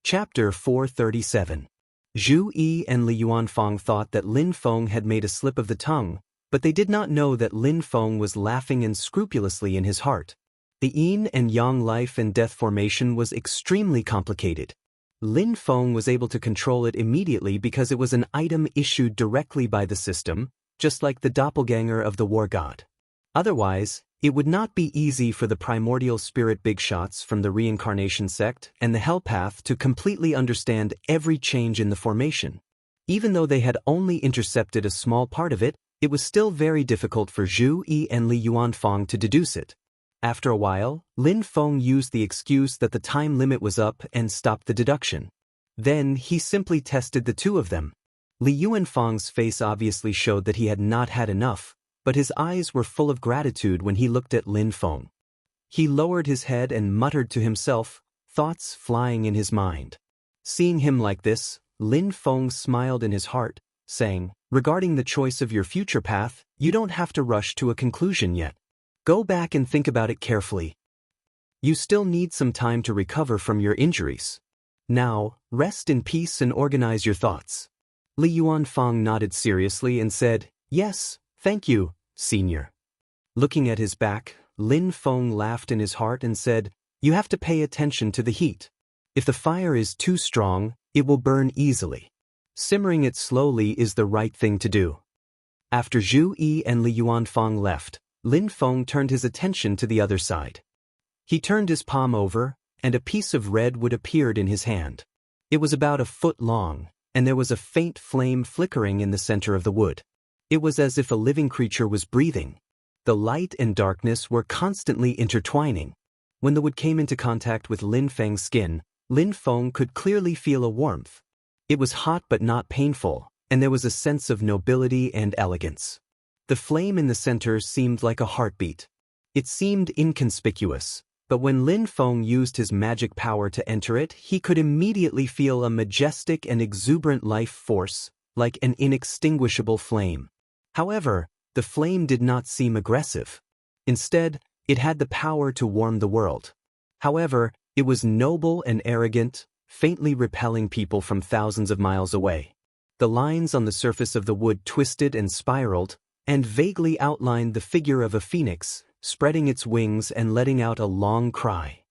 Chapter 437. Zhu Yi and Li Yuanfang thought that Lin Feng had made a slip of the tongue, but they did not know that Lin Feng was laughing unscrupulously in his heart. The yin and yang life and death formation was extremely complicated. Lin Feng was able to control it immediately because it was an item issued directly by the system, just like the doppelganger of the war god. Otherwise, it would not be easy for the primordial spirit big shots from the reincarnation sect and the hell path to completely understand every change in the formation. Even though they had only intercepted a small part of it, it was still very difficult for Zhu Yi and Li Yuanfang to deduce it. After a while, Lin Feng used the excuse that the time limit was up and stopped the deduction. Then he simply tested the two of them. Li Yuanfang's face obviously showed that he had not had enough, but his eyes were full of gratitude when he looked at Lin Feng. He lowered his head and muttered to himself, thoughts flying in his mind. Seeing him like this, Lin Feng smiled in his heart, saying, "Regarding the choice of your future path, you don't have to rush to a conclusion yet. Go back and think about it carefully. You still need some time to recover from your injuries. Now, rest in peace and organize your thoughts." Li Yuanfang nodded seriously and said, "Yes, thank you, Senior." Looking at his back, Lin Feng laughed in his heart and said, "You have to pay attention to the heat. If the fire is too strong, it will burn easily. Simmering it slowly is the right thing to do." After Zhu Yi and Li Yuanfang left, Lin Feng turned his attention to the other side. He turned his palm over, and a piece of red wood appeared in his hand. It was about a foot long, and there was a faint flame flickering in the center of the wood. It was as if a living creature was breathing. The light and darkness were constantly intertwining. When the wood came into contact with Lin Feng's skin, Lin Feng could clearly feel a warmth. It was hot but not painful, and there was a sense of nobility and elegance. The flame in the center seemed like a heartbeat. It seemed inconspicuous, but when Lin Feng used his magic power to enter it, he could immediately feel a majestic and exuberant life force, like an inextinguishable flame. However, the flame did not seem aggressive. Instead, it had the power to warm the world. However, it was noble and arrogant, faintly repelling people from thousands of miles away. The lines on the surface of the wood twisted and spiraled, and vaguely outlined the figure of a phoenix, spreading its wings and letting out a long cry.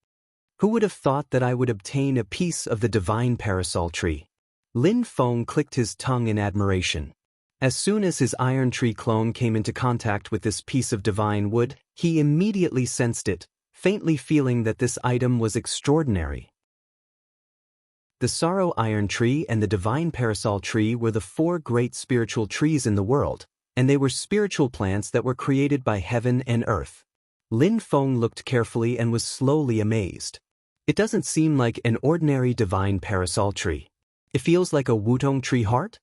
Who would have thought that I would obtain a piece of the divine parasol tree? Lin Feng clicked his tongue in admiration. As soon as his iron tree clone came into contact with this piece of divine wood, he immediately sensed it, faintly feeling that this item was extraordinary. The sorrow iron tree and the divine parasol tree were the four great spiritual trees in the world, and they were spiritual plants that were created by heaven and earth. Lin Feng looked carefully and was slowly amazed. It doesn't seem like an ordinary divine parasol tree. It feels like a wutong tree heart?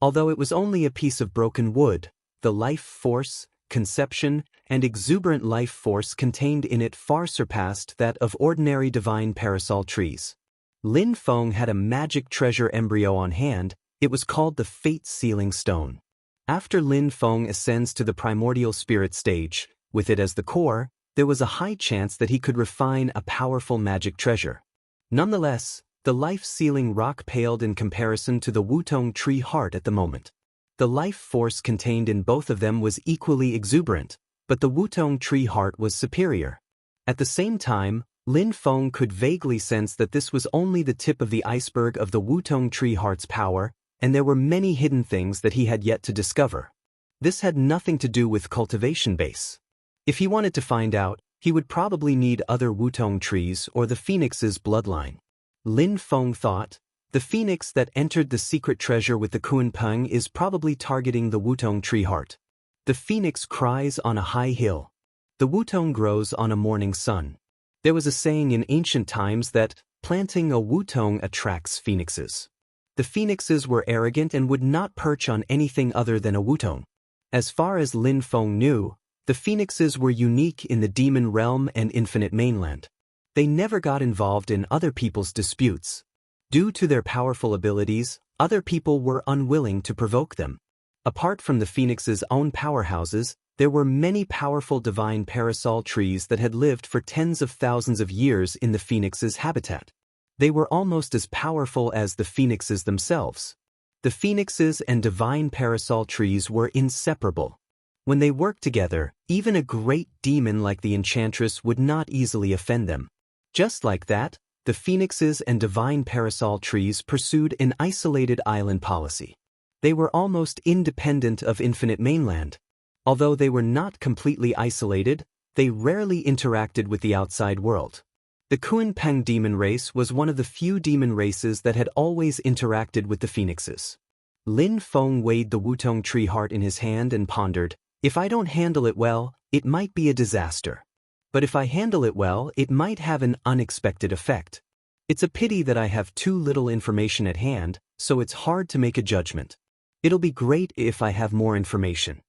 Although it was only a piece of broken wood, the life force, conception, and exuberant life force contained in it far surpassed that of ordinary divine parasol trees. Lin Feng had a magic treasure embryo on hand. It was called the Fate Sealing Stone. After Lin Feng ascends to the primordial spirit stage, with it as the core, there was a high chance that he could refine a powerful magic treasure. Nonetheless, the life-sealing rock paled in comparison to the wutong tree heart at the moment. The life force contained in both of them was equally exuberant, but the wutong tree heart was superior. At the same time, Lin Feng could vaguely sense that this was only the tip of the iceberg of the wutong tree heart's power, and there were many hidden things that he had yet to discover. This had nothing to do with cultivation base. If he wanted to find out, he would probably need other wutong trees or the phoenix's bloodline. Lin Feng thought, the phoenix that entered the secret treasure with the Kunpeng is probably targeting the wutong tree heart. The phoenix cries on a high hill. The wutong grows on a morning sun. There was a saying in ancient times that planting a wutong attracts phoenixes. The phoenixes were arrogant and would not perch on anything other than a wutong. As far as Lin Feng knew, the phoenixes were unique in the demon realm and infinite mainland. They never got involved in other people's disputes. Due to their powerful abilities, other people were unwilling to provoke them. Apart from the phoenix's own powerhouses, there were many powerful divine parasol trees that had lived for tens of thousands of years in the phoenix's habitat. They were almost as powerful as the phoenixes themselves. The phoenixes and divine parasol trees were inseparable. When they worked together, even a great demon like the enchantress would not easily offend them. Just like that, the phoenixes and divine parasol trees pursued an isolated island policy. They were almost independent of Infinite Mainland. Although they were not completely isolated, they rarely interacted with the outside world. The Kunpeng demon race was one of the few demon races that had always interacted with the phoenixes. Lin Feng weighed the Wutong tree heart in his hand and pondered, if I don't handle it well, it might be a disaster. But if I handle it well, it might have an unexpected effect. It's a pity that I have too little information at hand, so it's hard to make a judgment. It'll be great if I have more information.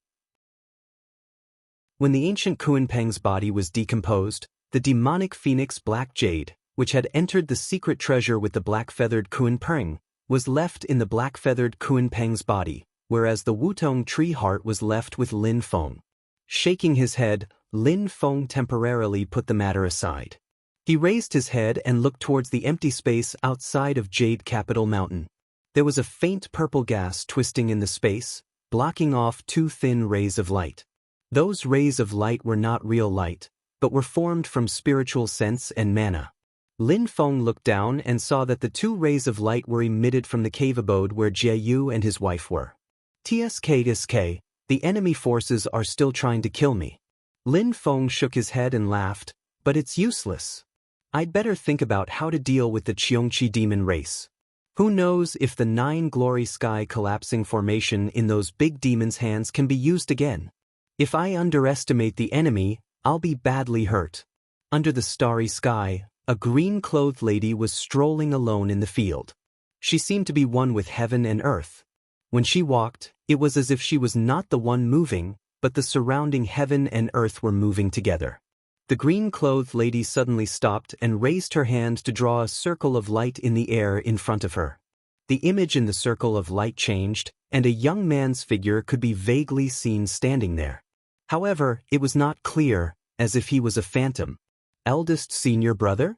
When the ancient Kunpeng's body was decomposed, the demonic phoenix Black Jade, which had entered the secret treasure with the black-feathered Kunpeng, was left in the black-feathered Kunpeng's body, whereas the Wutong tree heart was left with Lin Feng. Shaking his head, Lin Feng temporarily put the matter aside. He raised his head and looked towards the empty space outside of Jade Capital Mountain. There was a faint purple gas twisting in the space, blocking off two thin rays of light. Those rays of light were not real light, but were formed from spiritual sense and mana. Lin Feng looked down and saw that the two rays of light were emitted from the cave abode where Jie Yu and his wife were. TSK, the enemy forces are still trying to kill me. Lin Feng shook his head and laughed, but it's useless. I'd better think about how to deal with the Qiongqi demon race. Who knows if the 9 glory sky collapsing formation in those big demons' hands can be used again. If I underestimate the enemy, I'll be badly hurt. Under the starry sky, a green-clothed lady was strolling alone in the field. She seemed to be one with heaven and earth. When she walked, it was as if she was not the one moving, but the surrounding heaven and earth were moving together. The green-clothed lady suddenly stopped and raised her hand to draw a circle of light in the air in front of her. The image in the circle of light changed, and a young man's figure could be vaguely seen standing there. However, it was not clear, as if he was a phantom. Eldest senior brother?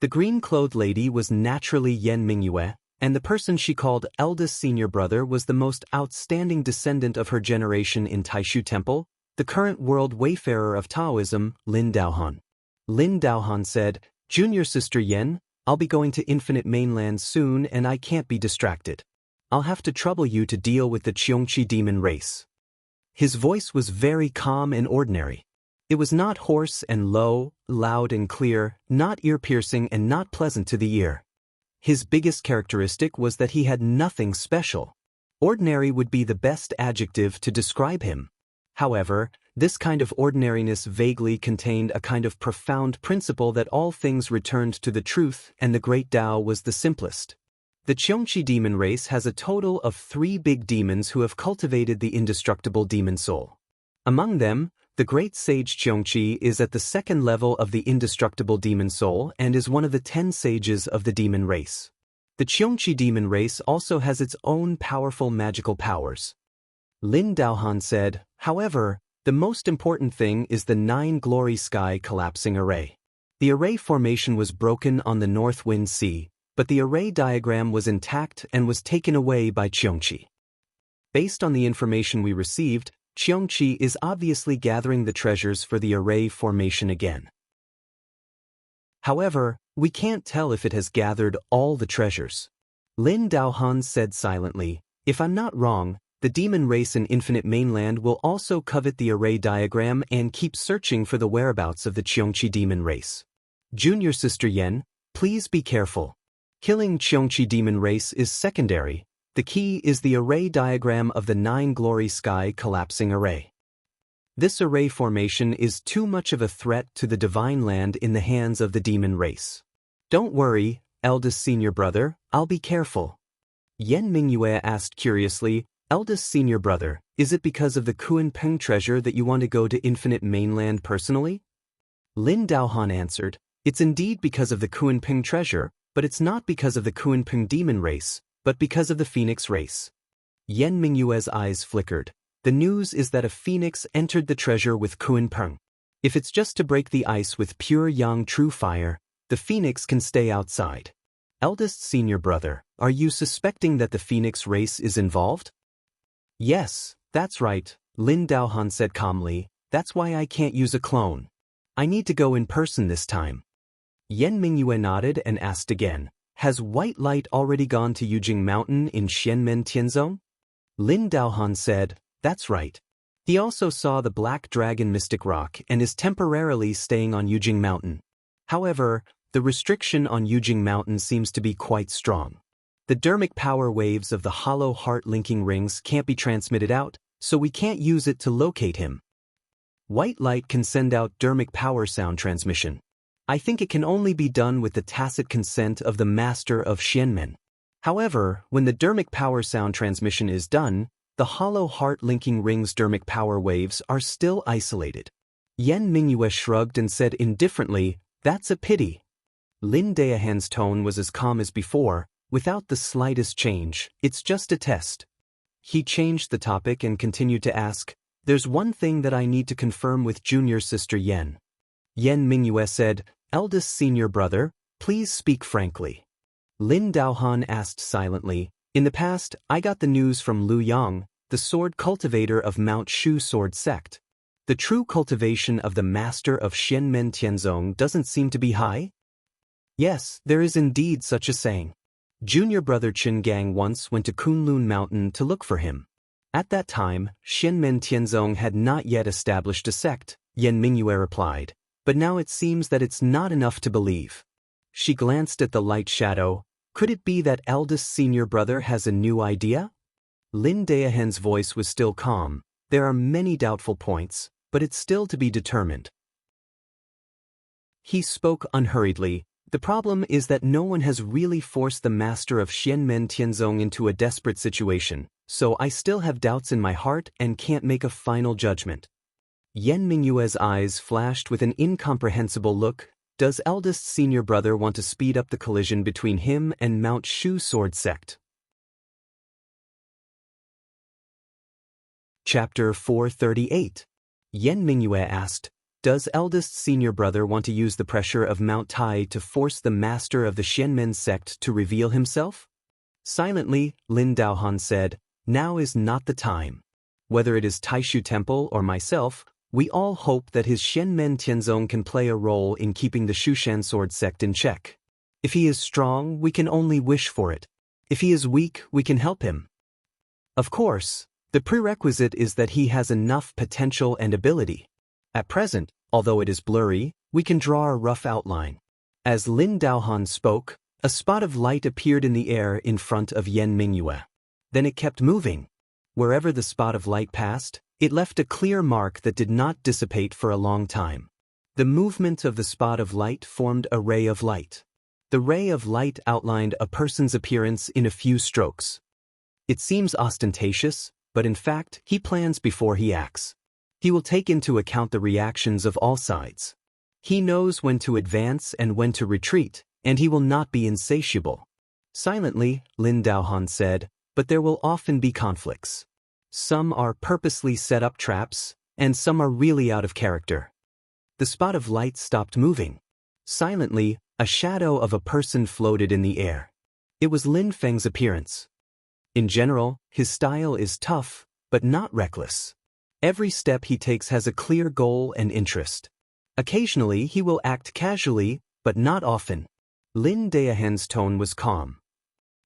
The green-clothed lady was naturally Yan Mingyue, and the person she called eldest senior brother was the most outstanding descendant of her generation in Taishu Temple, the current world wayfarer of Taoism, Lin Daohan. Lin Daohan said, Junior sister Yan, I'll be going to Infinite Mainland soon and I can't be distracted. I'll have to trouble you to deal with the Qiongqi demon race. His voice was very calm and ordinary. It was not hoarse and low, loud and clear, not ear-piercing and not pleasant to the ear. His biggest characteristic was that he had nothing special. Ordinary would be the best adjective to describe him. However, this kind of ordinariness vaguely contained a kind of profound principle that all things returned to the truth and the great Tao was the simplest. The Qiongqi demon race has a total of 3 big demons who have cultivated the indestructible demon soul. Among them, the great sage Qiongqi is at the 2nd level of the indestructible demon soul and is one of the 10 sages of the demon race. The Qiongqi demon race also has its own powerful magical powers. Lin Daohan said, however, the most important thing is the 9 glory sky collapsing array. The array formation was broken on the North Wind Sea, but the array diagram was intact and was taken away by Qiongqi. Based on the information we received, Qiongqi is obviously gathering the treasures for the array formation again. However, we can't tell if it has gathered all the treasures. Lin Daohan said silently, if I'm not wrong, the demon race in Infinite Mainland will also covet the array diagram and keep searching for the whereabouts of the Qiongqi demon race. Junior sister Yan, please be careful. Killing Qiongqi demon race is secondary. The key is the array diagram of the 9 glory sky collapsing array. This array formation is too much of a threat to the divine land in the hands of the demon race. Don't worry, eldest senior brother, I'll be careful. Yan Mingyue asked curiously, eldest senior brother, is it because of the Kunpeng treasure that you want to go to Infinite Mainland personally? Lin Daohan answered, it's indeed because of the Kunpeng treasure, but it's not because of the Kunpeng demon race, but because of the phoenix race. Yan Mingyue's eyes flickered. The news is that a phoenix entered the treasure with Kunpeng. If it's just to break the ice with pure yang true fire, the phoenix can stay outside. Eldest senior brother, are you suspecting that the Phoenix race is involved? Yes, that's right, Lin Daohan said calmly. That's why I can't use a clone. I need to go in person this time. Yan Mingyue nodded and asked again, has white light already gone to Yujing Mountain in Xianmen Tianzong? Lin Daohan said, that's right. He also saw the Black Dragon Mystic Rock and is temporarily staying on Yujing Mountain. However, the restriction on Yujing Mountain seems to be quite strong. The dermic power waves of the hollow heart linking rings can't be transmitted out, so we can't use it to locate him. White light can send out dermic power sound transmission. I think it can only be done with the tacit consent of the master of Xianmen. However, when the dermic power sound transmission is done, the hollow heart linking rings dermic power waves are still isolated. Yan Mingyue shrugged and said indifferently, that's a pity. Lin Daohan's tone was as calm as before, without the slightest change. It's just a test. He changed the topic and continued to ask, there's one thing that I need to confirm with junior sister Yan. Yan Mingyue said, eldest senior brother, please speak frankly. Lin Daohan asked silently, in the past, I got the news from Lu Yang, the sword cultivator of Mount Shu sword sect. The true cultivation of the master of Xianmen Tianzong doesn't seem to be high? Yes, there is indeed such a saying. Junior brother Qin Gang once went to Kunlun Mountain to look for him. At that time, Xianmen Tianzong had not yet established a sect, Yan Mingyue replied, but now it seems that it's not enough to believe. She glanced at the light shadow. Could it be that eldest senior brother has a new idea? Lin Daohan's voice was still calm. There are many doubtful points, but it's still to be determined. He spoke unhurriedly. The problem is that no one has really forced the master of Xianmen Tianzong into a desperate situation, so I still have doubts in my heart and can't make a final judgment. Yan Mingyue's eyes flashed with an incomprehensible look. Does eldest senior brother want to speed up the collision between him and Mount Shu sword sect? Chapter 438. Yan Mingyue asked, does eldest senior brother want to use the pressure of Mount Tai to force the master of the Xianmen sect to reveal himself? Silently, Lin Daohan said, now is not the time. Whether it is Taishu Temple or myself, we all hope that his Xianmen Tianzong can play a role in keeping the Shushan sword sect in check. If he is strong, we can only wish for it. If he is weak, we can help him. Of course, the prerequisite is that he has enough potential and ability. At present, although it is blurry, we can draw a rough outline. As Lin Daohan spoke, a spot of light appeared in the air in front of Yan Mingyue. Then it kept moving. Wherever the spot of light passed, it left a clear mark that did not dissipate for a long time. The movement of the spot of light formed a ray of light. The ray of light outlined a person's appearance in a few strokes. It seems ostentatious, but in fact, he plans before he acts. He will take into account the reactions of all sides. He knows when to advance and when to retreat, and he will not be insatiable. Silently, Lin Daohan said, but there will often be conflicts. Some are purposely set up traps, and some are really out of character. The spot of light stopped moving. Silently, a shadow of a person floated in the air. It was Lin Feng's appearance. In general, his style is tough, but not reckless. Every step he takes has a clear goal and interest. Occasionally he will act casually, but not often. Lin Daohan's tone was calm.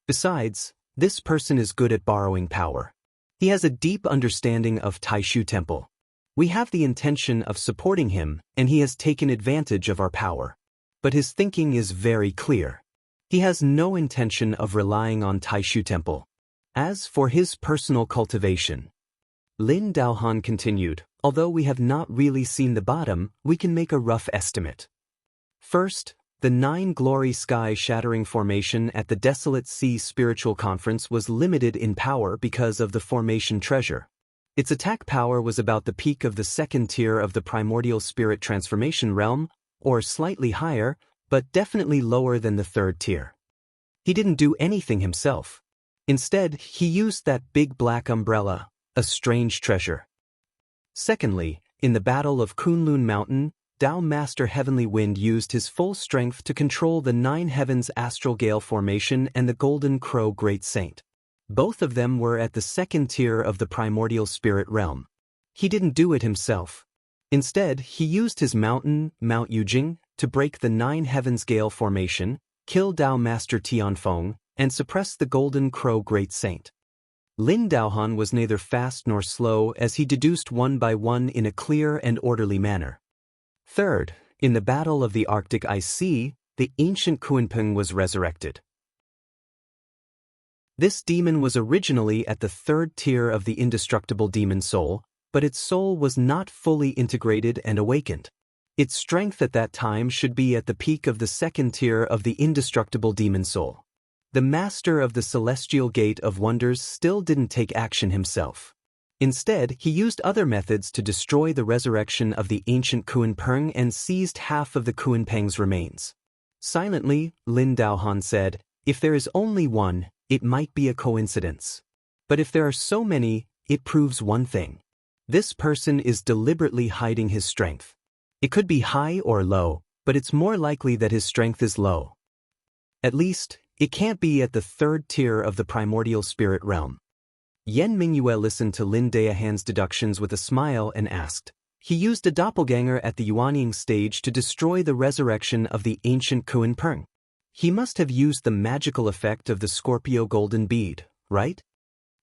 Besides, this person is good at borrowing power. He has a deep understanding of Taishu Temple. We have the intention of supporting him, and he has taken advantage of our power. But his thinking is very clear. He has no intention of relying on Taishu Temple. As for his personal cultivation, Lin Daohan continued, although we have not really seen the bottom, we can make a rough estimate. First, the 9 Glory Sky Shattering Formation at the Desolate Sea Spiritual Conference was limited in power because of the formation treasure. Its attack power was about the peak of the 2nd tier of the Primordial Spirit Transformation Realm, or slightly higher, but definitely lower than the 3rd tier. He didn't do anything himself. Instead, he used that big black umbrella, a strange treasure. Secondly, in the Battle of Kunlun Mountain, Tao Master Heavenly Wind used his full strength to control the 9 heavens astral gale formation and the Golden Crow Great Saint. Both of them were at the second tier of the primordial spirit realm. He didn't do it himself. Instead, he used his mountain, Mount Yujing, to break the 9 heavens gale formation, kill Tao Master Tianfeng, and suppress the Golden Crow Great Saint. Lin Daohan was neither fast nor slow as he deduced one by one in a clear and orderly manner. Third, in the Battle of the Arctic Ice Sea, the ancient Kunpeng was resurrected. This demon was originally at the 3rd tier of the indestructible demon soul, but its soul was not fully integrated and awakened. Its strength at that time should be at the peak of the 2nd tier of the indestructible demon soul. The master of the Celestial Gate of Wonders still didn't take action himself. Instead, he used other methods to destroy the resurrection of the ancient Kunpeng and seized half of the Kunpeng's remains. Silently, Lin Daohan said, "If there is only one, it might be a coincidence. But if there are so many, it proves one thing. This person is deliberately hiding his strength. It could be high or low, but it's more likely that his strength is low. At least, it can't be at the 3rd tier of the primordial spirit realm." Yan Mingyue listened to Lin Daohan's deductions with a smile and asked, "He used a doppelganger at the Yuanying stage to destroy the resurrection of the ancient Kunpeng. He must have used the magical effect of the Scorpio golden bead, right?"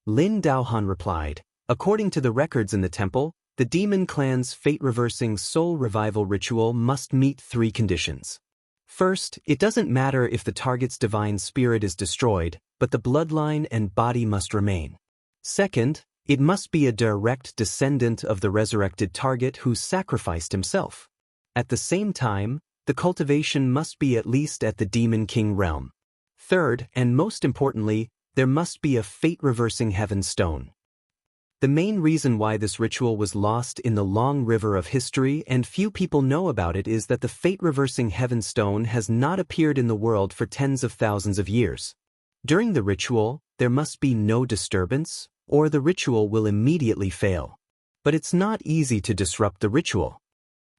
Lin Daohan replied, "According to the records in the temple, the demon clan's fate-reversing soul revival ritual must meet 3 conditions. First, it doesn't matter if the target's divine spirit is destroyed, but the bloodline and body must remain. Second, it must be a direct descendant of the resurrected target who sacrificed himself. At the same time, the cultivation must be at least at the Demon King realm. Third, and most importantly, there must be a fate-reversing heaven stone. The main reason why this ritual was lost in the long river of history and few people know about it is that the fate-reversing heaven stone has not appeared in the world for tens of thousands of years. During the ritual, there must be no disturbance, or the ritual will immediately fail. But it's not easy to disrupt the ritual.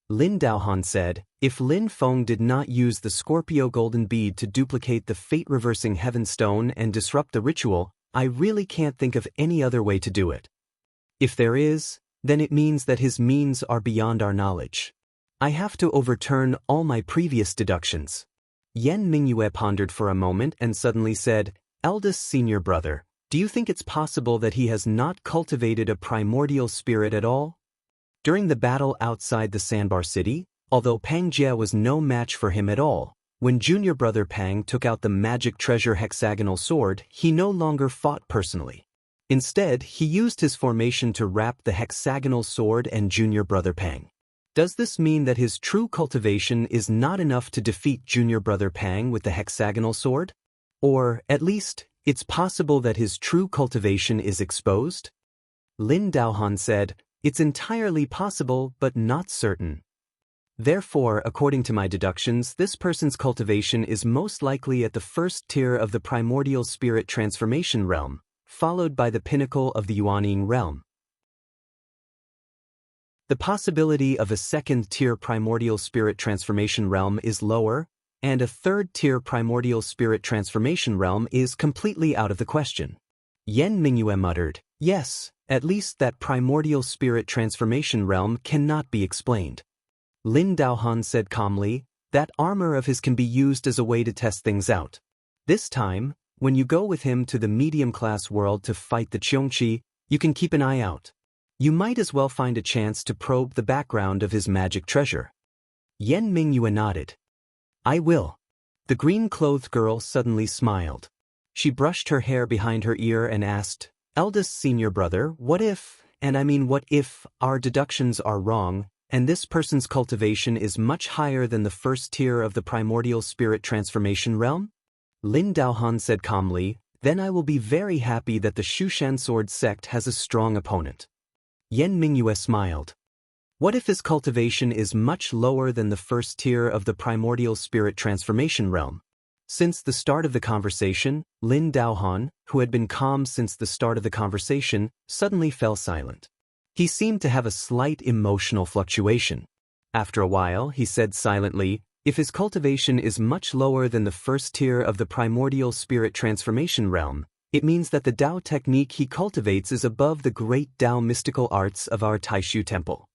Lin Daohan said, "If Lin Feng did not use the Scorpio golden bead to duplicate the fate-reversing heaven stone and disrupt the ritual, I really can't think of any other way to do it. If there is, then it means that his means are beyond our knowledge. I have to overturn all my previous deductions." Yan Mingyue pondered for a moment and suddenly said, "Eldest senior brother, do you think it's possible that he has not cultivated a primordial spirit at all? During the battle outside the Sandbar City, although Pang Jie was no match for him at all, when junior brother Pang took out the magic treasure hexagonal sword, he no longer fought personally. Instead, he used his formation to wrap the hexagonal sword and junior brother Pang. Does this mean that his true cultivation is not enough to defeat junior brother Pang with the hexagonal sword? Or, at least, it's possible that his true cultivation is exposed?" Lin Daohan said, "It's entirely possible but not certain. Therefore, according to my deductions, this person's cultivation is most likely at the 1st tier of the primordial spirit transformation realm, followed by the pinnacle of the Yuanying realm. The possibility of a 2nd-tier primordial spirit transformation realm is lower, and a 3rd-tier primordial spirit transformation realm is completely out of the question." Yan Mingyue muttered, "Yes, at least that primordial spirit transformation realm cannot be explained." Lin Daohan said calmly, "That armor of his can be used as a way to test things out. This time, when you go with him to the medium-class world to fight the Qiongqi, you can keep an eye out. You might as well find a chance to probe the background of his magic treasure." Yan Mingyue nodded. "I will." The green-clothed girl suddenly smiled. She brushed her hair behind her ear and asked, "Eldest senior brother, what if our deductions are wrong, and this person's cultivation is much higher than the 1st tier of the primordial spirit transformation realm?" Lin Daohan said calmly, "Then I will be very happy that the Shushan Sword sect has a strong opponent." Yan Mingyue smiled. "What if his cultivation is much lower than the 1st tier of the primordial spirit transformation realm?" Since the start of the conversation, Lin Daohan, who had been calm since the start of the conversation, suddenly fell silent. He seemed to have a slight emotional fluctuation. After a while, he said silently, if his cultivation is much lower than the first tier of the primordial spirit transformation realm, it means that the Tao technique he cultivates is above the great Tao mystical arts of our Taishu temple.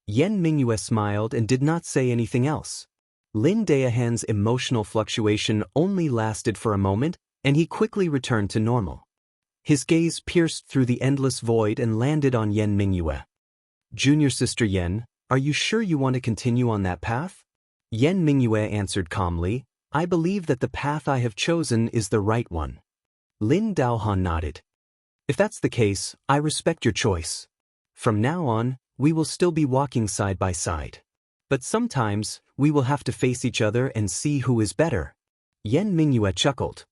Yan Mingyue smiled and did not say anything else. Lin Daohan's emotional fluctuation only lasted for a moment, and he quickly returned to normal. His gaze pierced through the endless void and landed on Yan Mingyue. Junior sister Yan, are you sure you want to continue on that path? Yan Mingyue answered calmly, I believe that the path I have chosen is the right one. Lin Daohan nodded. If that's the case, I respect your choice. From now on, we will still be walking side by side. But sometimes, we will have to face each other and see who is better. Yan Mingyue chuckled.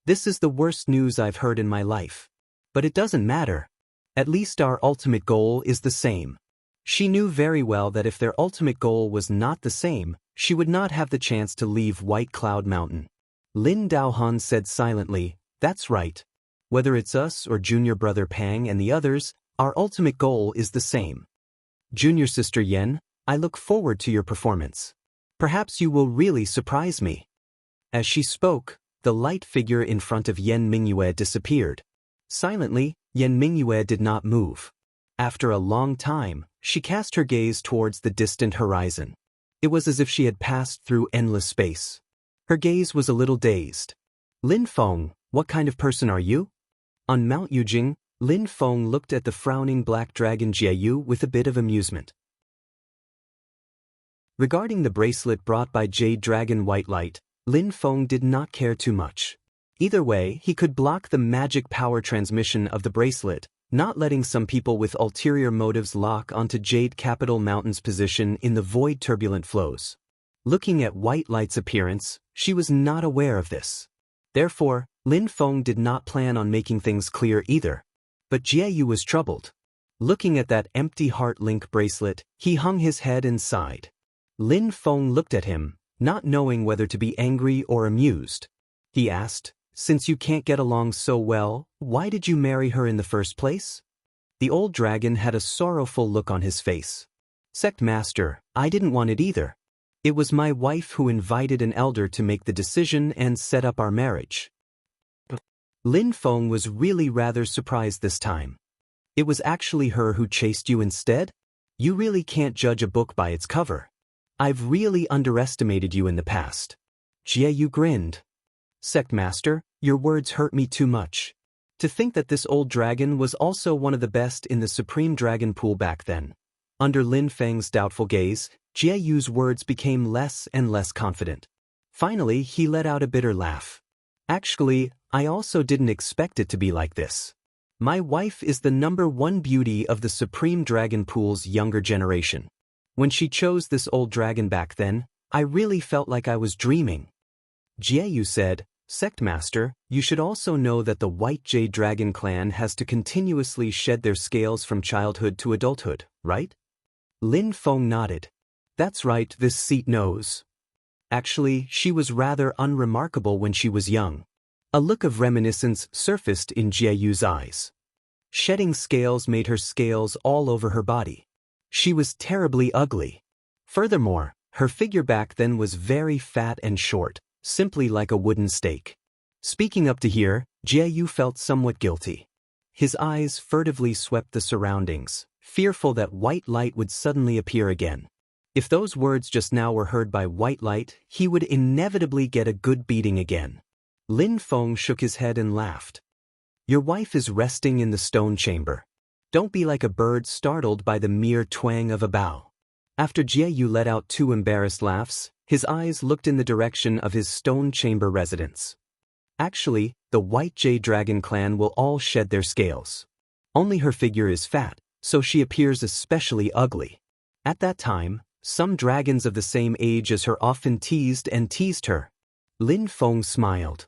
This is the worst news I've heard in my life. But it doesn't matter. At least our ultimate goal is the same. She knew very well that if their ultimate goal was not the same, she would not have the chance to leave White Cloud Mountain. Lin Daohan said silently, that's right. Whether it's us or junior brother Pang and the others, our ultimate goal is the same. Junior sister Yan, I look forward to your performance. Perhaps you will really surprise me. As she spoke, the light figure in front of Yan Mingyue disappeared. Silently, Yan Mingyue did not move. After a long time, she cast her gaze towards the distant horizon. It was as if she had passed through endless space. Her gaze was a little dazed. Lin Feng, what kind of person are you? On Mount Yujing, Lin Feng looked at the frowning black dragon Jieyu with a bit of amusement. Regarding the bracelet brought by Jade Dragon White Light, Lin Feng did not care too much. Either way, he could block the magic power transmission of the bracelet, not letting some people with ulterior motives lock onto Jade Capital Mountain's position in the void turbulent flows. Looking at White Light's appearance, she was not aware of this. Therefore, Lin Feng did not plan on making things clear either. But Jieyu was troubled. Looking at that empty heart link bracelet, he hung his head and sighed. Lin Feng looked at him, not knowing whether to be angry or amused. He asked, since you can't get along so well, why did you marry her in the first place? The old dragon had a sorrowful look on his face. Sect Master, I didn't want it either. It was my wife who invited an elder to make the decision and set up our marriage. Lin Feng was really rather surprised this time. It was actually her who chased you instead? You really can't judge a book by its cover. I've really underestimated you in the past. Jieyu grinned. Sect Master, your words hurt me too much. To think that this old dragon was also one of the best in the Supreme Dragon Pool back then. Under Lin Feng's doubtful gaze, Jieyu's words became less and less confident. Finally, he let out a bitter laugh. Actually, I also didn't expect it to be like this. My wife is the #1 beauty of the Supreme Dragon Pool's younger generation. When she chose this old dragon back then, I really felt like I was dreaming. Jieyu said, Sect Master, you should also know that the White Jade Dragon clan has to continuously shed their scales from childhood to adulthood, right? Lin Feng nodded. That's right, this seat knows. Actually, she was rather unremarkable when she was young. A look of reminiscence surfaced in Jieyu's eyes. Shedding scales made her scales all over her body. She was terribly ugly. Furthermore, her figure back then was very fat and short, simply like a wooden stake. Speaking up to here, Jieyu felt somewhat guilty. His eyes furtively swept the surroundings, fearful that White Light would suddenly appear again. If those words just now were heard by White Light, he would inevitably get a good beating again. Lin Feng shook his head and laughed. Your wife is resting in the stone chamber. Don't be like a bird startled by the mere twang of a bough. After Jieyu let out 2 embarrassed laughs, his eyes looked in the direction of his stone chamber residence. Actually, the White Jade Dragon clan will all shed their scales. Only her figure is fat, so she appears especially ugly. At that time, some dragons of the same age as her often teased her. Lin Feng smiled.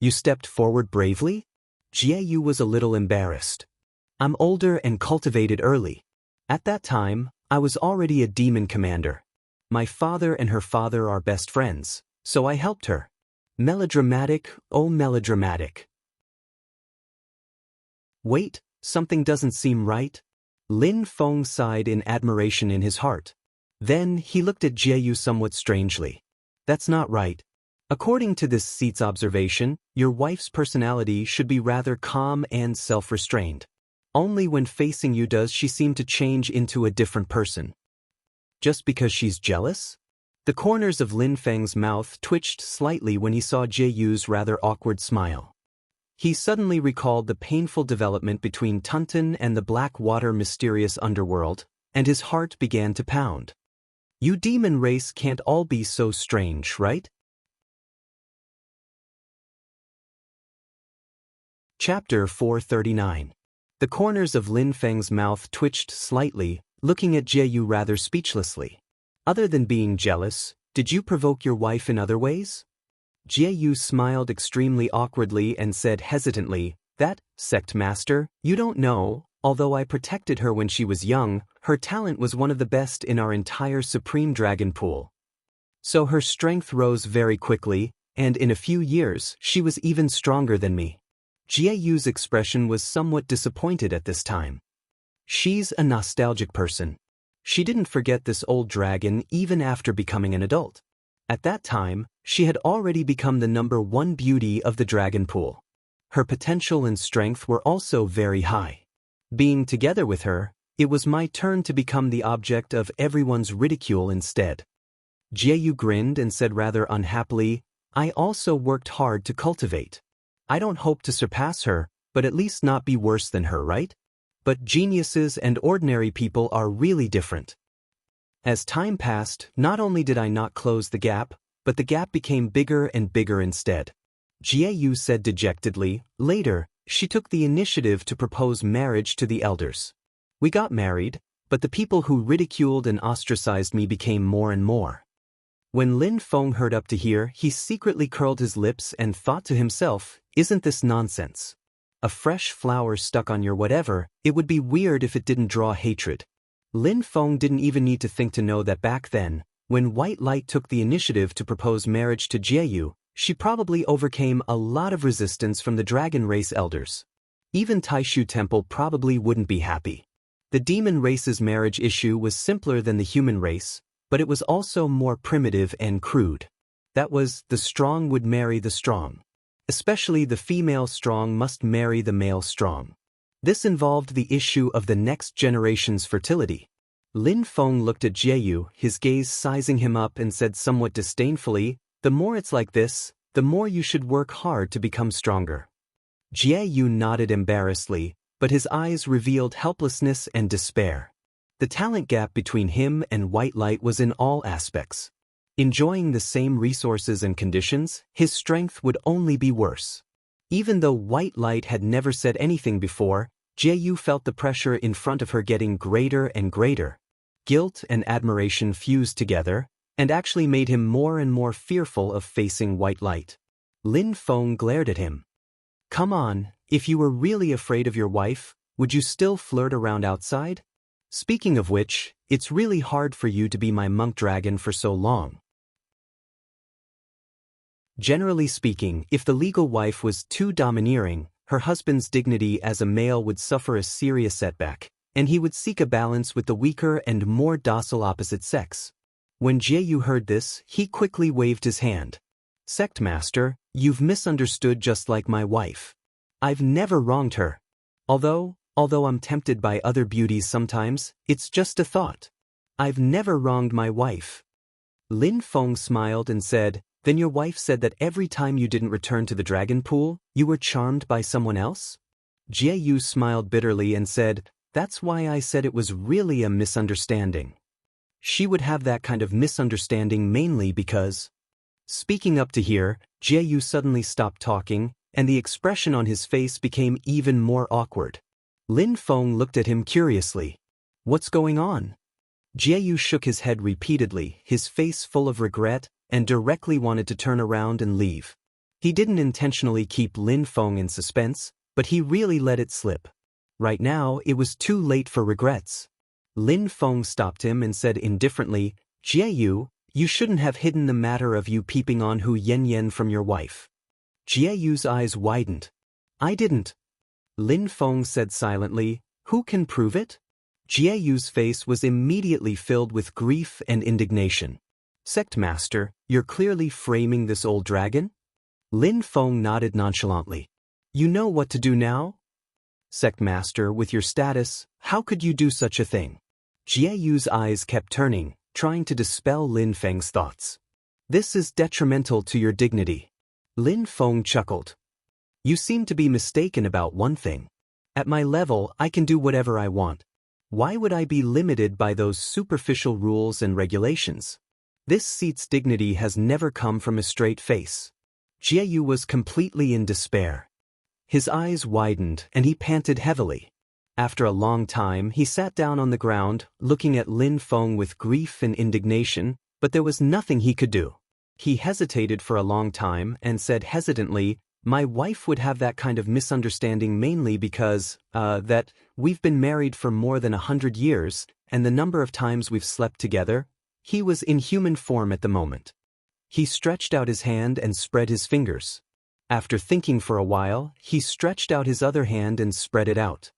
You stepped forward bravely? Jieyu was a little embarrassed. I'm older and cultivated early. At that time, I was already a demon commander. My father and her father are best friends, so I helped her. Melodramatic, oh melodramatic. Wait, something doesn't seem right? Lin Feng sighed in admiration in his heart. Then he looked at Jie somewhat strangely. That's not right. According to this seat's observation, your wife's personality should be rather calm and self-restrained. Only when facing you does she seem to change into a different person. Just because she's jealous? The corners of Lin Feng's mouth twitched slightly when he saw Jie rather awkward smile. He suddenly recalled the painful development between Tunton and the Blackwater mysterious underworld, and his heart began to pound. You demon race can't all be so strange, right? Chapter 439. The corners of Lin Feng's mouth twitched slightly, looking at Jie rather speechlessly. Other than being jealous, did you provoke your wife in other ways? Jie smiled extremely awkwardly and said hesitantly, that, sect master, you don't know, although I protected her when she was young, her talent was one of the best in our entire Supreme Dragon Pool. So her strength rose very quickly, and in a few years, she was even stronger than me. Jieyu's expression was somewhat disappointed at this time. She's a nostalgic person. She didn't forget this old dragon even after becoming an adult. At that time, she had already become the #1 beauty of the dragon pool. Her potential and strength were also very high. Being together with her, it was my turn to become the object of everyone's ridicule instead. Jieyu grinned and said rather unhappily, I also worked hard to cultivate. I don't hope to surpass her, but at least not be worse than her, right? But geniuses and ordinary people are really different. As time passed, not only did I not close the gap, but the gap became bigger and bigger instead. Jieyu said dejectedly. Later, she took the initiative to propose marriage to the elders. We got married, but the people who ridiculed and ostracized me became more and more. When Lin Feng heard up to here, he secretly curled his lips and thought to himself, isn't this nonsense? A fresh flower stuck on your whatever, it would be weird if it didn't draw hatred. Lin Feng didn't even need to think to know that back then, when White Light took the initiative to propose marriage to Jieyu, she probably overcame a lot of resistance from the dragon race elders. Even Taishu Temple probably wouldn't be happy. The demon race's marriage issue was simpler than the human race, but it was also more primitive and crude. That was, the strong would marry the strong. Especially the female strong must marry the male strong. This involved the issue of the next generation's fertility. Lin Feng looked at Jieyu, his gaze sizing him up, and said somewhat disdainfully, the more it's like this, the more you should work hard to become stronger. Jieyu nodded embarrassedly, but his eyes revealed helplessness and despair. The talent gap between him and White Light was in all aspects. Enjoying the same resources and conditions, his strength would only be worse. Even though White Light had never said anything before, Jieyu felt the pressure in front of her getting greater and greater. Guilt and admiration fused together, and actually made him more and more fearful of facing White Light. Lin Feng glared at him. Come on, if you were really afraid of your wife, would you still flirt around outside? Speaking of which, it's really hard for you to be my monk dragon for so long. Generally speaking, if the legal wife was too domineering, her husband's dignity as a male would suffer a serious setback, and he would seek a balance with the weaker and more docile opposite sex. When Jieyu heard this, he quickly waved his hand. Sect Master, you've misunderstood just like my wife. I've never wronged her. Although I'm tempted by other beauties sometimes, it's just a thought. I've never wronged my wife. Lin Feng smiled and said, then your wife said that every time you didn't return to the dragon pool, you were charmed by someone else? Jieyu smiled bitterly and said, that's why I said it was really a misunderstanding. She would have that kind of misunderstanding mainly because... Speaking up to here, Jieyu suddenly stopped talking, and the expression on his face became even more awkward. Lin Feng looked at him curiously. What's going on? Jieyu shook his head repeatedly, his face full of regret, and directly wanted to turn around and leave. He didn't intentionally keep Lin Feng in suspense, but he really let it slip. Right now, it was too late for regrets. Lin Feng stopped him and said indifferently, Jieyu, you shouldn't have hidden the matter of you peeping on Hu Yanyan from your wife. Jieyu's eyes widened. I didn't. Lin Feng said silently, who can prove it? Jiayu's face was immediately filled with grief and indignation. Sect Master, you're clearly framing this old dragon? Lin Feng nodded nonchalantly. You know what to do now? Sect Master, with your status, how could you do such a thing? Jiayu's eyes kept turning, trying to dispel Lin Feng's thoughts. This is detrimental to your dignity. Lin Feng chuckled. You seem to be mistaken about one thing. At my level, I can do whatever I want. Why would I be limited by those superficial rules and regulations? This seat's dignity has never come from a straight face. Jiayu was completely in despair. His eyes widened and he panted heavily. After a long time, he sat down on the ground, looking at Lin Feng with grief and indignation, but there was nothing he could do. He hesitated for a long time and said hesitantly, my wife would have that kind of misunderstanding mainly because, that we've been married for more than 100 years, and the number of times we've slept together. He was in human form at the moment. He stretched out his hand and spread his fingers. After thinking for a while, he stretched out his other hand and spread it out.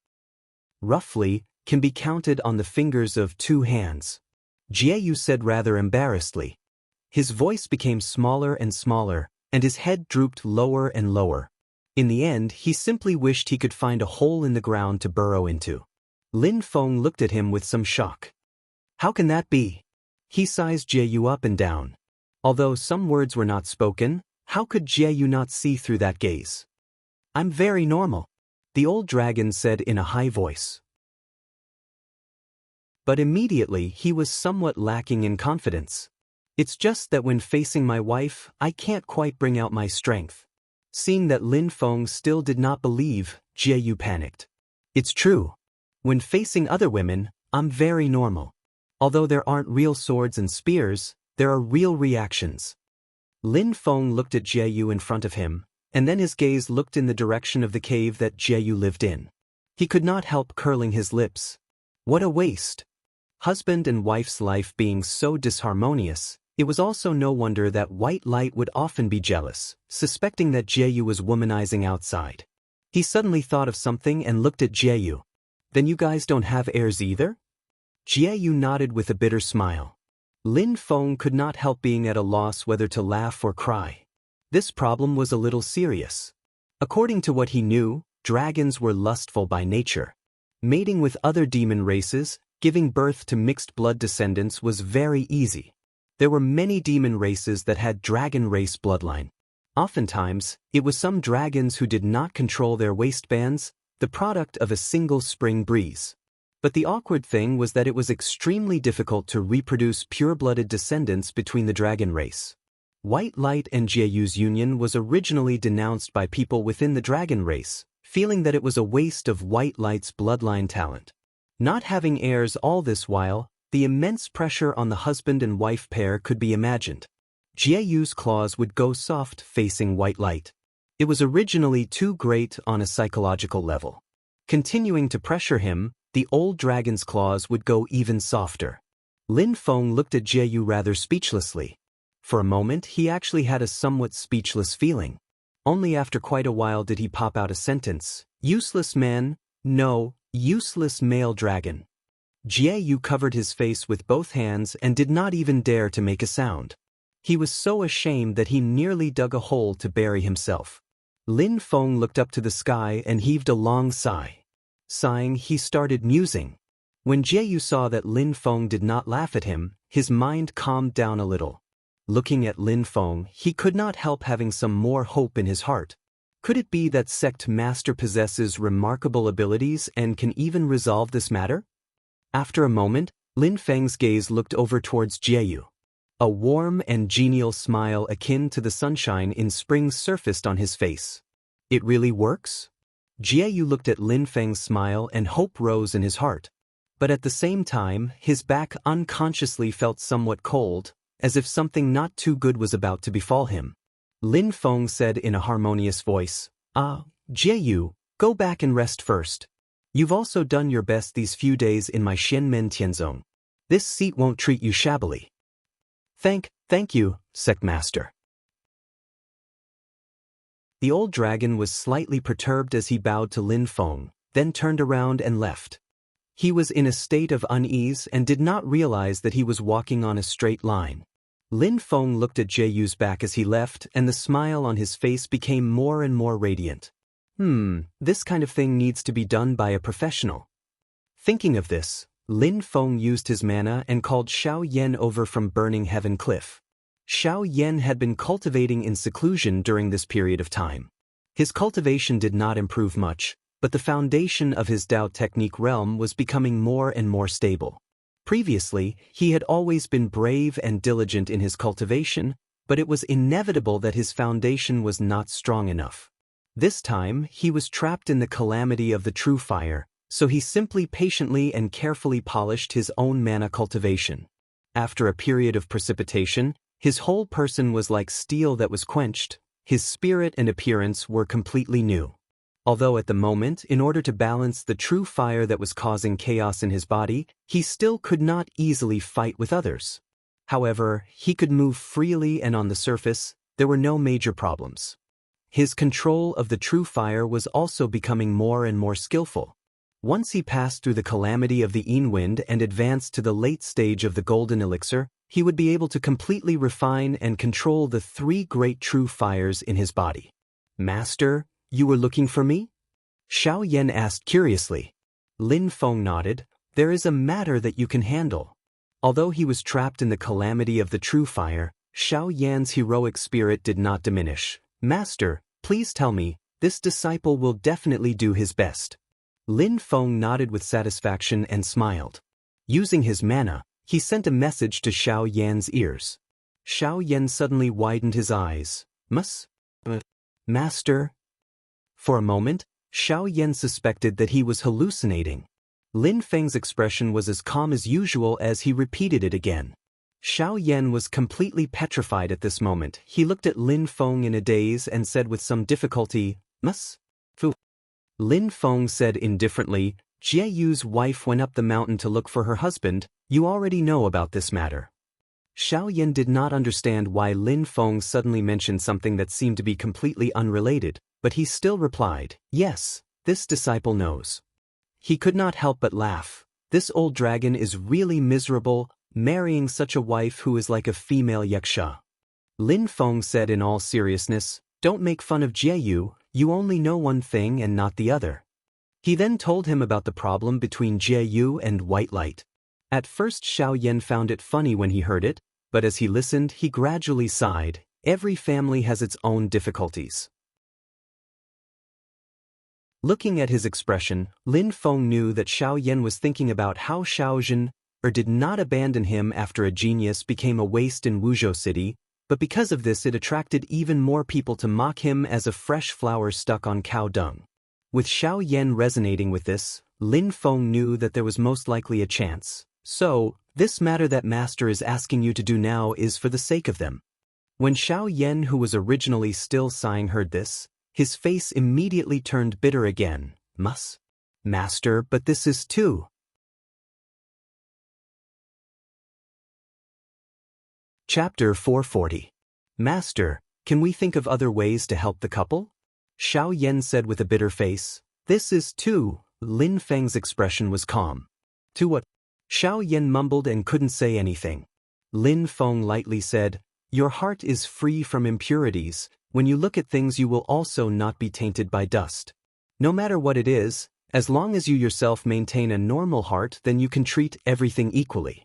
Roughly, can be counted on the fingers of 2 hands. Jiayu said rather embarrassedly. His voice became smaller and smaller, and his head drooped lower and lower. In the end, he simply wished he could find a hole in the ground to burrow into. Lin Feng looked at him with some shock. How can that be? He sized Jiayu up and down. Although some words were not spoken, how could Jiayu not see through that gaze? I'm very normal, the old dragon said in a high voice. But immediately he was somewhat lacking in confidence. It's just that when facing my wife, I can't quite bring out my strength. Seeing that Lin Feng still did not believe, Jiayu panicked. It's true. When facing other women, I'm very normal. Although there aren't real swords and spears, there are real reactions. Lin Feng looked at Jiayu in front of him, and then his gaze looked in the direction of the cave that Jiayu lived in. He could not help curling his lips. What a waste! Husband and wife's life being so disharmonious, it was also no wonder that White Light would often be jealous, suspecting that Jiayu was womanizing outside. He suddenly thought of something and looked at Jiayu. Then you guys don't have heirs either? Jiayu nodded with a bitter smile. Lin Feng could not help being at a loss whether to laugh or cry. This problem was a little serious. According to what he knew, dragons were lustful by nature. Mating with other demon races, giving birth to mixed blood descendants was very easy. There were many demon races that had dragon race bloodline. Oftentimes, it was some dragons who did not control their waistbands, the product of a single spring breeze. But the awkward thing was that it was extremely difficult to reproduce pure-blooded descendants between the dragon race. White Light and Jiayu's union was originally denounced by people within the dragon race, feeling that it was a waste of White Light's bloodline talent. Not having heirs all this while, the immense pressure on the husband and wife pair could be imagined. Jiayu's claws would go soft facing White Light. It was originally too great on a psychological level. Continuing to pressure him, the old dragon's claws would go even softer. Lin Feng looked at Jiayu rather speechlessly. For a moment he actually had a somewhat speechless feeling. Only after quite a while did he pop out a sentence. Useless man, no, useless male dragon. Jiayu covered his face with both hands and did not even dare to make a sound. He was so ashamed that he nearly dug a hole to bury himself. Lin Feng looked up to the sky and heaved a long sigh. Sighing, he started musing. When Jiayu saw that Lin Feng did not laugh at him, his mind calmed down a little. Looking at Lin Feng, he could not help having some more hope in his heart. Could it be that Sect Master possesses remarkable abilities and can even resolve this matter? After a moment, Lin Feng's gaze looked over towards Jiayu. A warm and genial smile akin to the sunshine in spring surfaced on his face. It really works? Jiayu looked at Lin Feng's smile and hope rose in his heart. But at the same time, his back unconsciously felt somewhat cold, as if something not too good was about to befall him. Lin Feng said in a harmonious voice, Jiayu, go back and rest first. You've also done your best these few days in my Xianmen Tianzong. This seat won't treat you shabbily. Thank you, Sect Master. The old dragon was slightly perturbed as he bowed to Lin Feng, then turned around and left. He was in a state of unease and did not realize that he was walking on a straight line. Lin Feng looked at Jie-Yu's back as he left, and the smile on his face became more and more radiant. This kind of thing needs to be done by a professional. Thinking of this, Lin Feng used his mana and called Xiao Yan over from Burning Heaven Cliff. Xiao Yan had been cultivating in seclusion during this period of time. His cultivation did not improve much, but the foundation of his Dao technique realm was becoming more and more stable. Previously, he had always been brave and diligent in his cultivation, but it was inevitable that his foundation was not strong enough. This time, he was trapped in the calamity of the true fire, so he simply patiently and carefully polished his own mana cultivation. After a period of precipitation, his whole person was like steel that was quenched. His spirit and appearance were completely new. Although at the moment, in order to balance the true fire that was causing chaos in his body, he still could not easily fight with others. However, he could move freely, and on the surface, there were no major problems. His control of the true fire was also becoming more and more skillful. Once he passed through the calamity of the Yin Wind and advanced to the late stage of the Golden Elixir, he would be able to completely refine and control the 3 great true fires in his body. Master, you were looking for me? Xiao Yan asked curiously. Lin Feng nodded. There is a matter that you can handle. Although he was trapped in the calamity of the true fire, Xiao Yan's heroic spirit did not diminish. Master, please tell me, this disciple will definitely do his best. Lin Feng nodded with satisfaction and smiled. Using his mana, he sent a message to Xiao Yan's ears. Xiao Yan suddenly widened his eyes. Master? For a moment, Xiao Yan suspected that he was hallucinating. Lin Feng's expression was as calm as usual as he repeated it again. Xiao Yan was completely petrified at this moment. He looked at Lin Feng in a daze and said with some difficulty, Fu. Lin Feng said indifferently, Jie-Yu's wife went up the mountain to look for her husband. You already know about this matter. Xiao Yan did not understand why Lin Feng suddenly mentioned something that seemed to be completely unrelated, but he still replied, yes, this disciple knows. He could not help but laugh. This old dragon is really miserable, marrying such a wife who is like a female yaksha. Lin Feng said in all seriousness, don't make fun of Jie-Yu, you only know one thing and not the other. He then told him about the problem between Jie-Yu and White Light. At first Xiao Yan found it funny when he heard it, but as he listened he gradually sighed. Every family has its own difficulties. Looking at his expression, Lin Feng knew that Xiao Yan was thinking about how Xiao Zhen did not abandon him after a genius became a waste in Wuzhou City, but because of this it attracted even more people to mock him as a fresh flower stuck on cow dung. With Xiao Yan resonating with this, Lin Feng knew that there was most likely a chance. So, this matter that Master is asking you to do now is for the sake of them. When Xiao Yan, who was originally still sighing, heard this, his face immediately turned bitter again. Master, but this is too. Chapter 440. Master, can we think of other ways to help the couple? Xiao Yan said with a bitter face. This is too. Lin Feng's expression was calm. To what? Xiao Yan mumbled and couldn't say anything. Lin Feng lightly said, your heart is free from impurities. When you look at things you will also not be tainted by dust. No matter what it is, as long as you yourself maintain a normal heart, then you can treat everything equally.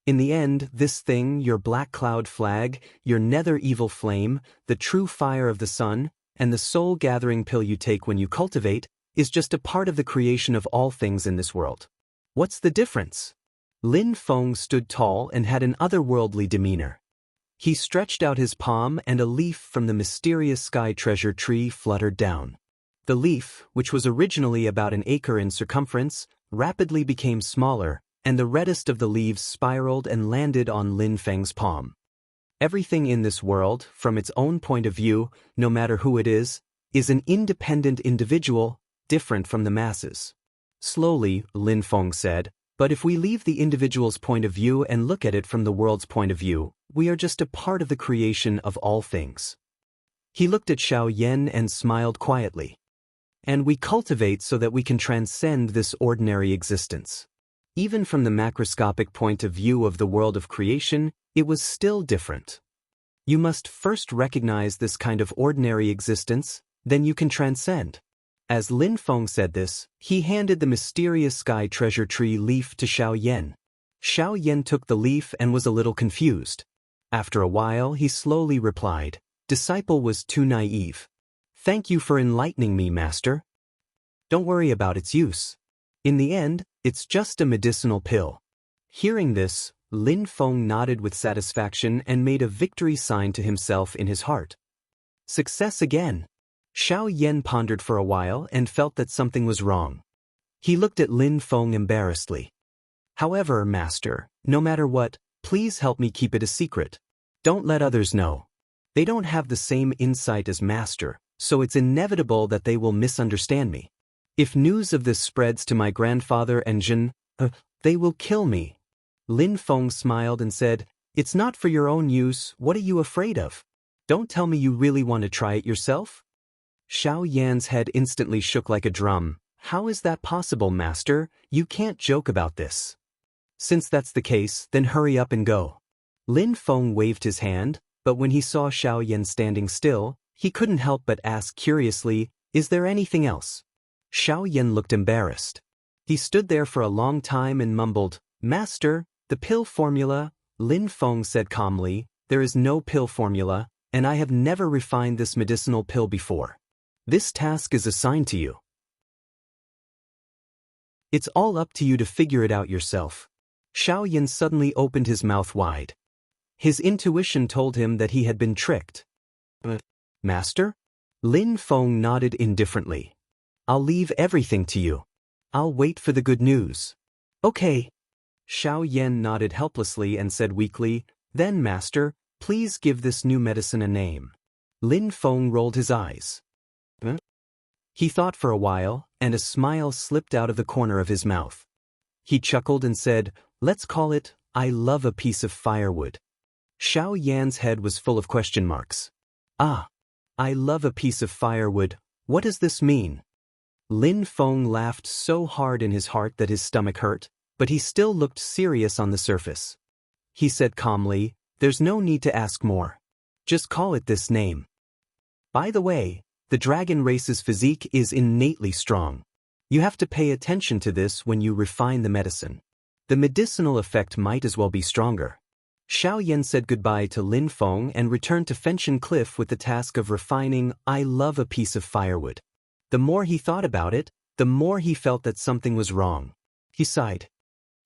In the end, this thing, your black cloud flag, your nether evil flame, the true fire of the sun, and the soul-gathering pill you take when you cultivate, is just a part of the creation of all things in this world. What's the difference? Lin Feng stood tall and had an otherworldly demeanor. He stretched out his palm and a leaf from the mysterious sky treasure tree fluttered down. The leaf, which was originally about an acre in circumference, rapidly became smaller, and the reddest of the leaves spiraled and landed on Lin Feng's palm. Everything in this world, from its own point of view, no matter who it is an independent individual, different from the masses. Slowly, Lin Feng said, but if we leave the individual's point of view and look at it from the world's point of view, we are just a part of the creation of all things. He looked at Xiao Yan and smiled quietly. and we cultivate so that we can transcend this ordinary existence. Even from the macroscopic point of view of the world of creation, it was still different. You must first recognize this kind of ordinary existence, then you can transcend. As Lin Feng said this, he handed the mysterious sky treasure tree leaf to Xiao Yan. Xiao Yan took the leaf and was a little confused. After a while, he slowly replied, "Disciple was too naive. Thank you for enlightening me, master. Don't worry about its use. In the end, it's just a medicinal pill." Hearing this, Lin Feng nodded with satisfaction and made a victory sign to himself in his heart. Success again. Xiao Yan pondered for a while and felt that something was wrong. He looked at Lin Feng embarrassedly. "However, master, no matter what, please help me keep it a secret. Don't let others know. They don't have the same insight as master, so it's inevitable that they will misunderstand me. If news of this spreads to my grandfather and Jin, they will kill me." Lin Feng smiled and said, "It's not for your own use. What are you afraid of? Don't tell me you really want to try it yourself?" Xiao Yan's head instantly shook like a drum. "How is that possible, master? You can't joke about this. Since that's the case, then hurry up and go." Lin Feng waved his hand, but when he saw Xiao Yan standing still, he couldn't help but ask curiously, "Is there anything else?" Xiao Yan looked embarrassed. He stood there for a long time and mumbled, "Master, the pill formula." Lin Feng said calmly, "There is no pill formula, and I have never refined this medicinal pill before. This task is assigned to you. It's all up to you to figure it out yourself." Xiao Yan suddenly opened his mouth wide. His intuition told him that he had been tricked. "Master?" Lin Feng nodded indifferently. "I'll leave everything to you. I'll wait for the good news." "Okay." Xiao Yan nodded helplessly and said weakly, "Then, master, please give this new medicine a name." Lin Feng rolled his eyes. He thought for a while, and a smile slipped out of the corner of his mouth. He chuckled and said, "Let's call it, I love a piece of firewood." Xiao Yan's head was full of question marks. "Ah, I love a piece of firewood. What does this mean?" Lin Feng laughed so hard in his heart that his stomach hurt, but he still looked serious on the surface. He said calmly, "There's no need to ask more. Just call it this name. By the way, the dragon race's physique is innately strong. You have to pay attention to this when you refine the medicine. The medicinal effect might as well be stronger." Xiao Yan said goodbye to Lin Feng and returned to Fenshan Cliff with the task of refining "I love a piece of firewood." The more he thought about it, the more he felt that something was wrong. He sighed.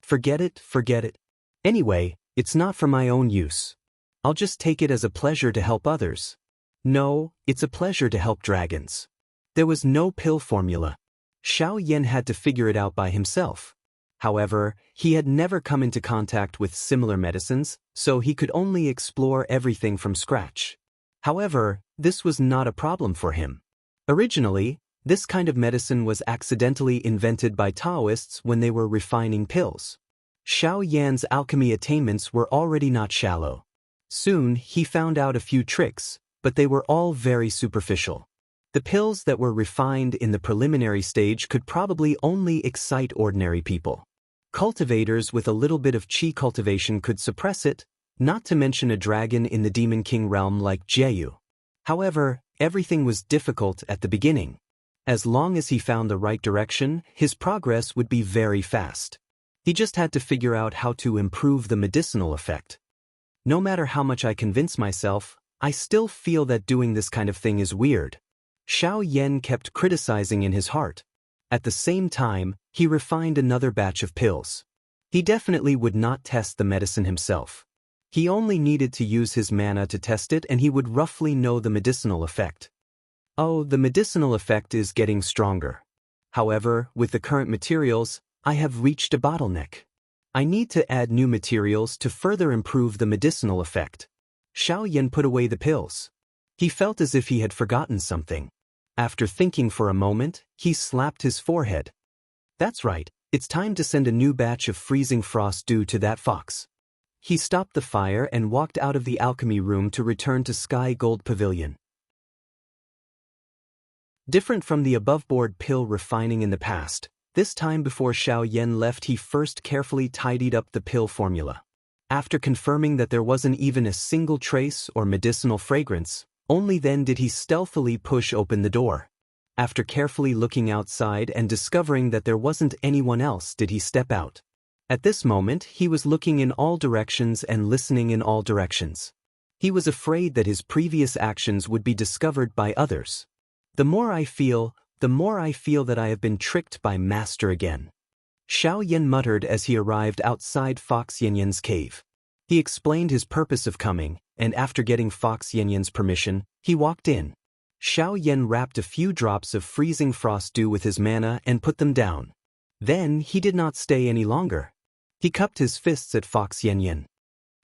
Forget it. Anyway, it's not for my own use. I'll just take it as a pleasure to help others. No, it's a pleasure to help dragons." There was no pill formula. Xiao Yan had to figure it out by himself. However, he had never come into contact with similar medicines, so he could only explore everything from scratch. However, this was not a problem for him. Originally, this kind of medicine was accidentally invented by Taoists when they were refining pills. Xiao Yan's alchemy attainments were already not shallow. Soon, he found out a few tricks, but they were all very superficial. The pills that were refined in the preliminary stage could probably only excite ordinary people. Cultivators with a little bit of qi cultivation could suppress it, not to mention a dragon in the Demon King realm like Jieyu. However, everything was difficult at the beginning. As long as he found the right direction, his progress would be very fast. He just had to figure out how to improve the medicinal effect. No matter how much I convince myself, I still feel that doing this kind of thing is weird. Xiao Yan kept criticizing in his heart. At the same time, he refined another batch of pills. He definitely would not test the medicine himself. He only needed to use his mana to test it and he would roughly know the medicinal effect. Oh, the medicinal effect is getting stronger. However, with the current materials, I have reached a bottleneck. I need to add new materials to further improve the medicinal effect. Xiao Yan put away the pills. He felt as if he had forgotten something. After thinking for a moment, he slapped his forehead. That's right, it's time to send a new batch of freezing frost dew to that fox. He stopped the fire and walked out of the alchemy room to return to Sky Gold Pavilion. Different from the above-board pill refining in the past, this time before Xiao Yan left he first carefully tidied up the pill formula. After confirming that there wasn't even a single trace or medicinal fragrance, only then did he stealthily push open the door. After carefully looking outside and discovering that there wasn't anyone else did he step out. At this moment he was looking in all directions and listening in all directions. He was afraid that his previous actions would be discovered by others. The more I feel that I have been tricked by Master again. Xiao Yan muttered as he arrived outside Fox Yanyan's cave. He explained his purpose of coming, and after getting Fox Yanyan's permission, he walked in. Xiao Yan wrapped a few drops of freezing frost dew with his mana and put them down. Then he did not stay any longer. He cupped his fists at Fox Yanyan.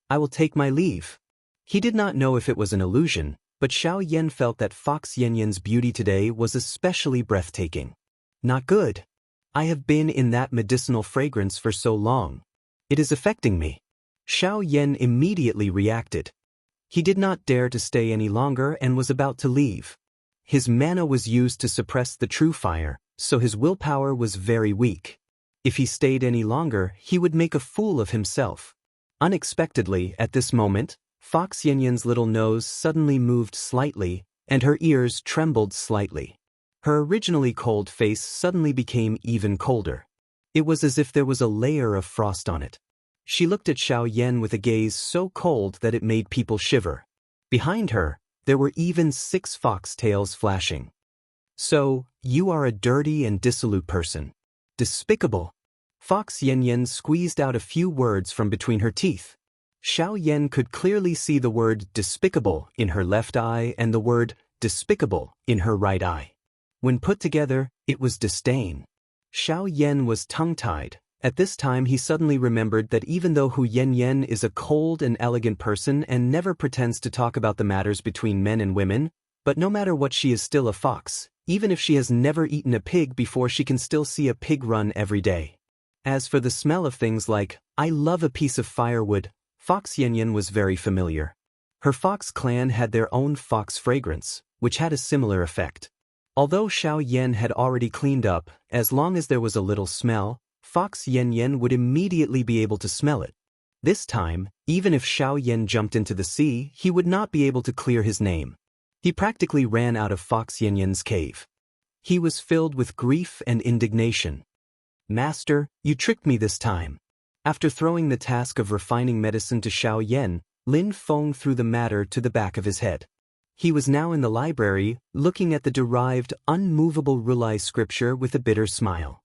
"I will take my leave." He did not know if it was an illusion, but Xiao Yan felt that Fox Yanyan's beauty today was especially breathtaking. "Not good. I have been in that medicinal fragrance for so long. It is affecting me." Xiao Yan immediately reacted. He did not dare to stay any longer and was about to leave. His mana was used to suppress the true fire, so his willpower was very weak. If he stayed any longer, he would make a fool of himself. Unexpectedly, at this moment, Fox Yanyan's little nose suddenly moved slightly, and her ears trembled slightly. Her originally cold face suddenly became even colder. It was as if there was a layer of frost on it. She looked at Xiao Yan with a gaze so cold that it made people shiver. Behind her, there were even 6 fox tails flashing. "So, you are a dirty and dissolute person. Despicable." Fox Yanyan squeezed out a few words from between her teeth. Xiao Yan could clearly see the word despicable in her left eye and the word despicable in her right eye. When put together, it was disdain. Xiao Yan was tongue-tied. At this time he suddenly remembered that even though Hu Yanyan is a cold and elegant person and never pretends to talk about the matters between men and women, but no matter what she is still a fox, even if she has never eaten a pig before she can still see a pig run every day. As for the smell of things like, "I love a piece of firewood," Fox Yanyan was very familiar. Her fox clan had their own fox fragrance, which had a similar effect. Although Xiao Yan had already cleaned up, as long as there was a little smell, Fox Yanyan would immediately be able to smell it. This time, even if Xiao Yan jumped into the sea, he would not be able to clear his name. He practically ran out of Fox Yanyan's cave. He was filled with grief and indignation. "Master, you tricked me this time." After throwing the task of refining medicine to Xiao Yan, Lin Feng threw the matter to the back of his head. He was now in the library, looking at the derived, unmovable Rulai scripture with a bitter smile.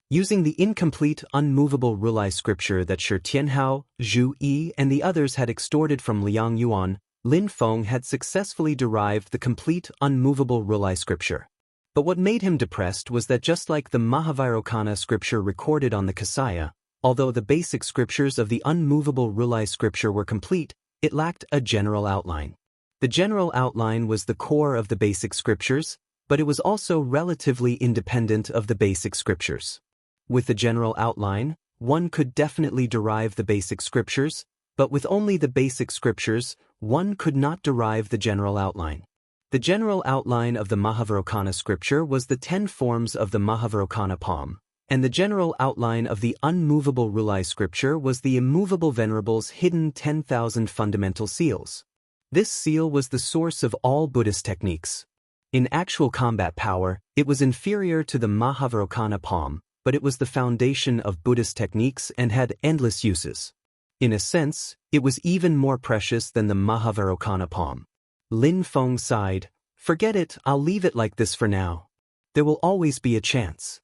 Using the incomplete, unmovable Rulai scripture that Shi Tianhao, Zhu Yi, and the others had extorted from Liang Yuan, Lin Feng had successfully derived the complete, unmovable Rulai scripture. But what made him depressed was that just like the Mahavirokana scripture recorded on the Kasaya, although the basic scriptures of the unmovable Rulai scripture were complete, it lacked a general outline. The general outline was the core of the basic scriptures, but it was also relatively independent of the basic scriptures. With the general outline, one could definitely derive the basic scriptures, but with only the basic scriptures, one could not derive the general outline. The general outline of the Mahavirokana scripture was the 10 forms of the Mahavirokana palm, and the general outline of the unmovable Rulai scripture was the immovable Venerable's hidden 10,000 fundamental seals. This seal was the source of all Buddhist techniques. In actual combat power, it was inferior to the Mahavirokana palm, but it was the foundation of Buddhist techniques and had endless uses. In a sense, it was even more precious than the Mahavirokana palm. Lin Feng sighed. "Forget it, I'll leave it like this for now. There will always be a chance."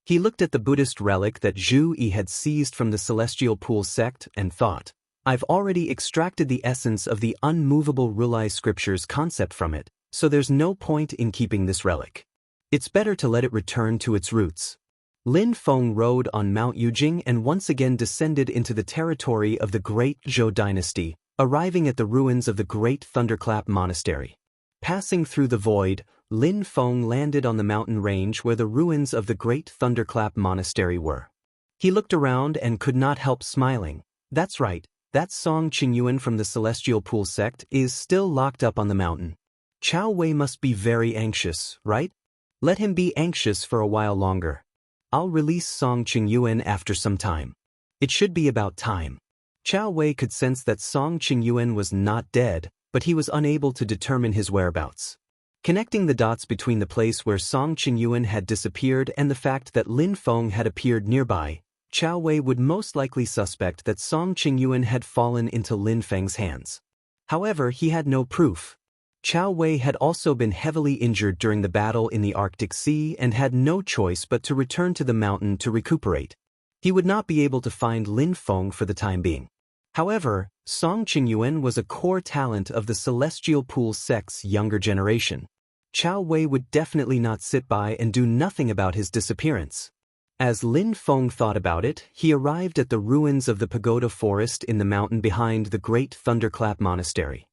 He looked at the Buddhist relic that Zhu Yi had seized from the Celestial Pool sect and thought, "I've already extracted the essence of the unmovable Rulai scripture's concept from it, so there's no point in keeping this relic. It's better to let it return to its roots." Lin Feng rode on Mount Yujing and once again descended into the territory of the Great Zhou dynasty, arriving at the ruins of the Great Thunderclap Monastery. Passing through the void, Lin Feng landed on the mountain range where the ruins of the Great Thunderclap Monastery were. He looked around and could not help smiling. That's right, that Song Qingyuan from the Celestial Pool sect is still locked up on the mountain. Chao Wei must be very anxious, right? Let him be anxious for a while longer. I'll release Song Qingyuan after some time. It should be about time. Chao Wei could sense that Song Qingyuan was not dead, but he was unable to determine his whereabouts. Connecting the dots between the place where Song Qingyuan had disappeared and the fact that Lin Feng had appeared nearby, Chao Wei would most likely suspect that Song Qingyuan had fallen into Lin Feng's hands. However, he had no proof. Chao Wei had also been heavily injured during the battle in the Arctic Sea and had no choice but to return to the mountain to recuperate. He would not be able to find Lin Feng for the time being. However, Song Qingyuan was a core talent of the Celestial Pool sect's younger generation. Chao Wei would definitely not sit by and do nothing about his disappearance. As Lin Feng thought about it, he arrived at the ruins of the pagoda forest in the mountain behind the Great Thunderclap Monastery.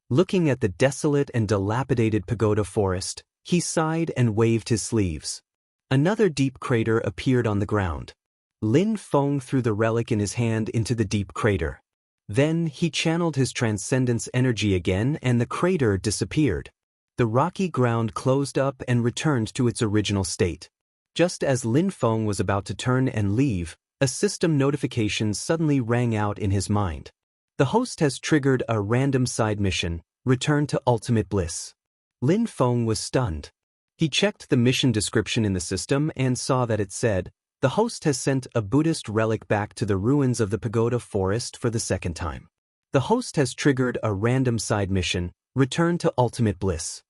Looking at the desolate and dilapidated pagoda forest, he sighed and waved his sleeves. Another deep crater appeared on the ground. Lin Feng threw the relic in his hand into the deep crater. Then he channeled his transcendence energy again and the crater disappeared. The rocky ground closed up and returned to its original state. Just as Lin Feng was about to turn and leave, a system notification suddenly rang out in his mind. The host has triggered a random side mission, return to ultimate bliss. Lin Feng was stunned. He checked the mission description in the system and saw that it said, the host has sent a Buddhist relic back to the ruins of the pagoda forest for the second time. The host has triggered a random side mission, return to ultimate bliss.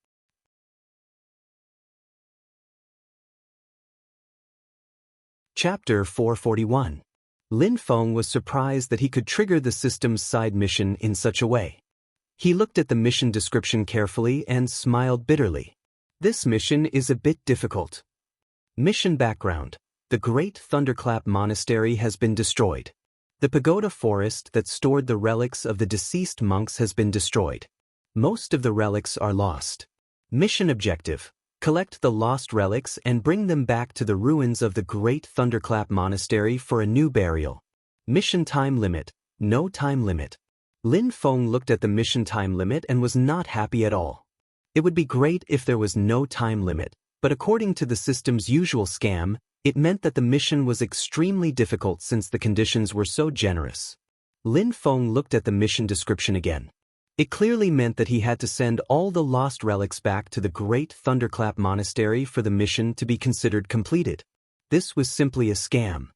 Chapter 441. Lin Feng was surprised that he could trigger the system's side mission in such a way. He looked at the mission description carefully and smiled bitterly. This mission is a bit difficult. Mission background. The Great Thunderclap Monastery has been destroyed. The pagoda forest that stored the relics of the deceased monks has been destroyed. Most of the relics are lost. Mission objective. Collect the lost relics and bring them back to the ruins of the Great Thunderclap Monastery for a new burial. Mission time limit. No time limit. Lin Feng looked at the mission time limit and was not happy at all. It would be great if there was no time limit, but according to the system's usual scam, it meant that the mission was extremely difficult since the conditions were so generous. Lin Feng looked at the mission description again. It clearly meant that he had to send all the lost relics back to the Great Thunderclap Monastery for the mission to be considered completed. This was simply a scam.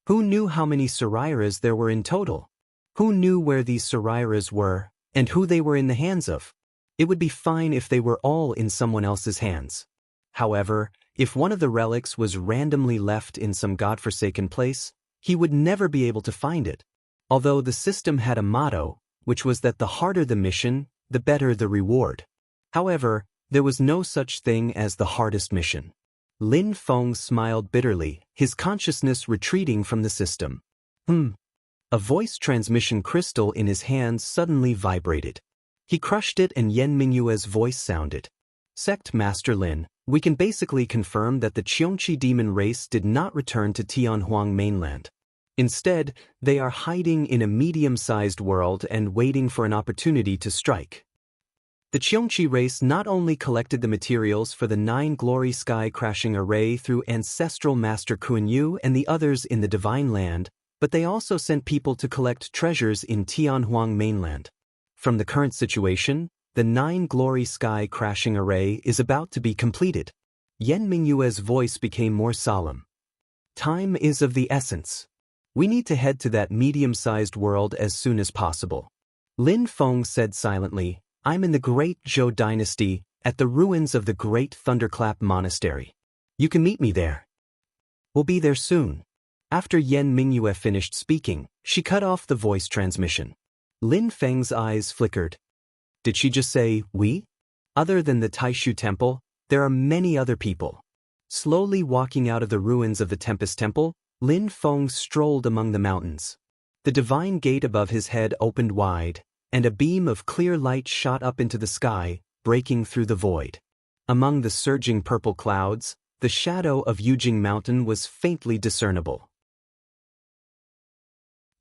Who knew how many Sariras there were in total? Who knew where these Sariras were, and who they were in the hands of? It would be fine if they were all in someone else's hands. However, if one of the relics was randomly left in some godforsaken place, he would never be able to find it. Although the system had a motto, which was that the harder the mission, the better the reward. However, there was no such thing as the hardest mission. Lin Feng smiled bitterly, his consciousness retreating from the system. A voice transmission crystal in his hands suddenly vibrated. He crushed it and Yan Mingyue's voice sounded. Sect Master Lin, we can basically confirm that the Qiongqi demon race did not return to Tianhuang mainland. Instead, they are hiding in a medium-sized world and waiting for an opportunity to strike. The Qiongqi race not only collected the materials for the 9 glory sky crashing array through ancestral Master Kuan-Yu and the others in the Divine Land, but they also sent people to collect treasures in Tianhuang mainland. From the current situation, the 9 glory sky crashing array is about to be completed. Yan Mingyue's voice became more solemn. Time is of the essence. We need to head to that medium-sized world as soon as possible. Lin Feng said silently, I'm in the Great Zhou Dynasty, at the ruins of the Great Thunderclap Monastery. You can meet me there. We'll be there soon. After Yan Mingyue finished speaking, she cut off the voice transmission. Lin Feng's eyes flickered. Did she just say, we? Other than the Taishu Temple, there are many other people. Slowly walking out of the ruins of the Tempest Temple, Lin Feng strolled among the mountains. The divine gate above his head opened wide, and a beam of clear light shot up into the sky, breaking through the void. Among the surging purple clouds, the shadow of Yujing Mountain was faintly discernible.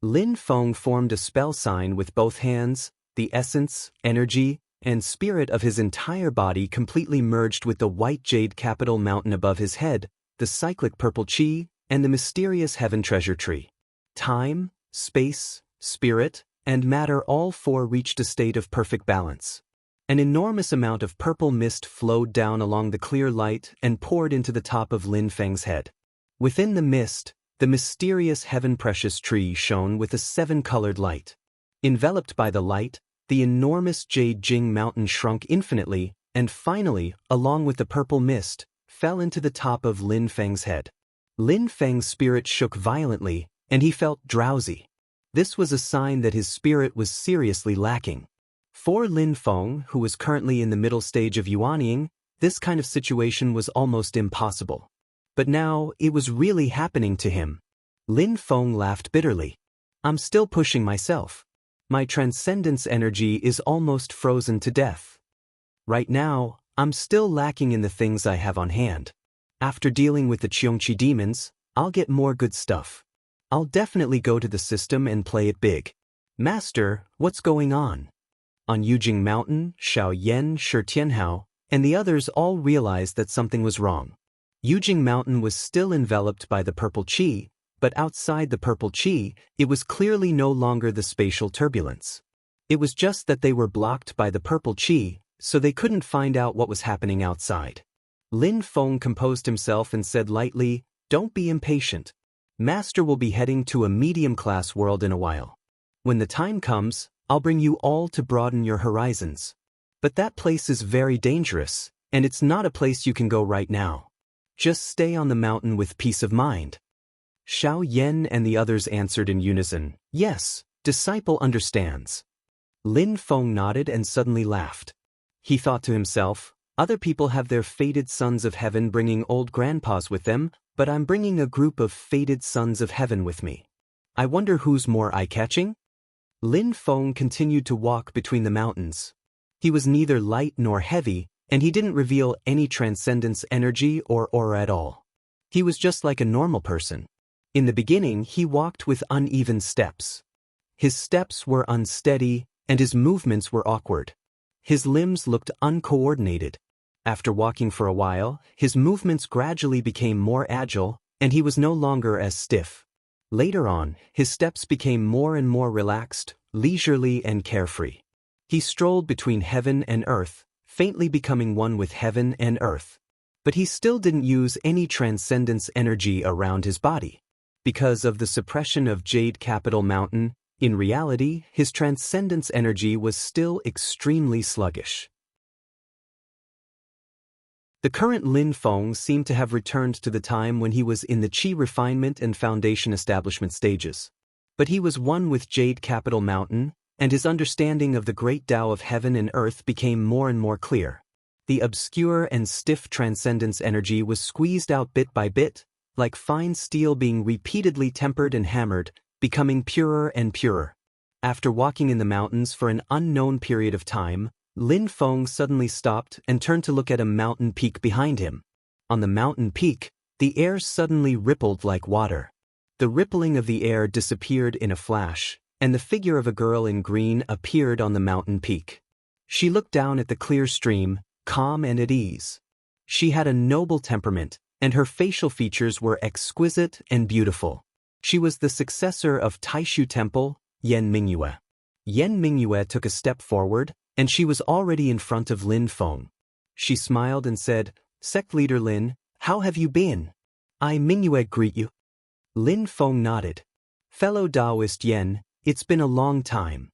Lin Feng formed a spell sign with both hands, The essence, energy, and spirit of his entire body completely merged with the white jade capital mountain above his head, the cyclic purple chi, and the mysterious heaven treasure tree. Time, space, spirit, and matter all four reached a state of perfect balance. An enormous amount of purple mist flowed down along the clear light and poured into the top of Lin Feng's head. Within the mist, the mysterious heaven precious tree shone with a seven-colored light. Enveloped by the light, the enormous Jade Jing mountain shrunk infinitely, and finally, along with the purple mist, fell into the top of Lin Feng's head. Lin Feng's spirit shook violently, and he felt drowsy. This was a sign that his spirit was seriously lacking. For Lin Feng, who was currently in the middle stage of yuanying, this kind of situation was almost impossible. But now, it was really happening to him. Lin Feng laughed bitterly. I'm still pushing myself. My transcendence energy is almost frozen to death. Right now, I'm still lacking in the things I have on hand. After dealing with the Qiongqi demons, I'll get more good stuff. I'll definitely go to the system and play it big. Master, what's going on? On Yujing Mountain, Xiao Yan, Shi Tianhao, and the others all realized that something was wrong. Yujing Mountain was still enveloped by the purple qi, but outside the purple qi, it was clearly no longer the spatial turbulence. It was just that they were blocked by the purple qi, so they couldn't find out what was happening outside. Lin Feng composed himself and said lightly, "Don't be impatient. Master will be heading to a medium-class world in a while. When the time comes, I'll bring you all to broaden your horizons. But that place is very dangerous, and it's not a place you can go right now. Just stay on the mountain with peace of mind." Xiao Yan and the others answered in unison, "Yes, disciple understands." Lin Feng nodded and suddenly laughed. He thought to himself, other people have their fated sons of heaven bringing old grandpas with them, but I'm bringing a group of fated sons of heaven with me. I wonder who's more eye-catching? Lin Feng continued to walk between the mountains. He was neither light nor heavy, and he didn't reveal any transcendence energy or aura at all. He was just like a normal person. In the beginning, he walked with uneven steps. His steps were unsteady, and his movements were awkward. His limbs looked uncoordinated. After walking for a while, his movements gradually became more agile, and he was no longer as stiff. Later on, his steps became more and more relaxed, leisurely and carefree. He strolled between heaven and earth, faintly becoming one with heaven and earth. But he still didn't use any transcendence energy around his body. Because of the suppression of Jade Capital Mountain, in reality, his transcendence energy was still extremely sluggish. The current Lin Feng seemed to have returned to the time when he was in the Qi refinement and foundation establishment stages. But he was one with Jade Capital Mountain, and his understanding of the great Tao of heaven and earth became more and more clear. The obscure and stiff transcendence energy was squeezed out bit by bit, like fine steel being repeatedly tempered and hammered, becoming purer and purer. After walking in the mountains for an unknown period of time, Lin Feng suddenly stopped and turned to look at a mountain peak behind him. On the mountain peak, the air suddenly rippled like water. The rippling of the air disappeared in a flash, and the figure of a girl in green appeared on the mountain peak. She looked down at the clear stream, calm and at ease. She had a noble temperament, and her facial features were exquisite and beautiful. She was the successor of Taishu Temple, Yan Mingyue. Yan Mingyue took a step forward, and she was already in front of Lin Feng. She smiled and said, "Sect leader Lin, how have you been? I Mingyue greet you." Lin Feng nodded. "Fellow Taoist Yan, it's been a long time."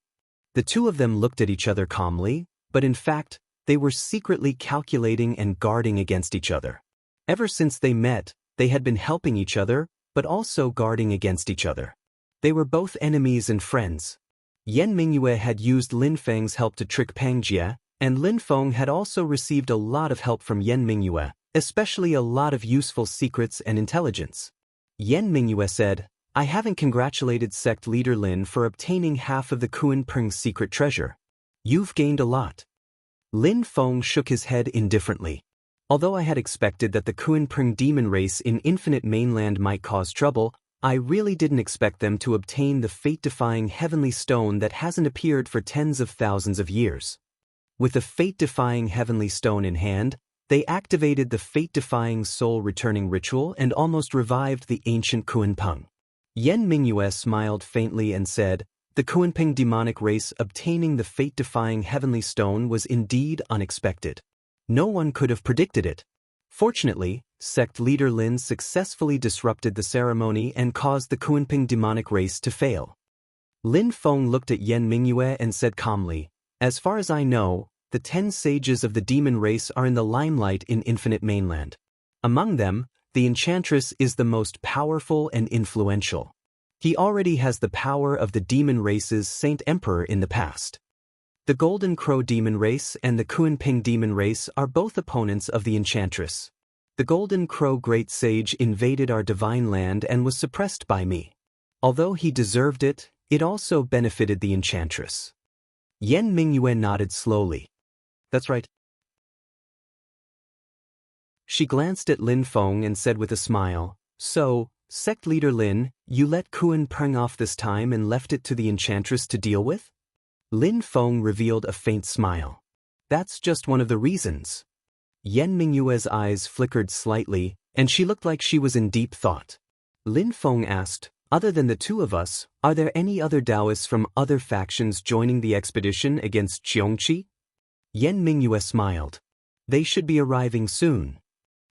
The two of them looked at each other calmly, but in fact, they were secretly calculating and guarding against each other. Ever since they met, they had been helping each other, but also guarding against each other. They were both enemies and friends. Yan Mingyue had used Lin Feng's help to trick Pang Jie, and Lin Feng had also received a lot of help from Yan Mingyue, especially a lot of useful secrets and intelligence. Yan Mingyue said, "I haven't congratulated sect leader Lin for obtaining half of the Kuan Peng's secret treasure. You've gained a lot." Lin Feng shook his head indifferently. Although I had expected that the Kuan Peng demon race in Infinite Mainland might cause trouble, I really didn't expect them to obtain the fate-defying heavenly stone that hasn't appeared for tens of thousands of years. With the fate-defying heavenly stone in hand, they activated the fate-defying soul-returning ritual and almost revived the ancient Kuanping. Yen Mingyue smiled faintly and said, "The Kuanping demonic race obtaining the fate-defying heavenly stone was indeed unexpected. No one could have predicted it. Fortunately, sect leader Lin successfully disrupted the ceremony and caused the Kuanping demonic race to fail." Lin Feng looked at Yen Mingyue and said calmly, "As far as I know, the 10 sages of the demon race are in the limelight in Infinite Mainland. Among them, the Enchantress is the most powerful and influential. He already has the power of the demon race's Saint Emperor in the past. The Golden Crow demon race and the Kuanping demon race are both opponents of the Enchantress. The Golden Crow great sage invaded our divine land and was suppressed by me. Although he deserved it, it also benefited the Enchantress." Yen Mingyue nodded slowly. "That's right." She glanced at Lin Feng and said with a smile, "So, sect leader Lin, you let Kuanping off this time and left it to the Enchantress to deal with?" Lin Feng revealed a faint smile. "That's just one of the reasons." Yen Mingyue's eyes flickered slightly, and she looked like she was in deep thought. Lin Feng asked, "Other than the two of us, are there any other Taoists from other factions joining the expedition against Qiongqi?" Yen Mingyue smiled. "They should be arriving soon."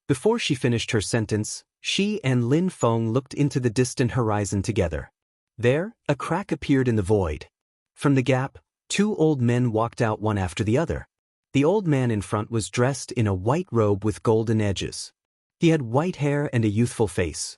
Before she finished her sentence, she and Lin Feng looked into the distant horizon together. There, a crack appeared in the void. From the gap, 2 old men walked out one after the other. The old man in front was dressed in a white robe with golden edges. He had white hair and a youthful face.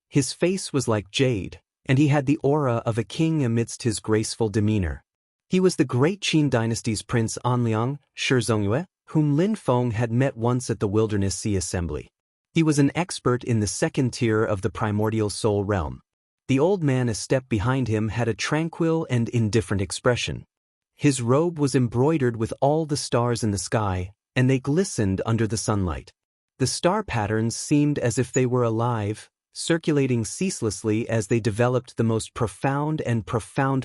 His face was like jade, and he had the aura of a king amidst his graceful demeanor. He was the great Qin dynasty's Prince Anliang, Shi Zhongyue, whom Lin Feng had met once at the Wilderness Sea Assembly. He was an expert in the second tier of the primordial soul realm. The old man a step behind him had a tranquil and indifferent expression. His robe was embroidered with all the stars in the sky, and they glistened under the sunlight. The star patterns seemed as if they were alive, circulating ceaselessly as they developed the most profound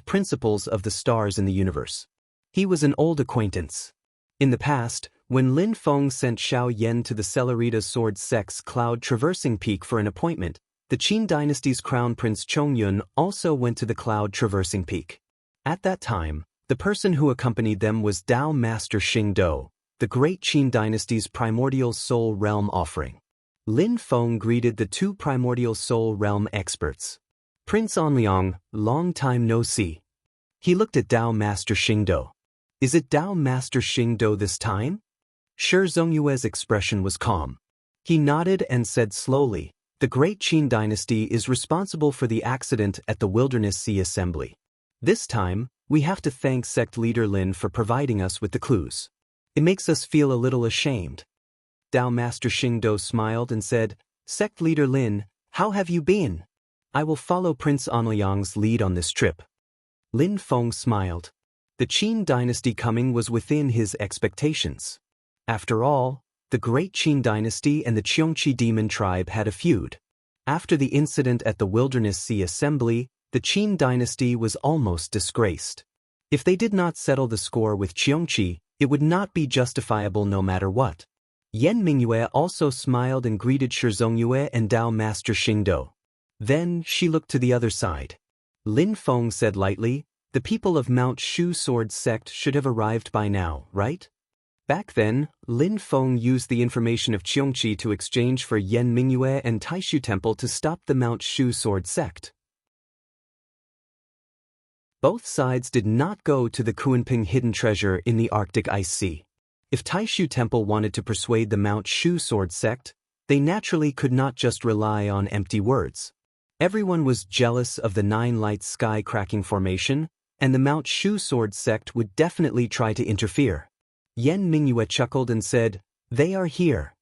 principles of the stars in the universe. He was an old acquaintance. In the past, when Lin Feng sent Xiao Yan to the Celerita Sword Sect's Cloud Traversing Peak for an appointment, the Qin dynasty's Crown Prince Chongyun also went to the Cloud Traversing Peak. At that time, the person who accompanied them was Tao Master Xingdou, the great Qin dynasty's primordial soul realm offering. Lin Feng greeted the 2 primordial soul realm experts. "Prince Anliang, long time no see." He looked at Tao Master Xingdou. "Is it Tao Master Xingdou this time?" Shi Zhongyue's expression was calm. He nodded and said slowly, "The great Qin dynasty is responsible for the accident at the Wilderness Sea Assembly. This time, we have to thank sect leader Lin for providing us with the clues. It makes us feel a little ashamed." Tao Master Xingdou smiled and said, "Sect leader Lin, how have you been? I will follow Prince Anliang's lead on this trip." Lin Feng smiled. The Qin dynasty coming was within his expectations. After all, the great Qin dynasty and the Qiongqi demon tribe had a feud. After the incident at the Wilderness Sea Assembly, the Qin dynasty was almost disgraced. If they did not settle the score with Qiongqi, it would not be justifiable no matter what. Yen Mingyue also smiled and greeted Shi Zhongyue and Tao Master Xingdou. Then she looked to the other side. Lin Feng said lightly, "The people of Mount Shu Sword Sect should have arrived by now, right?" Back then, Lin Feng used the information of Qiongqi to exchange for Yen Mingyue and Taishu Temple to stop the Mount Shu Sword Sect. Both sides did not go to the Kuanping hidden treasure in the Arctic Ice Sea. If Taishu Temple wanted to persuade the Mount Shu Sword Sect, they naturally could not just rely on empty words. Everyone was jealous of the Nine Lights Sky Cracking Formation, and the Mount Shu Sword Sect would definitely try to interfere. Yen Mingyue chuckled and said, "They are here."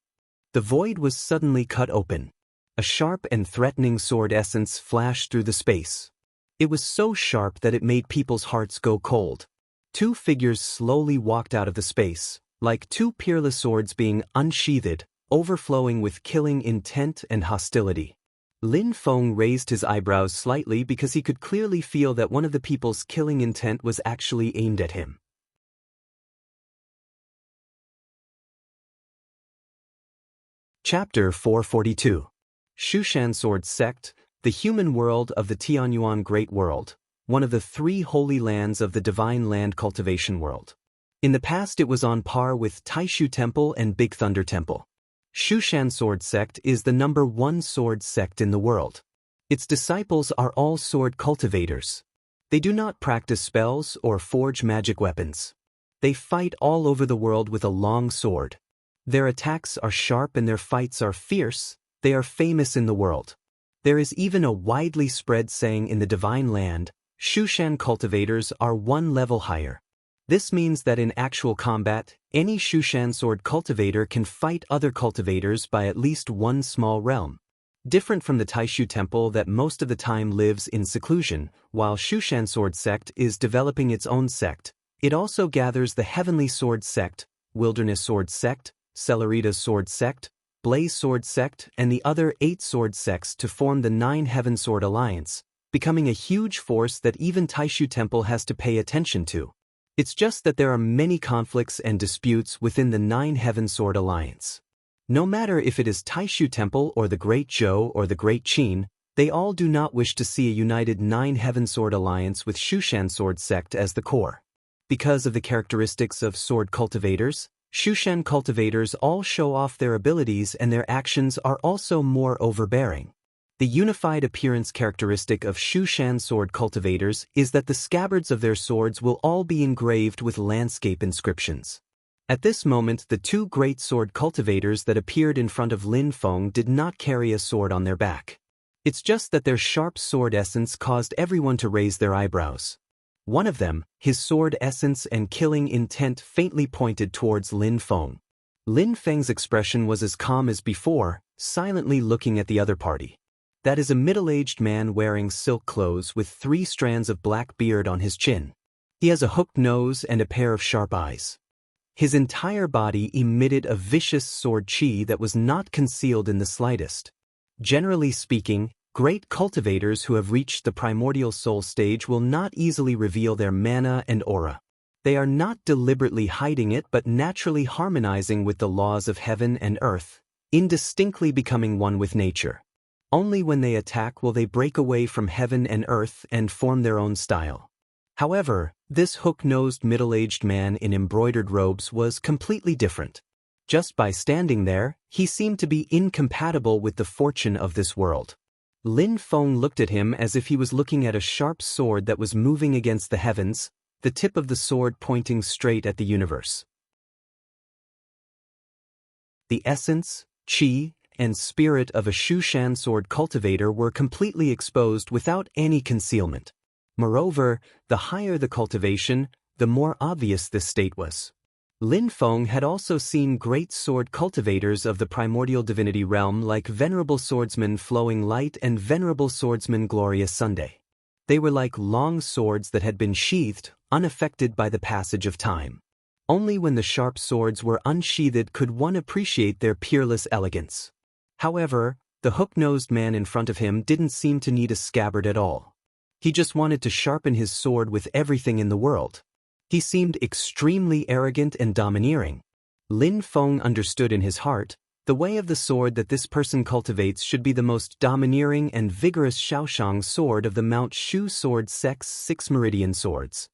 The void was suddenly cut open. A sharp and threatening sword essence flashed through the space. It was so sharp that it made people's hearts go cold. 2 figures slowly walked out of the space, like 2 peerless swords being unsheathed, overflowing with killing intent and hostility. Lin Feng raised his eyebrows slightly because he could clearly feel that one of the people's killing intent was actually aimed at him. Chapter 442. Shushan Sword Sect, the human world of the Tianyuan Great World, one of the three holy lands of the divine land cultivation world. In the past it was on par with Taishu Temple and Big Thunder Temple. Shushan Sword Sect is the #1 sword sect in the world. Its disciples are all sword cultivators. They do not practice spells or forge magic weapons. They fight all over the world with a long sword. Their attacks are sharp and their fights are fierce. They are famous in the world. There is even a widely spread saying in the divine land, Shushan cultivators are one level higher. This means that in actual combat, any Shushan sword cultivator can fight other cultivators by at least one small realm. Different from the Taishu Temple that most of the time lives in seclusion, while Shushan Sword Sect is developing its own sect, it also gathers the Heavenly Sword Sect, Wilderness Sword Sect, Celerita Sword Sect, Blaze Sword Sect, and the other 8 sword sects to form the 9 Heaven Sword Alliance, becoming a huge force that even Taishu Temple has to pay attention to. It's just that there are many conflicts and disputes within the 9 Heaven Sword Alliance. No matter if it is Taishu Temple or the Great Zhou or the Great Qin, they all do not wish to see a united 9 Heaven Sword Alliance with Shushan Sword Sect as the core. Because of the characteristics of sword cultivators, Shushan cultivators all show off their abilities and their actions are also more overbearing. The unified appearance characteristic of Shushan sword cultivators is that the scabbards of their swords will all be engraved with landscape inscriptions. At this moment, the 2 great sword cultivators that appeared in front of Lin Feng did not carry a sword on their back. It's just that their sharp sword essence caused everyone to raise their eyebrows. One of them, his sword essence and killing intent faintly pointed towards Lin Feng. Lin Feng's expression was as calm as before, silently looking at the other party. That is a middle-aged man wearing silk clothes with 3 strands of black beard on his chin. He has a hooked nose and a pair of sharp eyes. His entire body emitted a vicious sword chi that was not concealed in the slightest. Generally speaking, great cultivators who have reached the primordial soul stage will not easily reveal their mana and aura. They are not deliberately hiding it but naturally harmonizing with the laws of heaven and earth, indistinctly becoming one with nature. Only when they attack will they break away from heaven and earth and form their own style. However, this hook-nosed middle-aged man in embroidered robes was completely different. Just by standing there, he seemed to be incompatible with the fortune of this world. Lin Feng looked at him as if he was looking at a sharp sword that was moving against the heavens, the tip of the sword pointing straight at the universe. The essence, qi, and spirit of a Shushan sword cultivator were completely exposed without any concealment. Moreover, the higher the cultivation, the more obvious this state was. Lin Feng had also seen great sword cultivators of the primordial divinity realm like Venerable Swordsman Flowing Light and Venerable Swordsman Glorious Sunday. They were like long swords that had been sheathed, unaffected by the passage of time. Only when the sharp swords were unsheathed could one appreciate their peerless elegance. However, the hook-nosed man in front of him didn't seem to need a scabbard at all. He just wanted to sharpen his sword with everything in the world. He seemed extremely arrogant and domineering. Lin Feng understood in his heart, the way of the sword that this person cultivates should be the most domineering and vigorous Shaoshang sword of the Mount Shu sword sect's 6 meridian swords.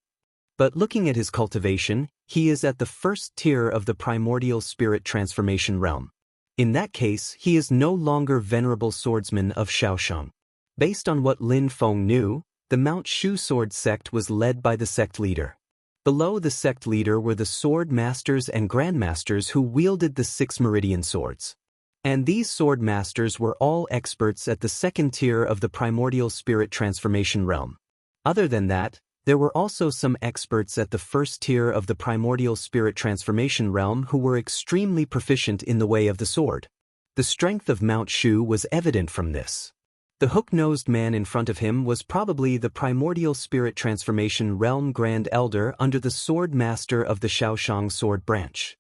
But looking at his cultivation, he is at the first tier of the primordial spirit transformation realm. In that case, he is no longer Venerable Swordsman of Shaoshang. Based on what Lin Feng knew, the Mount Shu sword sect was led by the sect leader. Below the sect leader were the sword masters and grandmasters who wielded the 6 meridian swords. And these sword masters were all experts at the second tier of the primordial spirit transformation realm. Other than that, there were also some experts at the first tier of the primordial spirit transformation realm who were extremely proficient in the way of the sword. The strength of Mount Shu was evident from this. The hook-nosed man in front of him was probably the primordial spirit transformation realm Grand Elder under the sword master of the Shaoshang sword branch.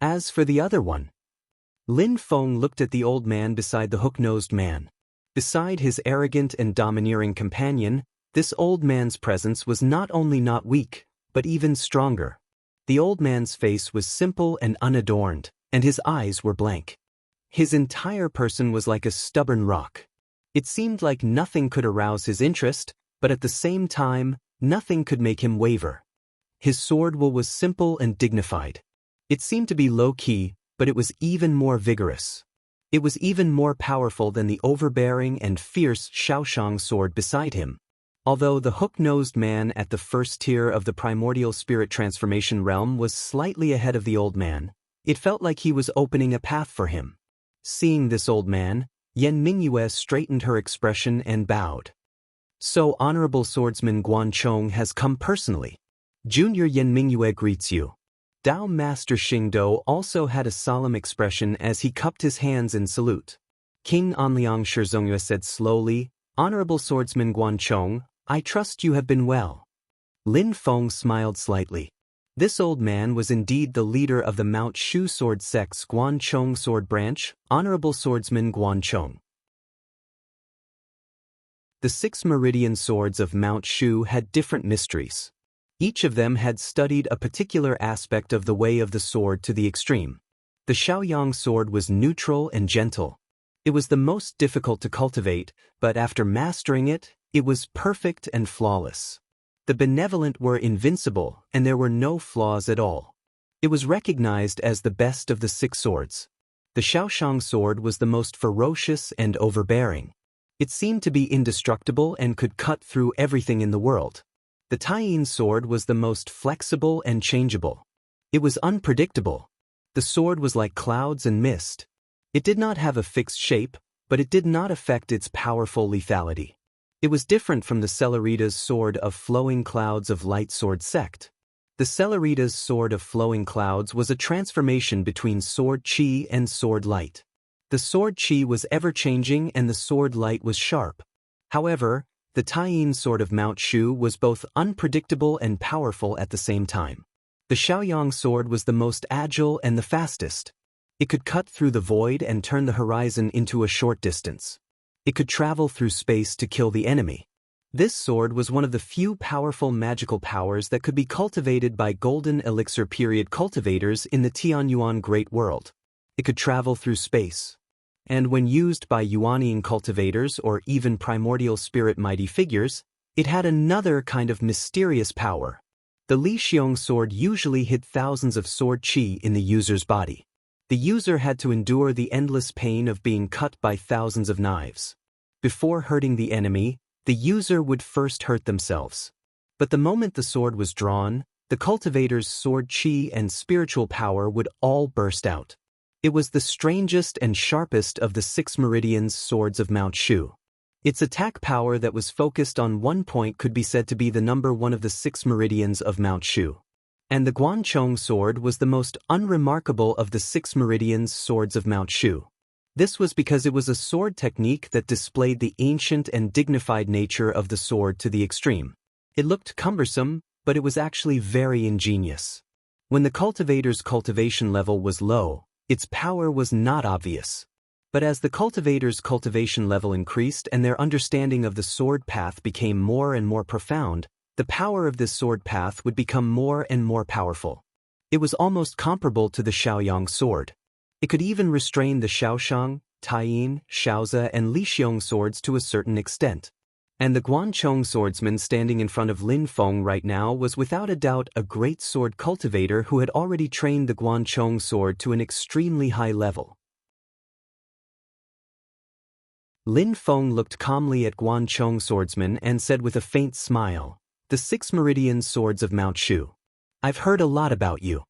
As for the other one, Lin Feng looked at the old man beside the hook-nosed man. Beside his arrogant and domineering companion, this old man's presence was not only not weak, but even stronger. The old man's face was simple and unadorned, and his eyes were blank. His entire person was like a stubborn rock. It seemed like nothing could arouse his interest, but at the same time, nothing could make him waver. His sword will was simple and dignified. It seemed to be low-key, but it was even more vigorous. It was even more powerful than the overbearing and fierce Shaoshang sword beside him. Although the hook-nosed man at the first tier of the primordial spirit transformation realm was slightly ahead of the old man, it felt like he was opening a path for him. Seeing this old man, Yan Mingyue straightened her expression and bowed. So Honorable Swordsman Guan Chong has come personally. Junior Yan Mingyue greets you. Dao Master Xingdou also had a solemn expression as he cupped his hands in salute. King Anliang Shizongyue said slowly, Honorable Swordsman Guan Chong, I trust you have been well. Lin Feng smiled slightly. This old man was indeed the leader of the Mount Shu sword sect's Guan Chong sword branch, Honorable Swordsman Guan Chong. The 6 meridian swords of Mount Shu had different mysteries. Each of them had studied a particular aspect of the way of the sword to the extreme. The Shaoyang sword was neutral and gentle. It was the most difficult to cultivate, but after mastering it, it was perfect and flawless. The benevolent were invincible, and there were no flaws at all. It was recognized as the best of the 6 swords. The Shaoshang sword was the most ferocious and overbearing. It seemed to be indestructible and could cut through everything in the world. The Taiyin sword was the most flexible and changeable. It was unpredictable. The sword was like clouds and mist. It did not have a fixed shape, but it did not affect its powerful lethality. It was different from the Cellerita's sword of flowing clouds of light sword sect. The Cellerita's sword of flowing clouds was a transformation between sword chi and sword light. The sword chi was ever-changing and the sword light was sharp. However, the Taiyin sword of Mount Shu was both unpredictable and powerful at the same time. The Shaoyang sword was the most agile and the fastest. It could cut through the void and turn the horizon into a short distance. It could travel through space to kill the enemy. This sword was one of the few powerful magical powers that could be cultivated by Golden Elixir period cultivators in the Tianyuan Great World. It could travel through space. And when used by Yuanian cultivators or even primordial spirit mighty figures, it had another kind of mysterious power. The Li Xiong sword usually hid thousands of sword chi in the user's body. The user had to endure the endless pain of being cut by thousands of knives. Before hurting the enemy, the user would first hurt themselves. But the moment the sword was drawn, the cultivator's sword chi and spiritual power would all burst out. It was the strangest and sharpest of the 6 meridians swords of Mount Shu. Its attack power that was focused on one point could be said to be the number 1 of the 6 meridians of Mount Shu. And the Guanchong sword was the most unremarkable of the 6 meridians swords of Mount Shu. This was because it was a sword technique that displayed the ancient and dignified nature of the sword to the extreme. It looked cumbersome, but it was actually very ingenious. When the cultivator's cultivation level was low, its power was not obvious. But as the cultivator's cultivation level increased and their understanding of the sword path became more and more profound, the power of this sword path would become more and more powerful. It was almost comparable to the Shaoyang sword. It could even restrain the Shaoshang, Taiyin, Shaozi, and Li Xiong swords to a certain extent. And the Guanchong swordsman standing in front of Lin Feng right now was without a doubt a great sword cultivator who had already trained the Guanchong sword to an extremely high level. Lin Feng looked calmly at Guanchong swordsman and said with a faint smile, "The 6 meridian swords of Mount Shu. I've heard a lot about you."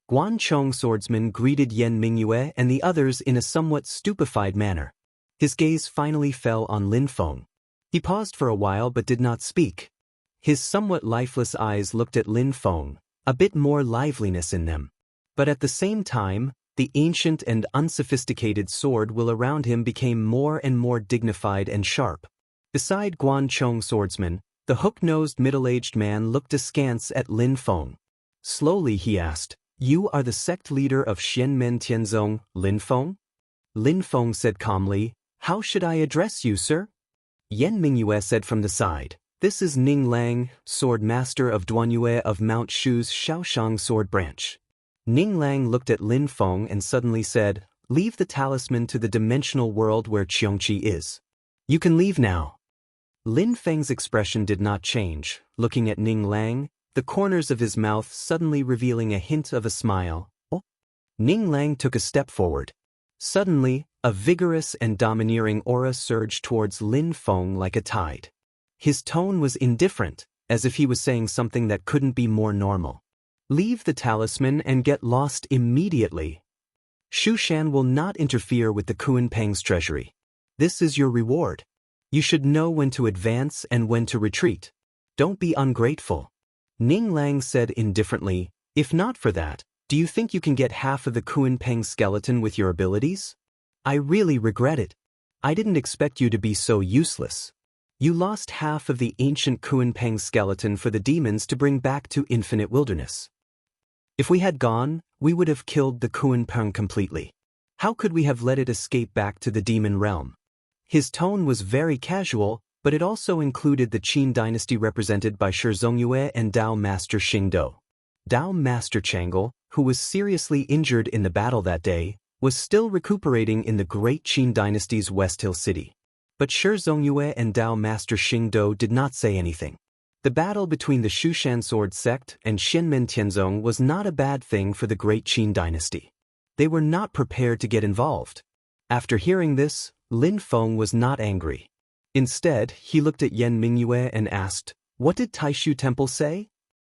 Guanchong swordsman greeted Yan Mingyue and the others in a somewhat stupefied manner. His gaze finally fell on Lin Feng. He paused for a while but did not speak. His somewhat lifeless eyes looked at Lin Feng, a bit more liveliness in them. But at the same time, the ancient and unsophisticated sword will around him became more and more dignified and sharp. Beside Guanchong swordsman, the hook-nosed middle-aged man looked askance at Lin Feng. Slowly he asked, "You are the sect leader of Xianmen Tianzong, Lin Feng?" Lin Feng said calmly, How should I address you, sir? Yan Mingyue said from the side. This is Ning Lang, sword master of Duanyue of Mount Shu's Shaoshang sword branch. Ning Lang looked at Lin Feng and suddenly said, leave the talisman to the dimensional world where Qiongqi is. You can leave now. Lin Feng's expression did not change, looking at Ning Lang, the corners of his mouth suddenly revealing a hint of a smile. Oh. Ning Lang took a step forward. Suddenly, a vigorous and domineering aura surged towards Lin Feng like a tide. His tone was indifferent, as if he was saying something that couldn't be more normal. Leave the talisman and get lost immediately. Shushan will not interfere with the Kuanpeng's treasury. This is your reward. You should know when to advance and when to retreat. Don't be ungrateful. Ning Lang said indifferently, if not for that, do you think you can get half of the Kuanpeng skeleton with your abilities? I really regret it. I didn't expect you to be so useless. You lost half of the ancient Kuanpeng skeleton for the demons to bring back to infinite wilderness. If we had gone, we would have killed the Kuanpeng completely. How could we have let it escape back to the demon realm? His tone was very casual, but it also included the Qin dynasty represented by Shi Zongyue and Dao Master Xingdou. Dao Master Chang'e, who was seriously injured in the battle that day, was still recuperating in the great Qin dynasty's West Hill city. But Shi Zongyue and Dao Master Xingdou did not say anything. The battle between the Shushan sword sect and Xianmen Tianzong was not a bad thing for the great Qin dynasty. They were not prepared to get involved. After hearing this, Lin Feng was not angry. Instead, he looked at Yan Mingyue and asked, what did Taishu Temple say?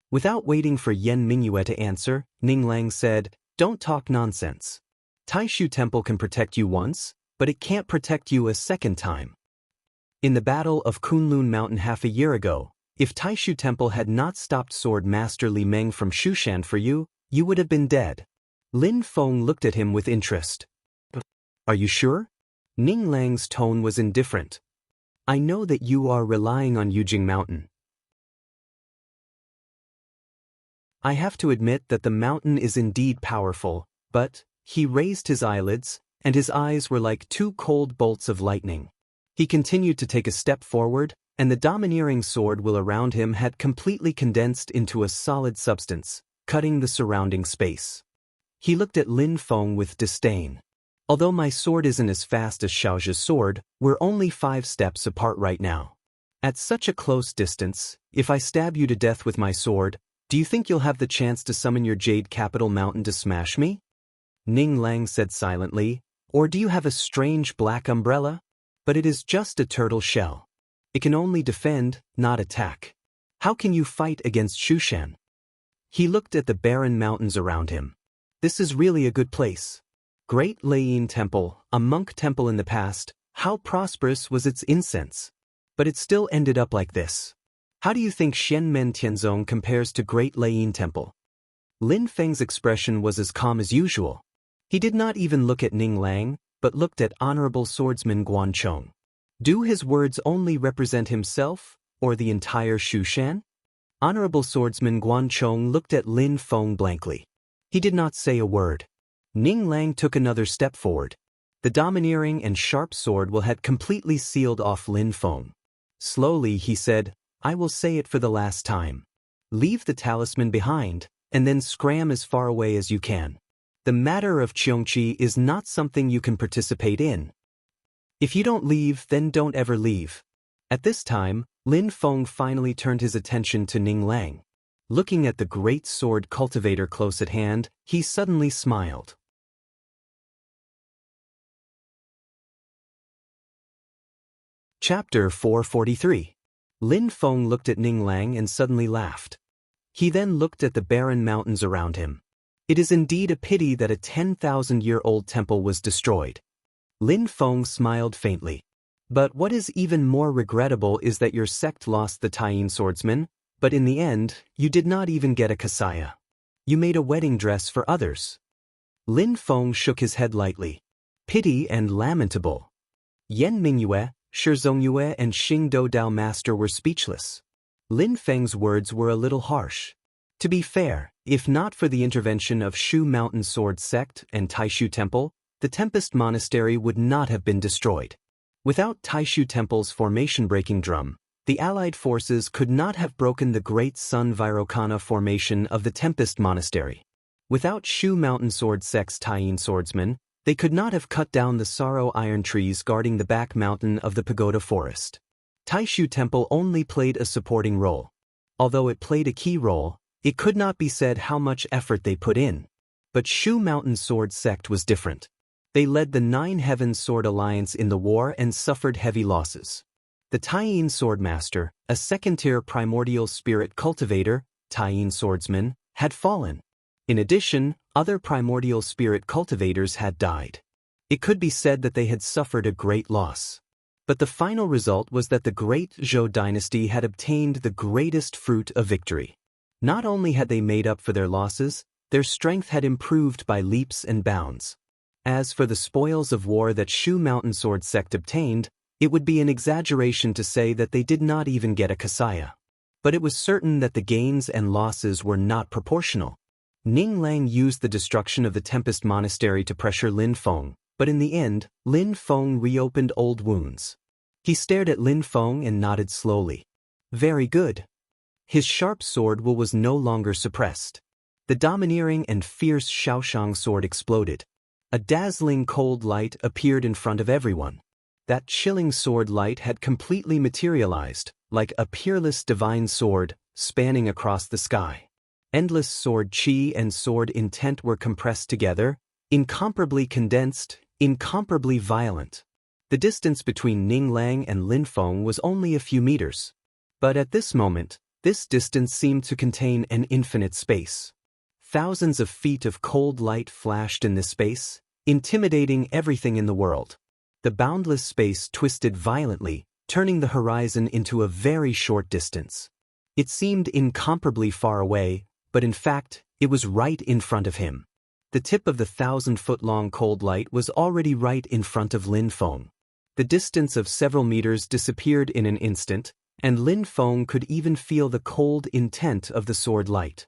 Without waiting for Yan Mingyue to answer, Ning Lang said, don't talk nonsense. Taishu Temple can protect you once, but it can't protect you a second time. In the Battle of Kunlun Mountain half a year ago, if Taishu Temple had not stopped Sword Master Li Meng from Shushan for you, you would have been dead. Lin Feng looked at him with interest. Are you sure? Ning Lang's tone was indifferent. I know that you are relying on Yujing Mountain. I have to admit that the mountain is indeed powerful, but, he raised his eyelids, and his eyes were like two cold bolts of lightning. He continued to take a step forward, and the domineering sword will around him had completely condensed into a solid substance, cutting the surrounding space. He looked at Lin Feng with disdain. Although my sword isn't as fast as Xiaozhi's sword, we're only 5 steps apart right now. At such a close distance, if I stab you to death with my sword, do you think you'll have the chance to summon your Jade Capital Mountain to smash me? Ning Lang said silently, or do you have a strange black umbrella? But it is just a turtle shell. It can only defend, not attack. How can you fight against Shushan? He looked at the barren mountains around him. This is really a good place. Great Leiyin Temple, a monk temple in the past, how prosperous was its incense? But it still ended up like this. How do you think Xianmen Tianzong compares to Great Leiyin Temple? Lin Feng's expression was as calm as usual. He did not even look at Ning Lang, but looked at Honorable Swordsman Guan Chong. Do his words only represent himself, or the entire Shushan? Honorable Swordsman Guan Chong looked at Lin Feng blankly. He did not say a word. Ning Lang took another step forward. The domineering and sharp sword will had completely sealed off Lin Feng. Slowly he said, I will say it for the last time. Leave the talisman behind, and then scram as far away as you can. The matter of Qiongqi is not something you can participate in. If you don't leave, then don't ever leave. At this time, Lin Feng finally turned his attention to Ning Lang. Looking at the great sword cultivator close at hand, he suddenly smiled. Chapter 443. Lin Feng looked at Ning Lang and suddenly laughed. He then looked at the barren mountains around him. It is indeed a pity that a 10,000-year-old temple was destroyed. Lin Feng smiled faintly. But what is even more regrettable is that your sect lost the Taiyin swordsman, but in the end, you did not even get a kasaya. You made a wedding dress for others. Lin Feng shook his head lightly. Pity and lamentable. Yan Mingyue, Shi Zongyue and Xingdou Dao Master were speechless. Lin Feng's words were a little harsh. To be fair, if not for the intervention of Shu Mountain Sword Sect and Taishu Temple, the Tempest Monastery would not have been destroyed. Without Taishu Temple's formation-breaking drum, the Allied forces could not have broken the Great Sun Vairocana formation of the Tempest Monastery. Without Shu Mountain Sword Sect's Taiyin swordsmen, they could not have cut down the sorrow iron trees guarding the back mountain of the Pagoda Forest. Taishu Temple only played a supporting role. Although it played a key role, it could not be said how much effort they put in. But Shu Mountain Sword Sect was different. They led the Nine Heavens Sword Alliance in the war and suffered heavy losses. The Taiyin Swordmaster, a second-tier primordial spirit cultivator, Taiyin swordsman, had fallen. In addition, other primordial spirit cultivators had died. It could be said that they had suffered a great loss. But the final result was that the great Zhou dynasty had obtained the greatest fruit of victory. Not only had they made up for their losses, their strength had improved by leaps and bounds. As for the spoils of war that Shu Mountain Sword Sect obtained, it would be an exaggeration to say that they did not even get a kasaya. But it was certain that the gains and losses were not proportional. Ning Lang used the destruction of the Tempest Monastery to pressure Lin Feng, but in the end, Lin Feng reopened old wounds. He stared at Lin Feng and nodded slowly. Very good. His sharp sword will was no longer suppressed. The domineering and fierce Shaoshang sword exploded. A dazzling cold light appeared in front of everyone. That chilling sword light had completely materialized, like a peerless divine sword, spanning across the sky. Endless sword chi and sword intent were compressed together, incomparably condensed, incomparably violent. The distance between Ning Lang and Lin Feng was only a few meters. But at this moment, this distance seemed to contain an infinite space. Thousands of feet of cold light flashed in this space, intimidating everything in the world. The boundless space twisted violently, turning the horizon into a very short distance. It seemed incomparably far away, but in fact, it was right in front of him. The tip of the 1,000-foot-long cold light was already right in front of Lin Feng. The distance of several meters disappeared in an instant, and Lin Feng could even feel the cold intent of the sword light.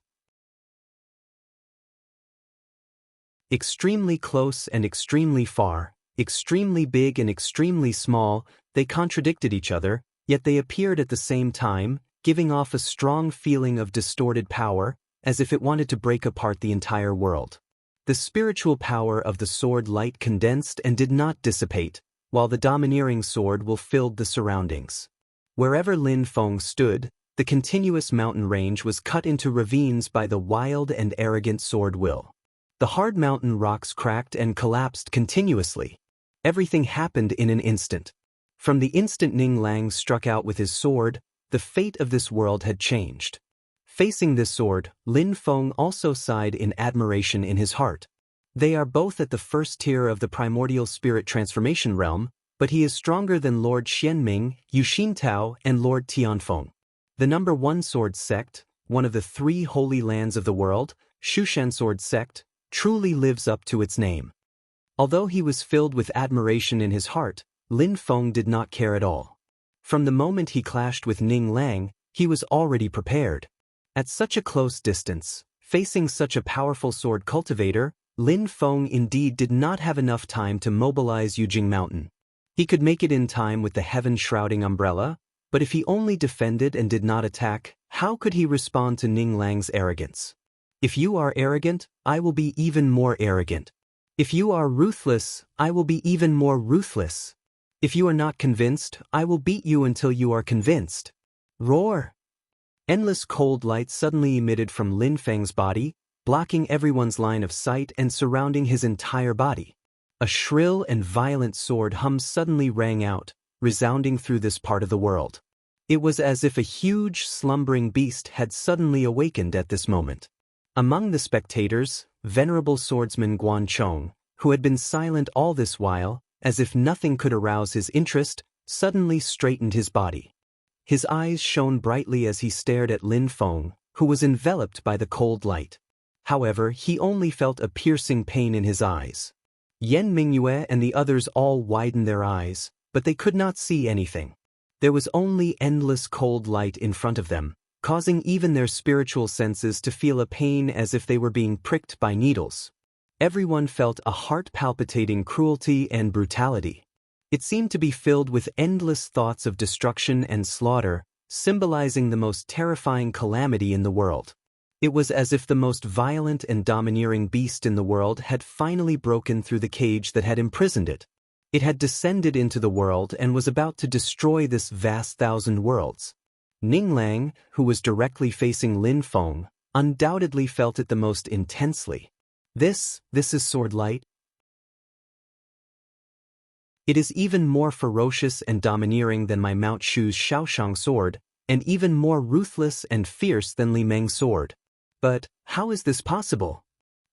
Extremely close and extremely far, extremely big and extremely small, they contradicted each other, yet they appeared at the same time, giving off a strong feeling of distorted power, as if it wanted to break apart the entire world. The spiritual power of the sword light condensed and did not dissipate, while the domineering sword will filled the surroundings. Wherever Lin Feng stood, the continuous mountain range was cut into ravines by the wild and arrogant sword will. The hard mountain rocks cracked and collapsed continuously. Everything happened in an instant. From the instant Ning Lang struck out with his sword, the fate of this world had changed. Facing this sword, Lin Feng also sighed in admiration in his heart. They are both at the first tier of the primordial spirit transformation realm, but he is stronger than Lord Xianming, Yu Xintao, and Lord Tianfeng. The number 1 sword sect, one of the 3 holy lands of the world, Shushan Sword Sect, truly lives up to its name. Although he was filled with admiration in his heart, Lin Feng did not care at all. From the moment he clashed with Ning Lang, he was already prepared. At such a close distance, facing such a powerful sword cultivator, Lin Feng indeed did not have enough time to mobilize Yujing Mountain. He could make it in time with the heaven-shrouding umbrella, but if he only defended and did not attack, how could he respond to Ning Lang's arrogance? If you are arrogant, I will be even more arrogant. If you are ruthless, I will be even more ruthless. If you are not convinced, I will beat you until you are convinced. Roar! Endless cold light suddenly emitted from Lin Feng's body, blocking everyone's line of sight and surrounding his entire body. A shrill and violent sword hum suddenly rang out, resounding through this part of the world. It was as if a huge slumbering beast had suddenly awakened at this moment. Among the spectators, venerable swordsman Guan Chong, who had been silent all this while, as if nothing could arouse his interest, suddenly straightened his body. His eyes shone brightly as he stared at Lin Feng, who was enveloped by the cold light. However, he only felt a piercing pain in his eyes. Yan Mingyue and the others all widened their eyes, but they could not see anything. There was only endless cold light in front of them, causing even their spiritual senses to feel a pain as if they were being pricked by needles. Everyone felt a heart-palpitating cruelty and brutality. It seemed to be filled with endless thoughts of destruction and slaughter, symbolizing the most terrifying calamity in the world. It was as if the most violent and domineering beast in the world had finally broken through the cage that had imprisoned it. It had descended into the world and was about to destroy this vast thousand worlds. Ning Lang, who was directly facing Lin Feng, undoubtedly felt it the most intensely. This is sword light. It is even more ferocious and domineering than my Mount Shu's Shaoshang sword, and even more ruthless and fierce than Li Meng's sword. But how is this possible?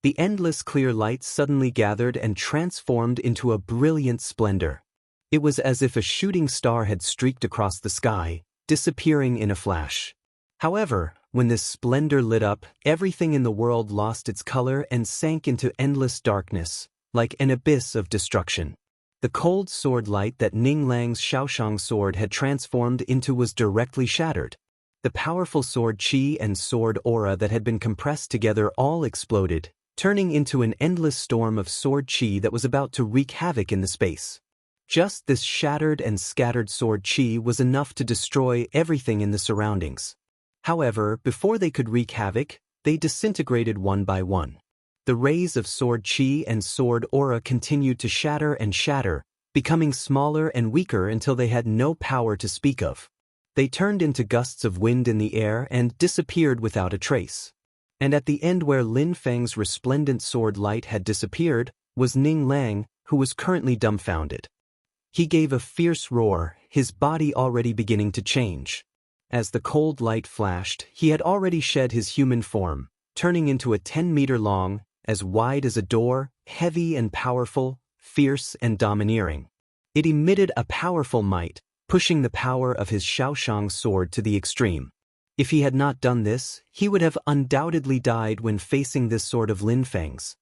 The endless clear light suddenly gathered and transformed into a brilliant splendor. It was as if a shooting star had streaked across the sky, disappearing in a flash. However, when this splendor lit up, everything in the world lost its color and sank into endless darkness, like an abyss of destruction. The cold sword light that Ning Lang's Shaoshang sword had transformed into was directly shattered. The powerful sword chi and sword aura that had been compressed together all exploded, turning into an endless storm of sword chi that was about to wreak havoc in the space. Just this shattered and scattered sword chi was enough to destroy everything in the surroundings. However, before they could wreak havoc, they disintegrated one by one. The rays of sword chi and sword aura continued to shatter and shatter, becoming smaller and weaker until they had no power to speak of. They turned into gusts of wind in the air and disappeared without a trace. And at the end where Lin Feng's resplendent sword light had disappeared, was Ning Lang, who was currently dumbfounded. He gave a fierce roar, his body already beginning to change. As the cold light flashed, he had already shed his human form, turning into a 10-meter-long, as wide as a door, heavy and powerful, fierce and domineering. It emitted a powerful might, pushing the power of his Shaoshang sword to the extreme. If he had not done this, he would have undoubtedly died when facing this sword of Lin Feng's.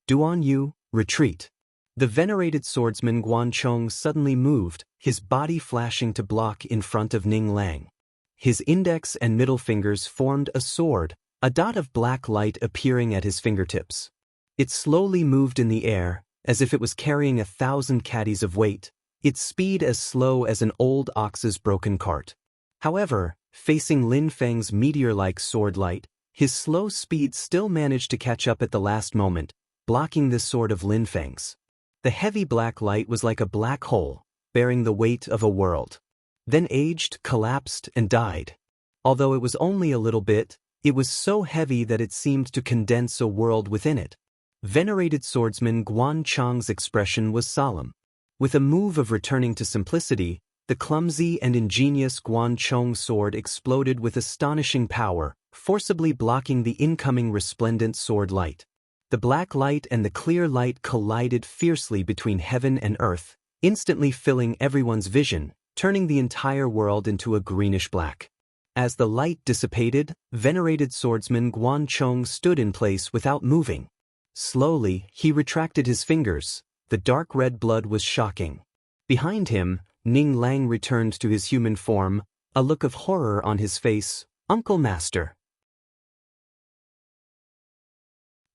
Duan Yu, retreat. The venerated swordsman Guan Chong suddenly moved, his body flashing to block in front of Ning Lang. His index and middle fingers formed a sword, a dot of black light appearing at his fingertips. It slowly moved in the air, as if it was carrying 1,000 caddies of weight, its speed as slow as an old ox's broken cart. However, facing Lin Feng's meteor-like sword light, his slow speed still managed to catch up at the last moment, blocking the sword of Lin Feng's. The heavy black light was like a black hole, bearing the weight of a world. Then aged, collapsed, and died. Although it was only a little bit, it was so heavy that it seemed to condense a world within it. Venerated swordsman Guan Chong's expression was solemn. With a move of returning to simplicity, the clumsy and ingenious Guan Chong sword exploded with astonishing power, forcibly blocking the incoming resplendent sword light. The black light and the clear light collided fiercely between heaven and earth, instantly filling everyone's vision, turning the entire world into a greenish black. As the light dissipated, venerated swordsman Guan Chong stood in place without moving. Slowly, he retracted his fingers. The dark red blood was shocking. Behind him, Ning Lang returned to his human form, a look of horror on his face. Uncle Master.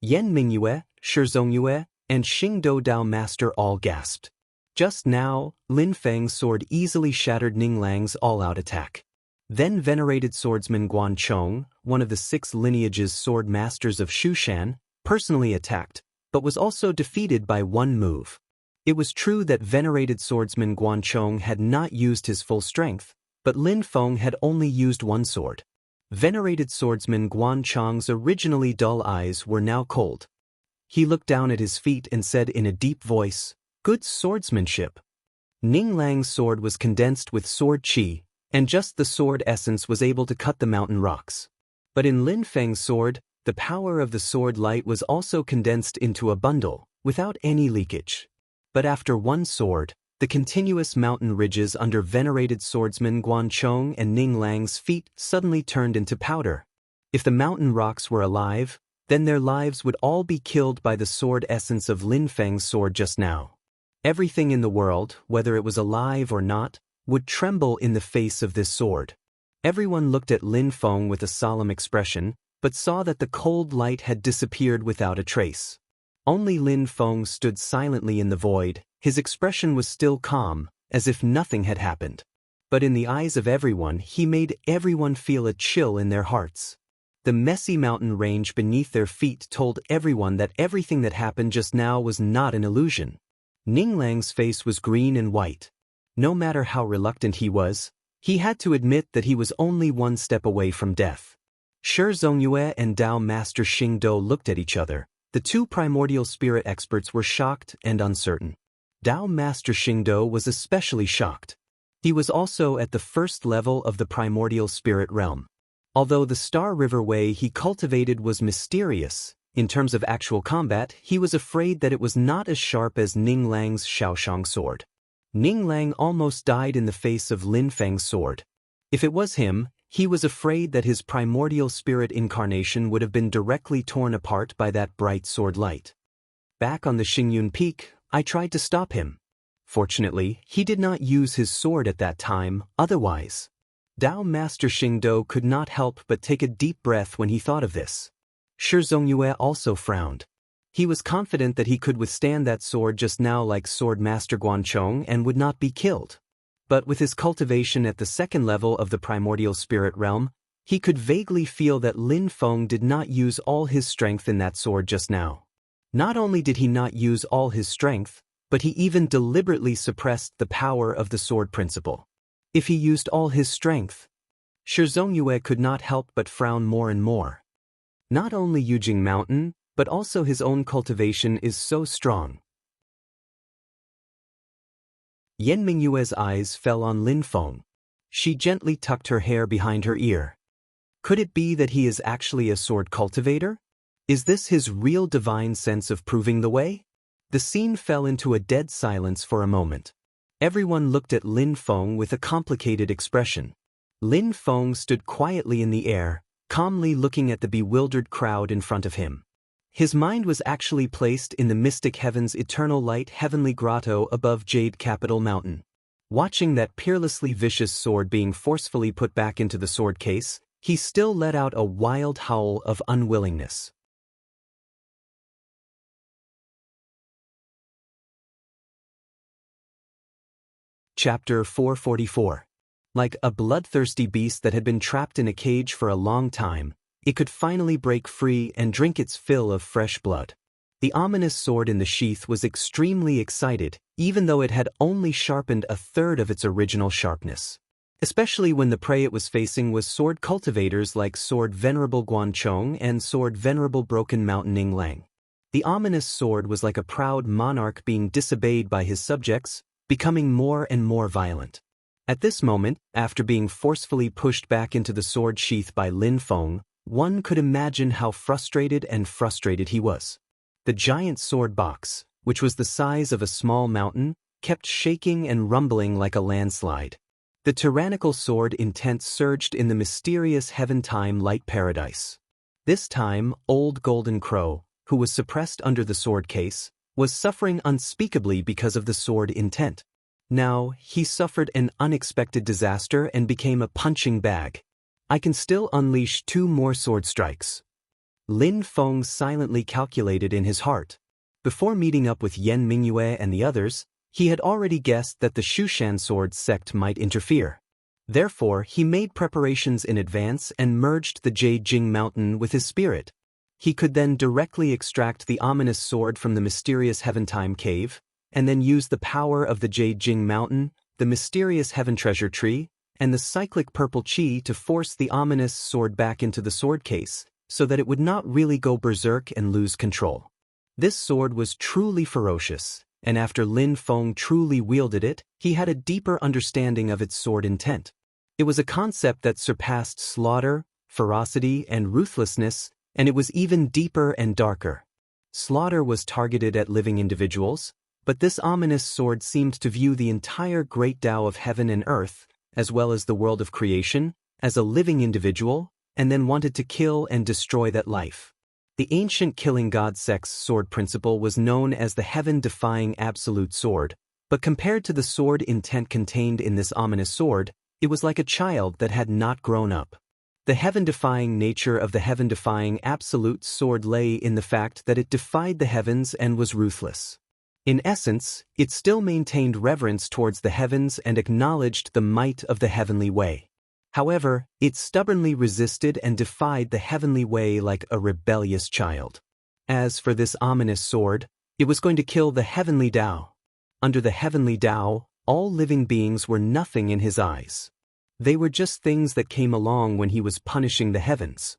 Yan Mingyue, Shizongyue, and Xingdou Dao Master all gasped. Just now, Lin Feng's sword easily shattered Ning Lang's all-out attack. Then venerated swordsman Guan Chong, one of the 6 lineage's sword masters of Shushan, personally attacked, but was also defeated by one move. It was true that venerated swordsman Guan Chong had not used his full strength, but Lin Feng had only used one sword. Venerated swordsman Guan Chong's originally dull eyes were now cold. He looked down at his feet and said in a deep voice, "Good swordsmanship." Ning Lang's sword was condensed with sword chi, and just the sword essence was able to cut the mountain rocks. But in Lin Feng's sword, the power of the sword light was also condensed into a bundle, without any leakage. But after one sword, the continuous mountain ridges under venerated swordsman Guan Chong and Ning Lang's feet suddenly turned into powder. If the mountain rocks were alive, then their lives would all be killed by the sword essence of Lin Feng's sword just now. Everything in the world, whether it was alive or not, would tremble in the face of this sword. Everyone looked at Lin Feng with a solemn expression, but saw that the cold light had disappeared without a trace. Only Lin Feng stood silently in the void. His expression was still calm, as if nothing had happened. But in the eyes of everyone, he made everyone feel a chill in their hearts. The messy mountain range beneath their feet told everyone that everything that happened just now was not an illusion. Ning Lang's face was green and white. No matter how reluctant he had to admit that he was only one step away from death. Shi Zongyue and Tao Master Xing Do looked at each other. The two primordial spirit experts were shocked and uncertain. Tao Master Xing Do was especially shocked. He was also at the first level of the primordial spirit realm. Although the Star River way he cultivated was mysterious, in terms of actual combat, he was afraid that it was not as sharp as Ning Lang's Shaoshang sword. Ning Lang almost died in the face of Lin Feng's sword. If it was him, he was afraid that his primordial spirit incarnation would have been directly torn apart by that bright sword light. Back on the Xingyun Peak, I tried to stop him. Fortunately, he did not use his sword at that time, otherwise. Tao Master Xing Do could not help but take a deep breath when he thought of this. Shi Zongyue also frowned. He was confident that he could withstand that sword just now like Sword Master Guanchong and would not be killed. But with his cultivation at the second level of the primordial spirit realm, he could vaguely feel that Lin Feng did not use all his strength in that sword just now. Not only did he not use all his strength, but he even deliberately suppressed the power of the sword principle. If he used all his strength, Shi Zongyue could not help but frown more and more. Not only Yujing Mountain, but also his own cultivation is so strong. Yan Mingyue's eyes fell on Lin Feng. She gently tucked her hair behind her ear. Could it be that he is actually a sword cultivator? Is this his real divine sense of proving the way? The scene fell into a dead silence for a moment. Everyone looked at Lin Feng with a complicated expression. Lin Feng stood quietly in the air, calmly looking at the bewildered crowd in front of him. His mind was actually placed in the mystic heaven's eternal light heavenly grotto above Jade Capital Mountain. Watching that peerlessly vicious sword being forcefully put back into the sword case, he still let out a wild howl of unwillingness. Chapter 444. Like a bloodthirsty beast that had been trapped in a cage for a long time, it could finally break free and drink its fill of fresh blood. The ominous sword in the sheath was extremely excited, even though it had only sharpened a third of its original sharpness. Especially when the prey it was facing was sword cultivators like Sword Venerable Guanchong and Sword Venerable Broken Mountain Ning Lang. The ominous sword was like a proud monarch being disobeyed by his subjects, becoming more and more violent. At this moment, after being forcefully pushed back into the sword sheath by Lin Feng, one could imagine how frustrated he was. The giant sword box, which was the size of a small mountain, kept shaking and rumbling like a landslide. The tyrannical sword intent surged in the mysterious heaven-time light paradise. This time, old Golden Crow, who was suppressed under the sword case, was suffering unspeakably because of the sword intent. Now, he suffered an unexpected disaster and became a punching bag. I can still unleash 2 more sword strikes. Lin Feng silently calculated in his heart. Before meeting up with Yan Mingyue and the others, he had already guessed that the Shushan sword sect might interfere. Therefore, he made preparations in advance and merged the Jing Mountain with his spirit. He could then directly extract the ominous sword from the mysterious Heaventime Cave, and then use the power of the Jing Mountain, the mysterious Heaven Treasure Tree, and the cyclic purple chi to force the ominous sword back into the sword case, so that it would not really go berserk and lose control. This sword was truly ferocious, and after Lin Feng truly wielded it, he had a deeper understanding of its sword intent. It was a concept that surpassed slaughter, ferocity, and ruthlessness, and it was even deeper and darker. Slaughter was targeted at living individuals, but this ominous sword seemed to view the entire great Tao of heaven and earth, as well as the world of creation, as a living individual, and then wanted to kill and destroy that life. The ancient killing god sect's sword principle was known as the heaven-defying absolute sword, but compared to the sword intent contained in this ominous sword, it was like a child that had not grown up. The heaven-defying nature of the heaven-defying absolute sword lay in the fact that it defied the heavens and was ruthless. In essence, it still maintained reverence towards the heavens and acknowledged the might of the heavenly way. However, it stubbornly resisted and defied the heavenly way like a rebellious child. As for this ominous sword, it was going to kill the heavenly Tao. Under the heavenly Tao, all living beings were nothing in his eyes. They were just things that came along when he was punishing the heavens.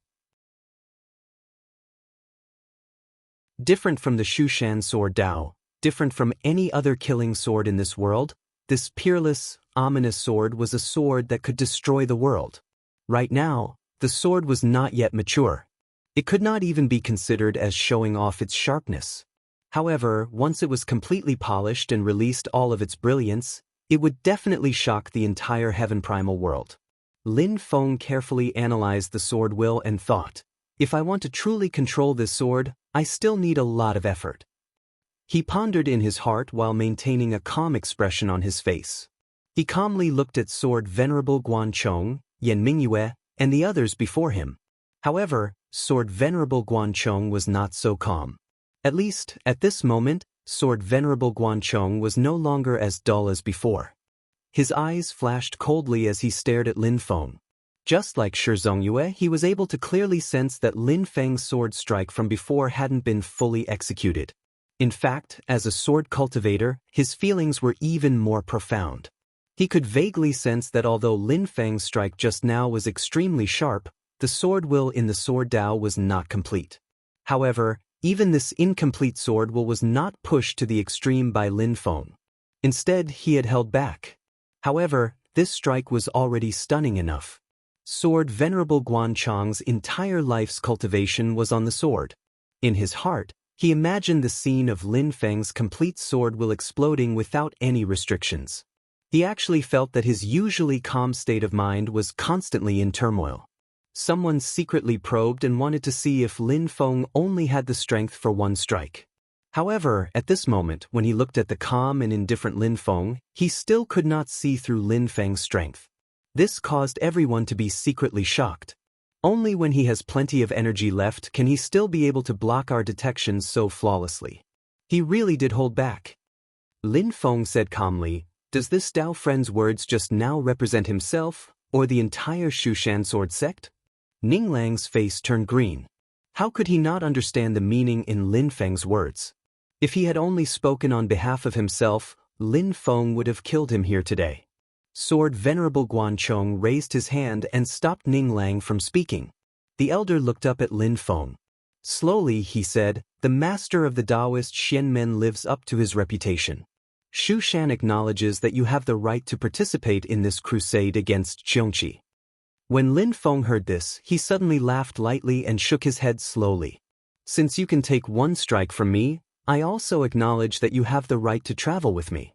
Different from the Shushan sword Tao, different from any other killing sword in this world, this peerless, ominous sword was a sword that could destroy the world. Right now, the sword was not yet mature. It could not even be considered as showing off its sharpness. However, once it was completely polished and released all of its brilliance, it would definitely shock the entire heaven primal world. Lin Feng carefully analyzed the sword will and thought, if I want to truly control this sword, I still need a lot of effort. He pondered in his heart while maintaining a calm expression on his face. He calmly looked at Sword Venerable Guanchong, Yan Mingyue, and the others before him. However, Sword Venerable Guanchong was not so calm. At least, at this moment, Sword Venerable Guanchong was no longer as dull as before. His eyes flashed coldly as he stared at Lin Feng. Just like Shi Zongyue, he was able to clearly sense that Lin Feng's sword strike from before hadn't been fully executed. In fact, as a sword cultivator, his feelings were even more profound. He could vaguely sense that although Lin Feng's strike just now was extremely sharp, the sword will in the sword Tao was not complete. However, even this incomplete sword will was not pushed to the extreme by Lin Feng. Instead, he had held back. However, this strike was already stunning enough. Sword Venerable Guanchong's entire life's cultivation was on the sword. In his heart, he imagined the scene of Lin Feng's complete sword will exploding without any restrictions. He actually felt that his usually calm state of mind was constantly in turmoil. Someone secretly probed and wanted to see if Lin Feng only had the strength for one strike. However, at this moment, when he looked at the calm and indifferent Lin Feng, he still could not see through Lin Feng's strength. This caused everyone to be secretly shocked. Only when he has plenty of energy left can he still be able to block our detections so flawlessly. He really did hold back. Lin Feng said calmly, "Does this Tao friend's words just now represent himself, or the entire Shushan sword sect?" Ning Lang's face turned green. How could he not understand the meaning in Lin Feng's words? If he had only spoken on behalf of himself, Lin Feng would have killed him here today. Sword Venerable Guanchong raised his hand and stopped Ning Lang from speaking. The elder looked up at Lin Feng. Slowly, he said, "The master of the Taoist Xianmen lives up to his reputation. Shushan acknowledges that you have the right to participate in this crusade against Qiongqi." When Lin Feng heard this, he suddenly laughed lightly and shook his head slowly. "Since you can take one strike from me, I also acknowledge that you have the right to travel with me."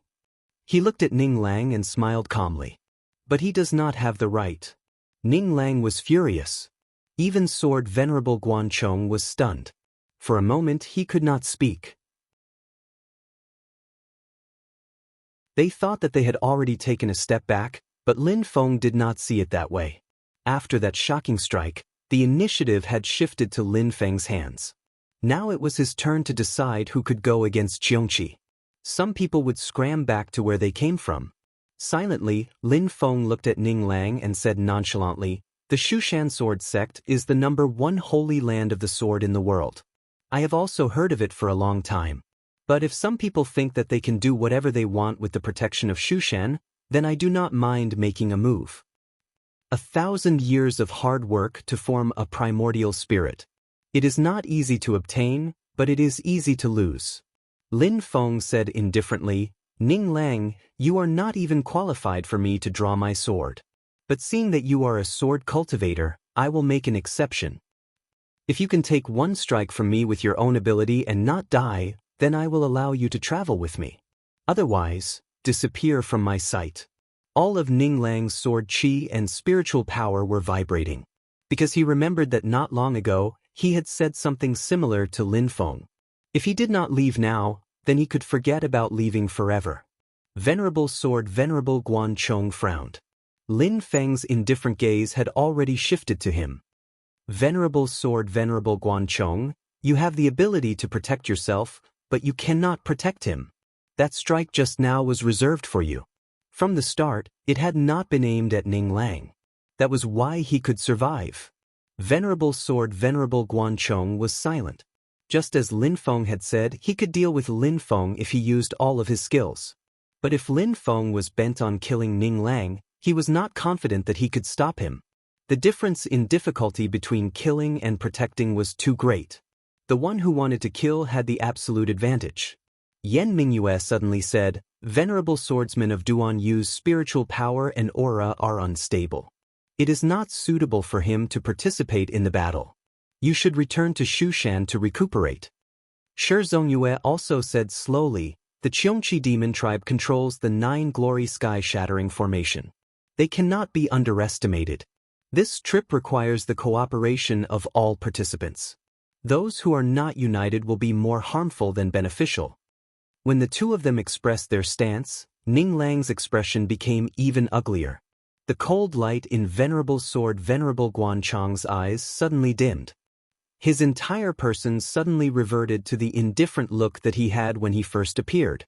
He looked at Ning Lang and smiled calmly. "But he does not have the right." Ning Lang was furious. Even Sword Venerable Guanchong was stunned. For a moment he could not speak. They thought that they had already taken a step back, but Lin Feng did not see it that way. After that shocking strike, the initiative had shifted to Lin Feng's hands. Now it was his turn to decide who could go against Qiongqi. Some people would scram back to where they came from. Silently, Lin Feng looked at Ning Lang and said nonchalantly, "The Shushan sword sect is the #1 holy land of the sword in the world. I have also heard of it for a long time. But if some people think that they can do whatever they want with the protection of Shushan, then I do not mind making a move. 1,000 years of hard work to form a primordial spirit. It is not easy to obtain, but it is easy to lose." Lin Feng said indifferently, "Ning Lang, you are not even qualified for me to draw my sword. But seeing that you are a sword cultivator, I will make an exception. If you can take one strike from me with your own ability and not die, then I will allow you to travel with me. Otherwise, disappear from my sight." All of Ning Lang's sword chi and spiritual power were vibrating, because he remembered that not long ago, he had said something similar to Lin Feng. If he did not leave now, then he could forget about leaving forever. Venerable Sword Venerable Guanchong frowned. Lin Feng's indifferent gaze had already shifted to him. Venerable sword, Venerable Guanchong, you have the ability to protect yourself, but you cannot protect him. That strike just now was reserved for you. From the start, it had not been aimed at Ning Lang. That was why he could survive. Venerable sword, Venerable Guanchong was silent. Just as Lin Feng had said, he could deal with Lin Feng if he used all of his skills. But if Lin Feng was bent on killing Ning Lang, he was not confident that he could stop him. The difference in difficulty between killing and protecting was too great. The one who wanted to kill had the absolute advantage. Yan Mingyue suddenly said, Venerable swordsmen of Duan Yu's spiritual power and aura are unstable. It is not suitable for him to participate in the battle. You should return to Shushan to recuperate. Shi Zongyue also said slowly, the Qiongqi demon tribe controls the 9 glory sky-shattering formation. They cannot be underestimated. This trip requires the cooperation of all participants. Those who are not united will be more harmful than beneficial. When the two of them expressed their stance, Ning Lang's expression became even uglier. The cold light in Venerable sword Venerable Guanchong's eyes suddenly dimmed. His entire person suddenly reverted to the indifferent look that he had when he first appeared.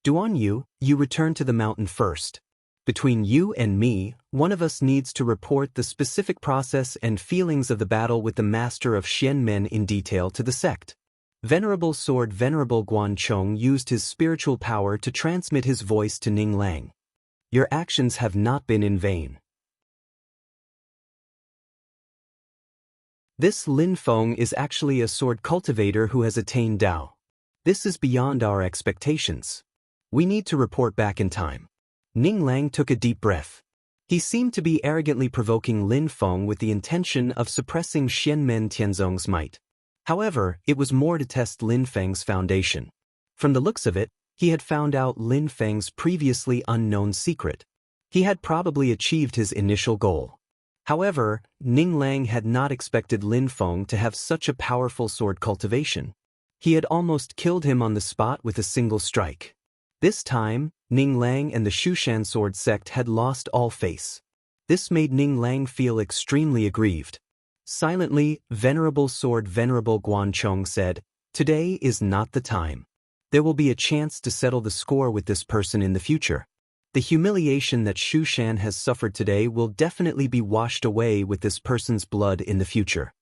Duan Yu, you return to the mountain first. Between you and me, one of us needs to report the specific process and feelings of the battle with the master of Xian Men in detail to the sect. Venerable sword Venerable Guanchong used his spiritual power to transmit his voice to Ning Lang. Your actions have not been in vain. This Lin Feng is actually a sword cultivator who has attained Dao. This is beyond our expectations. We need to report back in time. Ning Lang took a deep breath. He seemed to be arrogantly provoking Lin Feng with the intention of suppressing Xianmen Tianzong's might. However, it was more to test Lin Feng's foundation. From the looks of it, he had found out Lin Feng's previously unknown secret. He had probably achieved his initial goal. However, Ning Lang had not expected Lin Feng to have such a powerful sword cultivation. He had almost killed him on the spot with a single strike. This time, Ning Lang and the Shushan sword sect had lost all face. This made Ning Lang feel extremely aggrieved. Silently, Venerable sword Venerable Guanchong said, Today is not the time. There will be a chance to settle the score with this person in the future. The humiliation that Shushan has suffered today will definitely be washed away with this person's blood in the future.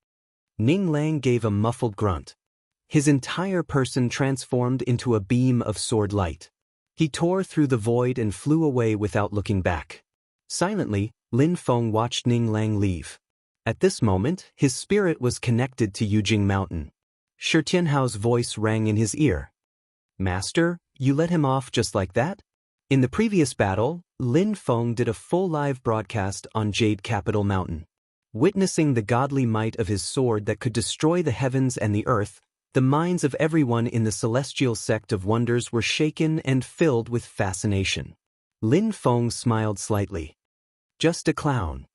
Ning Lang gave a muffled grunt. His entire person transformed into a beam of sword light. He tore through the void and flew away without looking back. Silently, Lin Feng watched Ning Lang leave. At this moment, his spirit was connected to Yujing Mountain. Shi Tianhao's voice rang in his ear. Master, you let him off just like that? In the previous battle, Lin Feng did a full live broadcast on Jade Capital Mountain. Witnessing the godly might of his sword that could destroy the heavens and the earth, the minds of everyone in the celestial sect of wonders were shaken and filled with fascination. Lin Feng smiled slightly. Just a clown.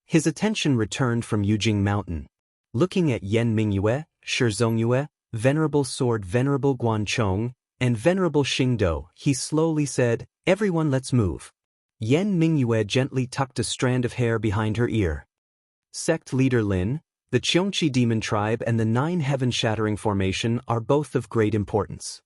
His attention returned from Yujing Mountain. Looking at Yan Mingyue, Shi Zongyue, Venerable sword Venerable Guanchong, and Venerable Xingdo, he slowly said, Everyone let's move. Yan Mingyue gently tucked a strand of hair behind her ear. Sect leader Lin, the Qiongqi demon tribe and the 9 heaven-shattering formation are both of great importance.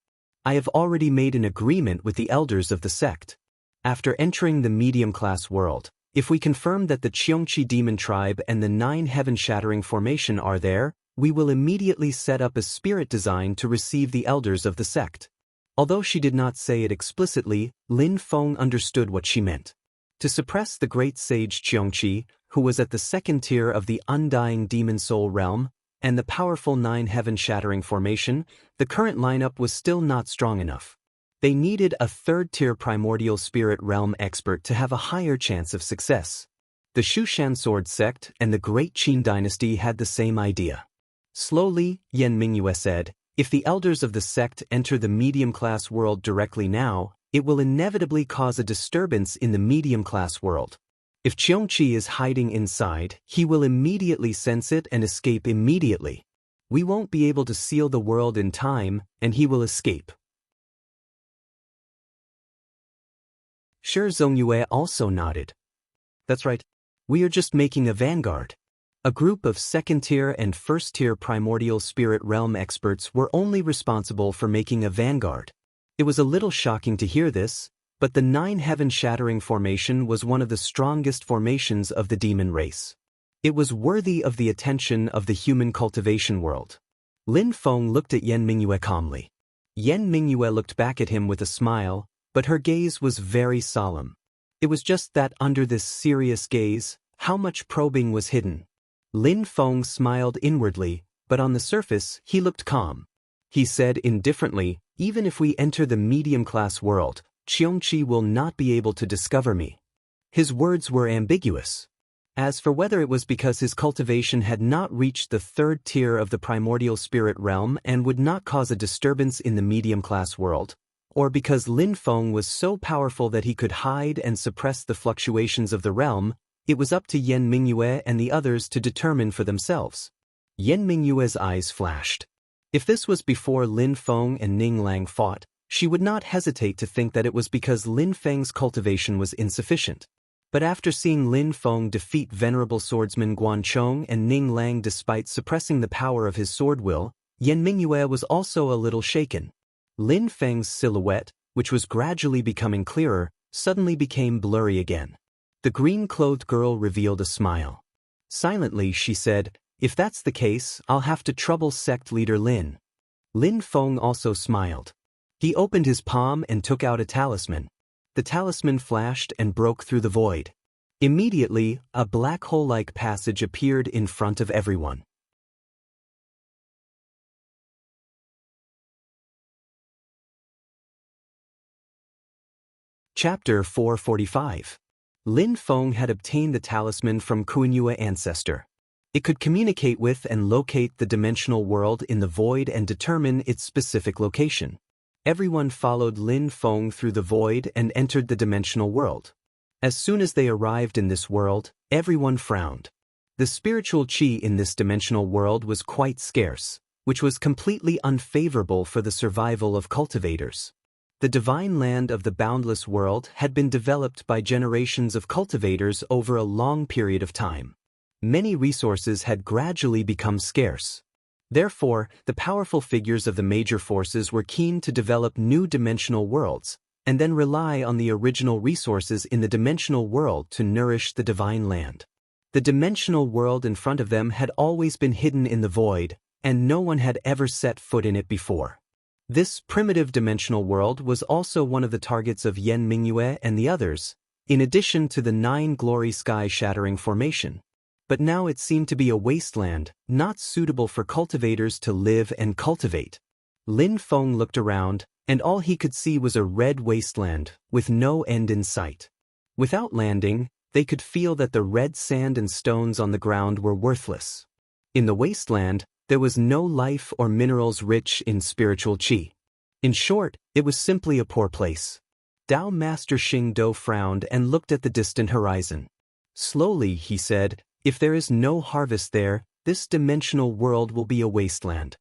I have already made an agreement with the elders of the sect. After entering the medium-class world, if we confirm that the Qiongqi demon tribe and the 9 heaven-shattering formation are there, we will immediately set up a spirit design to receive the elders of the sect. Although she did not say it explicitly, Lin Feng understood what she meant. To suppress the great sage Qiongqi, who was at the 2nd tier of the undying demon soul realm, and the powerful 9 heaven-shattering formation, the current lineup was still not strong enough. They needed a 3rd-tier primordial spirit realm expert to have a higher chance of success. The Shushan sword sect and the Great Qin dynasty had the same idea. Slowly, Yan Mingyue said, If the elders of the sect enter the medium-class world directly now, it will inevitably cause a disturbance in the medium-class world. If Qiongqi is hiding inside, he will immediately sense it and escape immediately. We won't be able to seal the world in time, and he will escape. Shi Zongyue also nodded. That's right. We are just making a vanguard. A group of second-tier and first-tier primordial spirit realm experts were only responsible for making a vanguard. It was a little shocking to hear this, but the Nine Heaven-Shattering formation was one of the strongest formations of the demon race. It was worthy of the attention of the human cultivation world. Lin Feng looked at Yan Mingyue calmly. Yan Mingyue looked back at him with a smile, but her gaze was very solemn. It was just that under this serious gaze, how much probing was hidden. Lin Feng smiled inwardly, but on the surface, he looked calm. He said indifferently, "Even if we enter the medium-class world, Qiongqi will not be able to discover me." His words were ambiguous. As for whether it was because his cultivation had not reached the third tier of the primordial spirit realm and would not cause a disturbance in the medium-class world, or because Lin Feng was so powerful that he could hide and suppress the fluctuations of the realm, it was up to Yan Mingyue and the others to determine for themselves. Yan Mingyue's eyes flashed. If this was before Lin Feng and Ning Lang fought, she would not hesitate to think that it was because Lin Feng's cultivation was insufficient. But after seeing Lin Feng defeat venerable swordsman Guan Chong and Ning Lang despite suppressing the power of his sword will, Yan Mingyue was also a little shaken. Lin Feng's silhouette, which was gradually becoming clearer, suddenly became blurry again. The green-clothed girl revealed a smile. Silently, she said, "If that's the case, I'll have to trouble sect leader Lin." Lin Feng also smiled. He opened his palm and took out a talisman. The talisman flashed and broke through the void. Immediately, a black hole-like passage appeared in front of everyone. Chapter 445. Lin Feng had obtained the talisman from Kunyue ancestor. It could communicate with and locate the dimensional world in the void and determine its specific location. Everyone followed Lin Feng through the void and entered the dimensional world. As soon as they arrived in this world, everyone frowned. The spiritual qi in this dimensional world was quite scarce, which was completely unfavorable for the survival of cultivators. The divine land of the boundless world had been developed by generations of cultivators over a long period of time. Many resources had gradually become scarce. Therefore, the powerful figures of the major forces were keen to develop new dimensional worlds, and then rely on the original resources in the dimensional world to nourish the divine land. The dimensional world in front of them had always been hidden in the void, and no one had ever set foot in it before. This primitive dimensional world was also one of the targets of Yan Mingyue and the others, in addition to the 9 glory sky-shattering formation. But now it seemed to be a wasteland, not suitable for cultivators to live and cultivate. Lin Feng looked around, and all he could see was a red wasteland, with no end in sight. Without landing, they could feel that the red sand and stones on the ground were worthless. In the wasteland, there was no life or minerals rich in spiritual qi. In short, it was simply a poor place. Tao Master Xing Do frowned and looked at the distant horizon. Slowly, he said, "If there is no harvest there, this dimensional world will be a wasteland."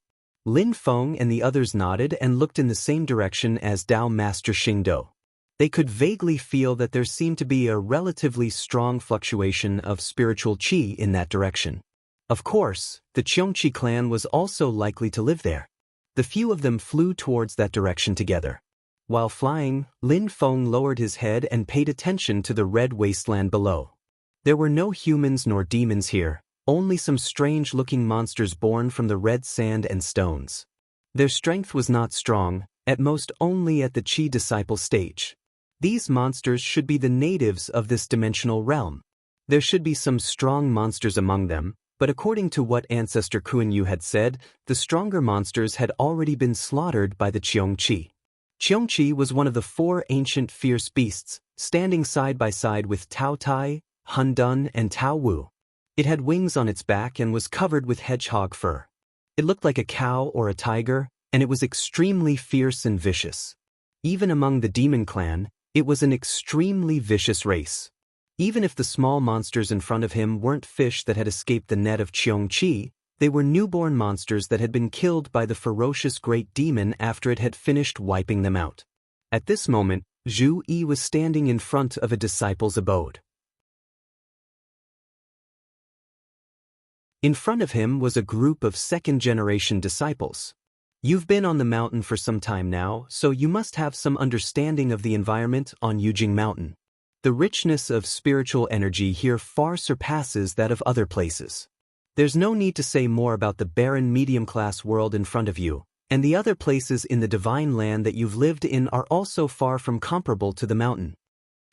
Lin Feng and the others nodded and looked in the same direction as Tao Master Xing Do. They could vaguely feel that there seemed to be a relatively strong fluctuation of spiritual qi in that direction. Of course, the Qiongqi clan was also likely to live there. The few of them flew towards that direction together. While flying, Lin Feng lowered his head and paid attention to the red wasteland below. There were no humans nor demons here, only some strange-looking monsters born from the red sand and stones. Their strength was not strong, at most only at the Qi disciple stage. These monsters should be the natives of this dimensional realm. There should be some strong monsters among them, but according to what Ancestor Kuan-Yu had said, the stronger monsters had already been slaughtered by the Qiongqi. Qiongqi was one of the 4 ancient fierce beasts, standing side by side with Tao Tai, Hun Dun, and Tao Wu. It had wings on its back and was covered with hedgehog fur. It looked like a cow or a tiger, and it was extremely fierce and vicious. Even among the demon clan, it was an extremely vicious race. Even if the small monsters in front of him weren't fish that had escaped the net of Qiongqi, they were newborn monsters that had been killed by the ferocious great demon after it had finished wiping them out. At this moment, Zhu Yi was standing in front of a disciple's abode. In front of him was a group of second-generation disciples. You've been on the mountain for some time now, so you must have some understanding of the environment on Yujing Mountain. The richness of spiritual energy here far surpasses that of other places. There's no need to say more about the barren medium-class world in front of you, and the other places in the divine land that you've lived in are also far from comparable to the mountain.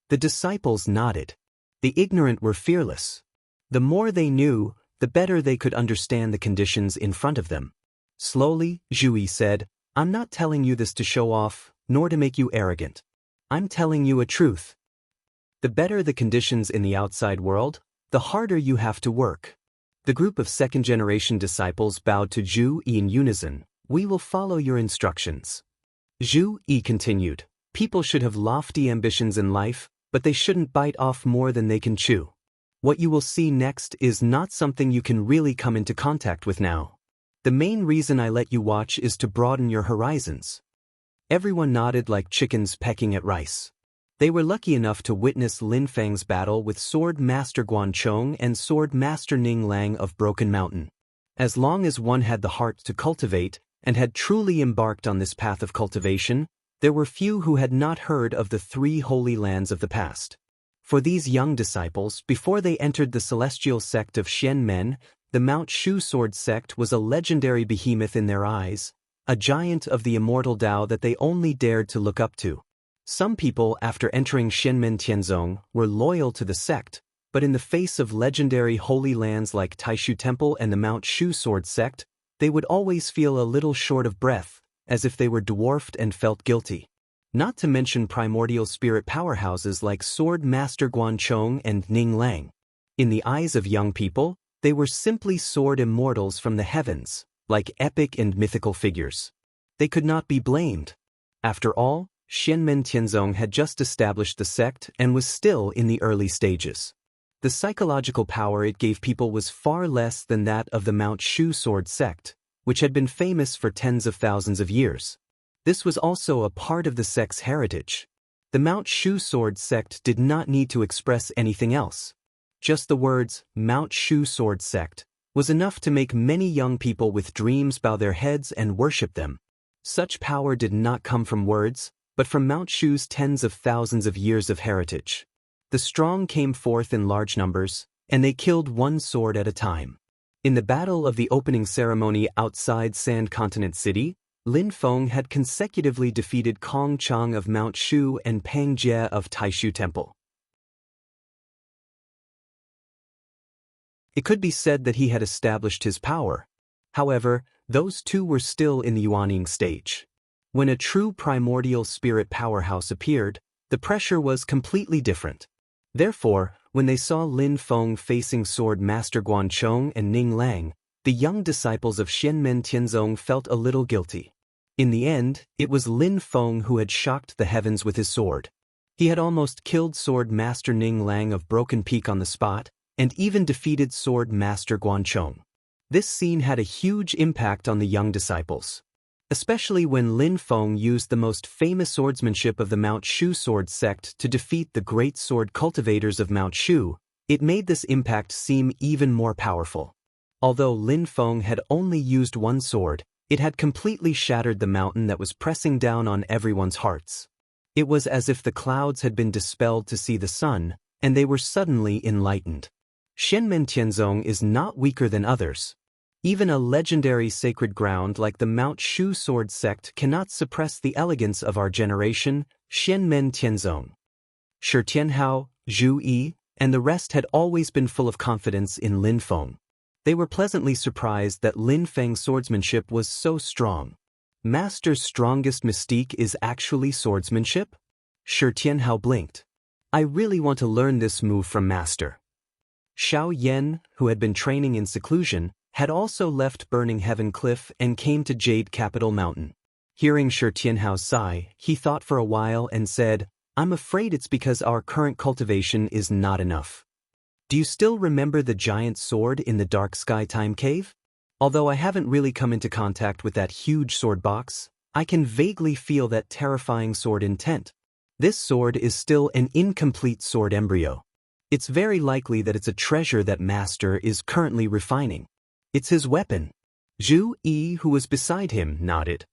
The disciples nodded. The ignorant were fearless. The more they knew, the better they could understand the conditions in front of them. Slowly, Zhu said, I'm not telling you this to show off, nor to make you arrogant. I'm telling you a truth. The better the conditions in the outside world, the harder you have to work. The group of second-generation disciples bowed to Zhu in unison. We will follow your instructions. Zhu continued. People should have lofty ambitions in life, but they shouldn't bite off more than they can chew. What you will see next is not something you can really come into contact with now. The main reason I let you watch is to broaden your horizons. Everyone nodded like chickens pecking at rice. They were lucky enough to witness Lin Fang's battle with Sword Master Guanchong and Sword Master Ning Lang of Broken Mountain. As long as one had the heart to cultivate, and had truly embarked on this path of cultivation, there were few who had not heard of the 3 holy lands of the past. For these young disciples, before they entered the celestial sect of Shen Men, the Mount Shu Sword sect was a legendary behemoth in their eyes, a giant of the immortal Tao that they only dared to look up to. Some people, after entering Shenmen Tianzong, were loyal to the sect, but in the face of legendary holy lands like Taishu Temple and the Mount Shu Sword sect, they would always feel a little short of breath, as if they were dwarfed and felt guilty. Not to mention primordial spirit powerhouses like Sword Master Guanchong and Ning Lang. In the eyes of young people, they were simply sword immortals from the heavens, like epic and mythical figures. They could not be blamed. After all, Shenmen Tianzong had just established the sect and was still in the early stages. The psychological power it gave people was far less than that of the Mount Shu Sword sect, which had been famous for tens of thousands of years. This was also a part of the sect's heritage. The Mount Shu Sword sect did not need to express anything else. Just the words, Mount Shu Sword sect, was enough to make many young people with dreams bow their heads and worship them. Such power did not come from words, but from Mount Shu's tens of thousands of years of heritage. The strong came forth in large numbers, and they killed one sword at a time. In the battle of the opening ceremony outside Sand Continent City, Lin Feng had consecutively defeated Kong Chang of Mount Shu and Pang Jie of Taishu Temple. It could be said that he had established his power. However, those two were still in the Yuaning stage. When a true primordial spirit powerhouse appeared, the pressure was completely different. Therefore, when they saw Lin Feng facing Sword Master Guanchong and Ning Lang, the young disciples of Shenmen Tianzong felt a little guilty. In the end, it was Lin Feng who had shocked the heavens with his sword. He had almost killed Sword Master Ning Lang of Broken Peak on the spot, and even defeated Sword Master Guanchong. This scene had a huge impact on the young disciples. Especially when Lin Feng used the most famous swordsmanship of the Mount Shu Sword sect to defeat the great sword cultivators of Mount Shu, it made this impact seem even more powerful. Although Lin Feng had only used one sword, it had completely shattered the mountain that was pressing down on everyone's hearts. It was as if the clouds had been dispelled to see the sun, and they were suddenly enlightened. Shenmen Tianzong is not weaker than others. Even a legendary sacred ground like the Mount Shu Sword sect cannot suppress the elegance of our generation, Shenmen Tianzong. Shi Tianhao, Zhu Yi, and the rest had always been full of confidence in Lin Feng. They were pleasantly surprised that Lin Feng's swordsmanship was so strong. Master's strongest mystique is actually swordsmanship? Shi Tianhao blinked. I really want to learn this move from Master. Xiao Yan, who had been training in seclusion, had also left Burning Heaven Cliff and came to Jade Capital Mountain. Hearing Shi Tianhao's sigh, he thought for a while and said, I'm afraid it's because our current cultivation is not enough. Do you still remember the giant sword in the Dark Sky Time Cave? Although I haven't really come into contact with that huge sword box, I can vaguely feel that terrifying sword intent. This sword is still an incomplete sword embryo. It's very likely that it's a treasure that Master is currently refining. It's his weapon. Zhu Yi, who was beside him, nodded.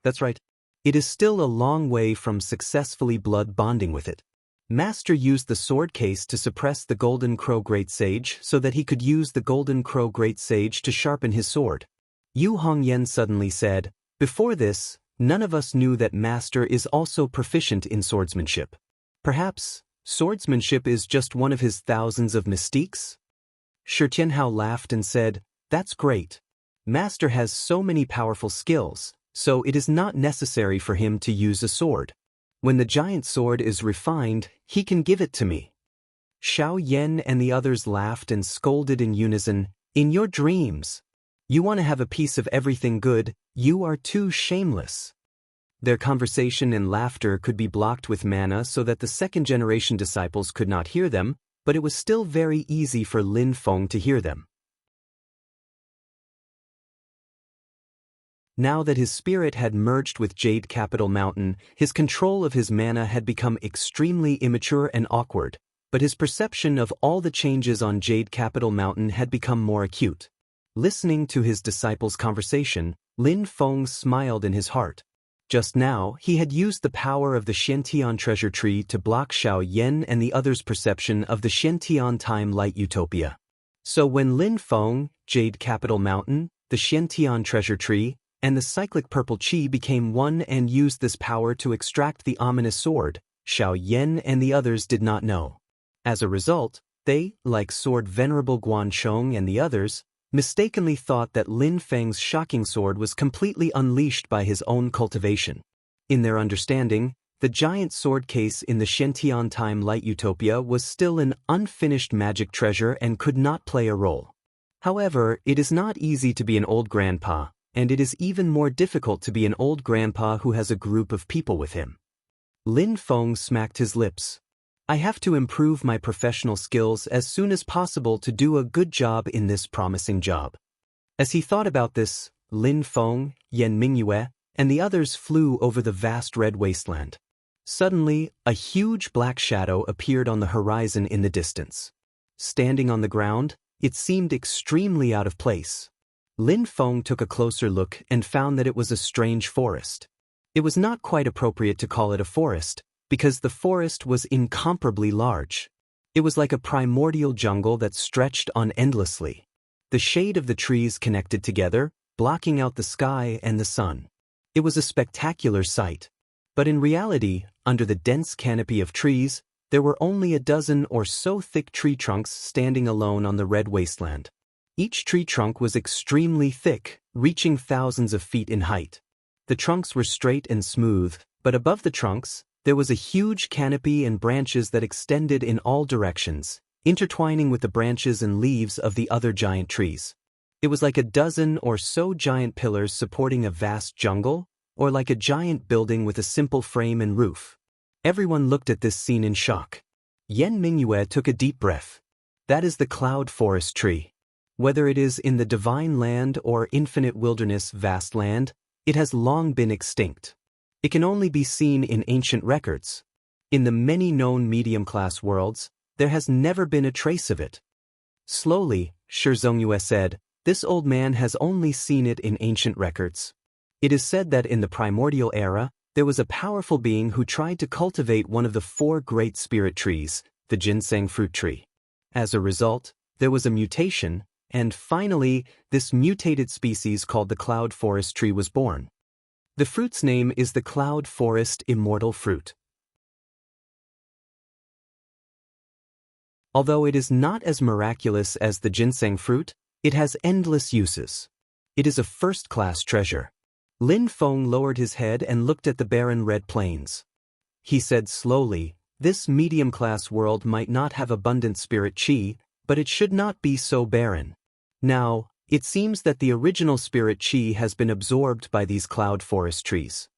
That's right. It is still a long way from successfully blood bonding with it. Master used the sword case to suppress the Golden Crow Great Sage so that he could use the Golden Crow Great Sage to sharpen his sword. Yu Hongyan suddenly said, "Before this, none of us knew that Master is also proficient in swordsmanship. Perhaps, swordsmanship is just one of his thousands of mystiques?" Shi Tianhao laughed and said, "That's great. Master has so many powerful skills, so it is not necessary for him to use a sword. When the giant sword is refined, he can give it to me." Xiao Yan and the others laughed and scolded in unison, "In your dreams. You want to have a piece of everything good, you are too shameless." Their conversation and laughter could be blocked with mana so that the second-generation disciples could not hear them, but it was still very easy for Lin Feng to hear them. Now that his spirit had merged with Jade Capital Mountain, his control of his mana had become extremely immature and awkward, but his perception of all the changes on Jade Capital Mountain had become more acute. Listening to his disciples' conversation, Lin Feng smiled in his heart. Just now, he had used the power of the Xiantian treasure tree to block Xiao Yan and the others' perception of the Xiantian time light utopia. So when Lin Feng, Jade Capital Mountain, the Xiantian treasure tree, and the cyclic purple qi became one and used this power to extract the ominous sword, Xiao Yan and the others did not know. As a result, they, like Sword Venerable Guanchong and the others, mistakenly thought that Lin Feng's shocking sword was completely unleashed by his own cultivation. In their understanding, the giant sword case in the Xiantian time light utopia was still an unfinished magic treasure and could not play a role. However, it is not easy to be an old grandpa, and it is even more difficult to be an old grandpa who has a group of people with him. Lin Feng smacked his lips. "I have to improve my professional skills as soon as possible to do a good job in this promising job." As he thought about this, Lin Feng, Yan Mingyue, and the others flew over the vast red wasteland. Suddenly, a huge black shadow appeared on the horizon in the distance. Standing on the ground, it seemed extremely out of place. Lin Feng took a closer look and found that it was a strange forest. It was not quite appropriate to call it a forest, because the forest was incomparably large. It was like a primordial jungle that stretched on endlessly. The shade of the trees connected together, blocking out the sky and the sun. It was a spectacular sight. But in reality, under the dense canopy of trees, there were only a dozen or so thick tree trunks standing alone on the red wasteland. Each tree trunk was extremely thick, reaching thousands of feet in height. The trunks were straight and smooth, but above the trunks, there was a huge canopy and branches that extended in all directions, intertwining with the branches and leaves of the other giant trees. It was like a dozen or so giant pillars supporting a vast jungle, or like a giant building with a simple frame and roof. Everyone looked at this scene in shock. Yan Mingyue took a deep breath. That is the cloud forest tree. Whether it is in the divine land or infinite wilderness vast land, it has long been extinct. It can only be seen in ancient records. In the many known medium-class worlds, there has never been a trace of it. Slowly, Shi Zongyue said, "This old man has only seen it in ancient records. It is said that in the primordial era, there was a powerful being who tried to cultivate one of the 4 great spirit trees, the ginseng fruit tree. As a result, there was a mutation, and finally, this mutated species called the cloud forest tree was born. The fruit's name is the cloud forest immortal fruit. Although it is not as miraculous as the ginseng fruit, it has endless uses. It is a first-class treasure." Lin Feng lowered his head and looked at the barren red plains. He said slowly, "This medium-class world might not have abundant spirit qi, but it should not be so barren. Now, it seems that the original spirit qi has been absorbed by these cloud forest trees."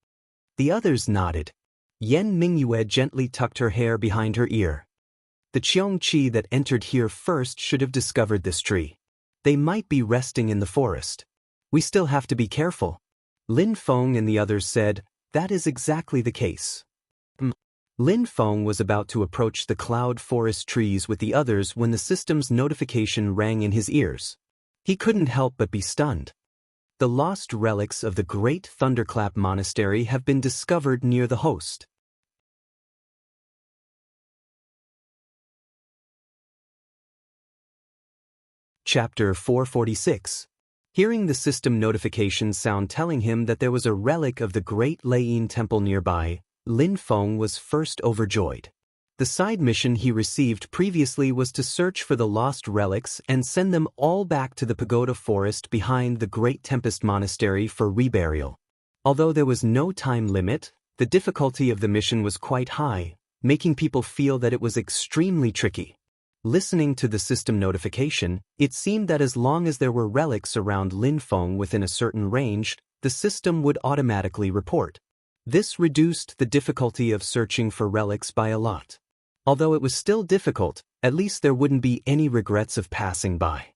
The others nodded. Yan Mingyue gently tucked her hair behind her ear. The Qiong qi that entered here first should have discovered this tree. They might be resting in the forest. We still have to be careful. Lin Feng and the others said, "That is exactly the case." Lin Feng was about to approach the cloud forest trees with the others when the system's notification rang in his ears. He couldn't help but be stunned. The lost relics of the Great Thunderclap Monastery have been discovered near the host. Chapter 446. Hearing the system notification sound telling him that there was a relic of the Great Leiyin Temple nearby, Lin Feng was first overjoyed. The side mission he received previously was to search for the lost relics and send them all back to the pagoda forest behind the Great Tempest Monastery for reburial. Although there was no time limit, the difficulty of the mission was quite high, making people feel that it was extremely tricky. Listening to the system notification, it seemed that as long as there were relics around Lin Feng within a certain range, the system would automatically report. This reduced the difficulty of searching for relics by a lot. Although it was still difficult, at least there wouldn't be any regrets of passing by.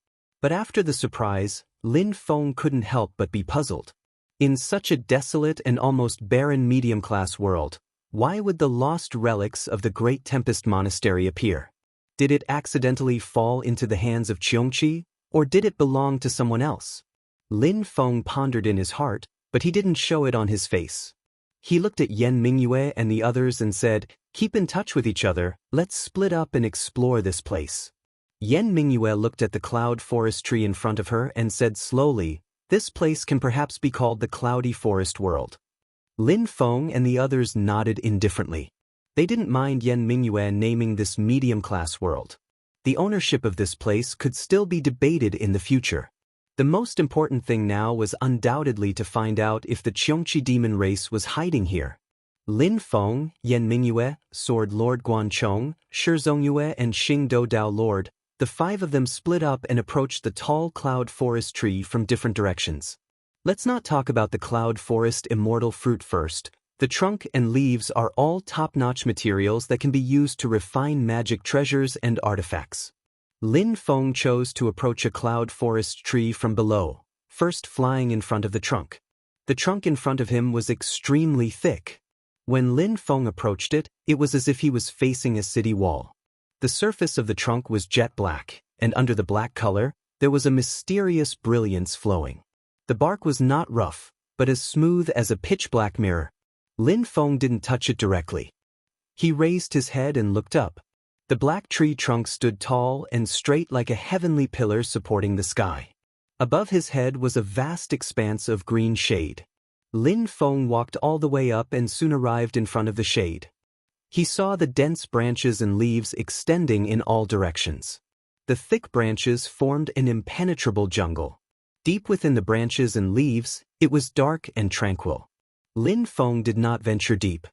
But after the surprise, Lin Feng couldn't help but be puzzled. In such a desolate and almost barren medium-class world, why would the lost relics of the Great Tempest Monastery appear? Did it accidentally fall into the hands of Qiongqi, or did it belong to someone else? Lin Feng pondered in his heart, but he didn't show it on his face. He looked at Yan Mingyue and the others and said, "Keep in touch with each other, let's split up and explore this place." Yan Mingyue looked at the cloud forest tree in front of her and said slowly, "This place can perhaps be called the Cloudy Forest World." Lin Feng and the others nodded indifferently. They didn't mind Yan Mingyue naming this medium-class world. The ownership of this place could still be debated in the future. The most important thing now was undoubtedly to find out if the Qiongqi demon race was hiding here. Lin Feng, Yan Mingyue, Sword Lord Guanchong, Shizongyue and Xing Do Dao Lord, the five of them split up and approached the tall cloud forest tree from different directions. Let's not talk about the cloud forest immortal fruit first. The trunk and leaves are all top-notch materials that can be used to refine magic treasures and artifacts. Lin Feng chose to approach a cloud forest tree from below, first flying in front of the trunk. The trunk in front of him was extremely thick. When Lin Feng approached it, it was as if he was facing a city wall. The surface of the trunk was jet black, and under the black color, there was a mysterious brilliance flowing. The bark was not rough, but as smooth as a pitch-black mirror. Lin Feng didn't touch it directly. He raised his head and looked up. The black tree trunk stood tall and straight like a heavenly pillar supporting the sky. Above his head was a vast expanse of green shade. Lin Feng walked all the way up and soon arrived in front of the shade. He saw the dense branches and leaves extending in all directions. The thick branches formed an impenetrable jungle. Deep within the branches and leaves, it was dark and tranquil. Lin Feng did not venture deep.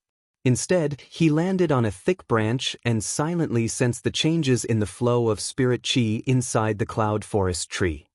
Instead, he landed on a thick branch and silently sensed the changes in the flow of spirit qi inside the cloud forest tree.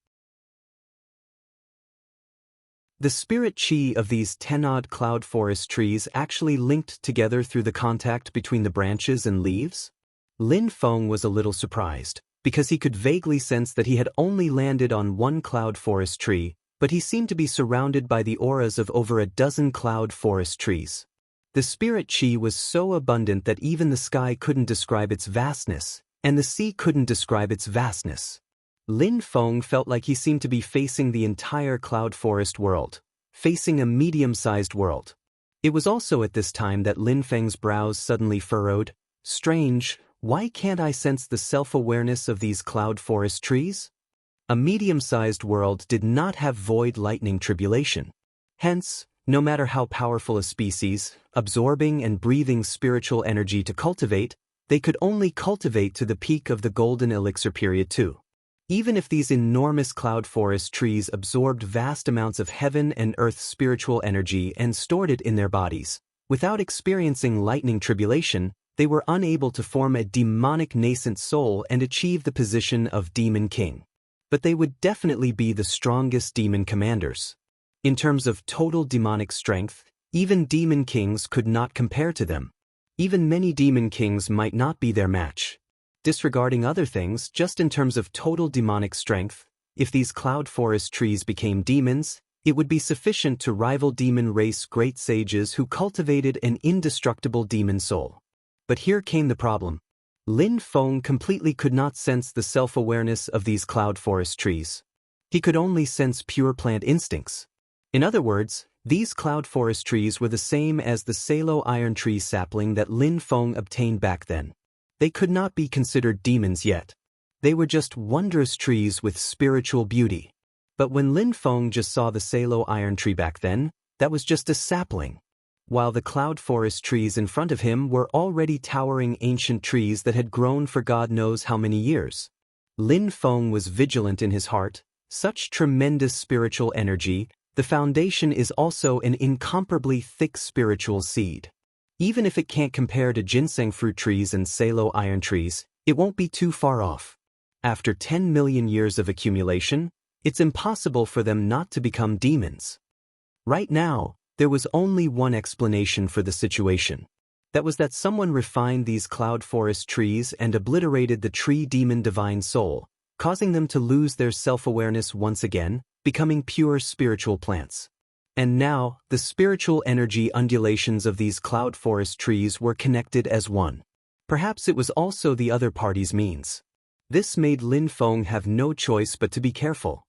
The spirit qi of these 10-odd cloud forest trees actually linked together through the contact between the branches and leaves? Lin Feng was a little surprised, because he could vaguely sense that he had only landed on one cloud forest tree, but he seemed to be surrounded by the auras of over a dozen cloud forest trees. The spirit qi was so abundant that even the sky couldn't describe its vastness, and the sea couldn't describe its vastness. Lin Feng felt like he seemed to be facing the entire cloud forest world, facing a medium-sized world. It was also at this time that Lin Feng's brows suddenly furrowed. Strange, why can't I sense the self-awareness of these cloud forest trees? A medium-sized world did not have void lightning tribulation. Hence, no matter how powerful a species, absorbing and breathing spiritual energy to cultivate, they could only cultivate to the peak of the golden elixir period too. Even if these enormous cloud forest trees absorbed vast amounts of heaven and earth's spiritual energy and stored it in their bodies, without experiencing lightning tribulation, they were unable to form a demonic nascent soul and achieve the position of demon king. But they would definitely be the strongest demon commanders. In terms of total demonic strength, even demon kings could not compare to them. Even many demon kings might not be their match. Disregarding other things, just in terms of total demonic strength, if these cloud forest trees became demons, it would be sufficient to rival demon race great sages who cultivated an indestructible demon soul. But here came the problem. Lin Feng completely could not sense the self-awareness of these cloud forest trees. He could only sense pure plant instincts. In other words, these cloud forest trees were the same as the Salo iron tree sapling that Lin Feng obtained back then. They could not be considered demons yet. They were just wondrous trees with spiritual beauty. But when Lin Feng just saw the Salo iron tree back then, that was just a sapling. While the cloud forest trees in front of him were already towering ancient trees that had grown for God knows how many years. Lin Feng was vigilant in his heart, such tremendous spiritual energy. The foundation is also an incomparably thick spiritual seed. Even if it can't compare to ginseng fruit trees and Salo iron trees, it won't be too far off. After 10 million years of accumulation, it's impossible for them not to become demons. Right now, there was only one explanation for the situation. That was that someone refined these cloud forest trees and obliterated the tree demon divine soul, causing them to lose their self-awareness once again, becoming pure spiritual plants. And now, the spiritual energy undulations of these cloud forest trees were connected as one. Perhaps it was also the other party's means. This made Lin Feng have no choice but to be careful.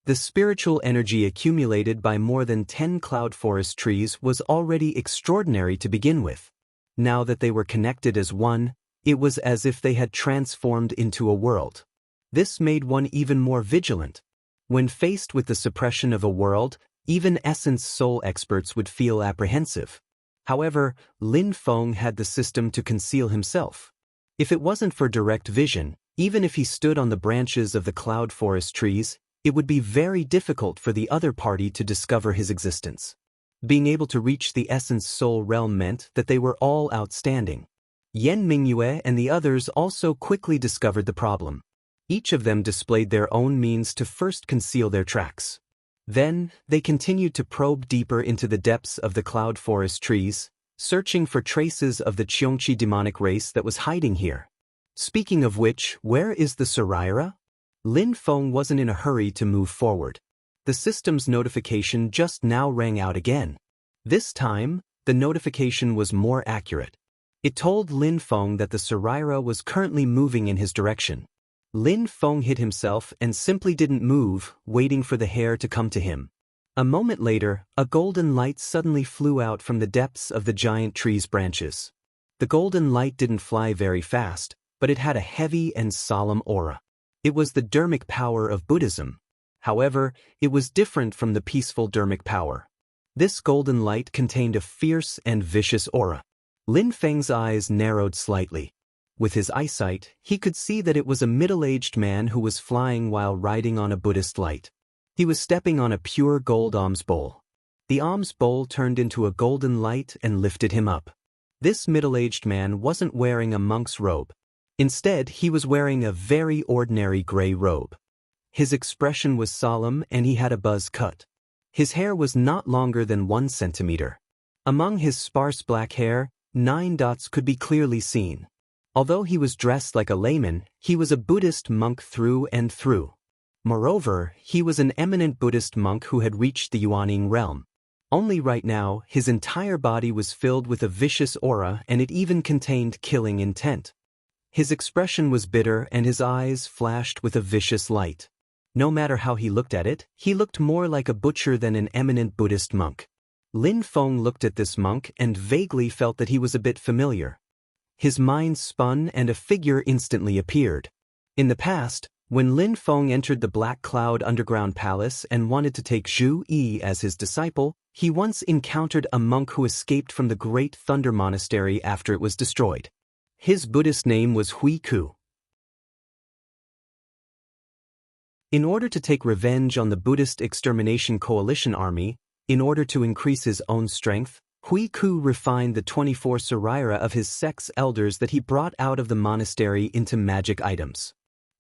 The spiritual energy accumulated by more than 10 cloud forest trees was already extraordinary to begin with. Now that they were connected as one, it was as if they had transformed into a world. This made one even more vigilant. When faced with the suppression of a world, even essence soul experts would feel apprehensive. However, Lin Feng had the system to conceal himself. If it wasn't for direct vision, even if he stood on the branches of the cloud forest trees, it would be very difficult for the other party to discover his existence. Being able to reach the essence soul realm meant that they were all outstanding. Yan Mingyue and the others also quickly discovered the problem. Each of them displayed their own means to first conceal their tracks. Then, they continued to probe deeper into the depths of the cloud forest trees, searching for traces of the Qiongqi demonic race that was hiding here. Speaking of which, where is the Saraira? Lin Feng wasn't in a hurry to move forward. The system's notification just now rang out again. This time, the notification was more accurate. It told Lin Feng that the Saraira was currently moving in his direction. Lin Feng hid himself and simply didn't move, waiting for the hare to come to him. A moment later, a golden light suddenly flew out from the depths of the giant tree's branches. The golden light didn't fly very fast, but it had a heavy and solemn aura. It was the dharmic power of Buddhism. However, it was different from the peaceful dharmic power. This golden light contained a fierce and vicious aura. Lin Feng's eyes narrowed slightly. With his eyesight, he could see that it was a middle-aged man who was flying while riding on a Buddhist light. He was stepping on a pure gold alms bowl. The alms bowl turned into a golden light and lifted him up. This middle-aged man wasn't wearing a monk's robe. Instead, he was wearing a very ordinary gray robe. His expression was solemn and he had a buzz cut. His hair was not longer than 1 centimeter. Among his sparse black hair, 9 dots could be clearly seen. Although he was dressed like a layman, he was a Buddhist monk through and through. Moreover, he was an eminent Buddhist monk who had reached the Yuaning realm. Only right now, his entire body was filled with a vicious aura and it even contained killing intent. His expression was bitter and his eyes flashed with a vicious light. No matter how he looked at it, he looked more like a butcher than an eminent Buddhist monk. Lin Feng looked at this monk and vaguely felt that he was a bit familiar. His mind spun and a figure instantly appeared. In the past, when Lin Feng entered the Black Cloud Underground Palace and wanted to take Zhu Yi as his disciple, he once encountered a monk who escaped from the Great Thunder Monastery after it was destroyed. His Buddhist name was Hui Ku. In order to take revenge on the Buddhist Extermination Coalition army, in order to increase his own strength, Hui Ku refined the 24 Saraira of his sect's elders that he brought out of the monastery into magic items.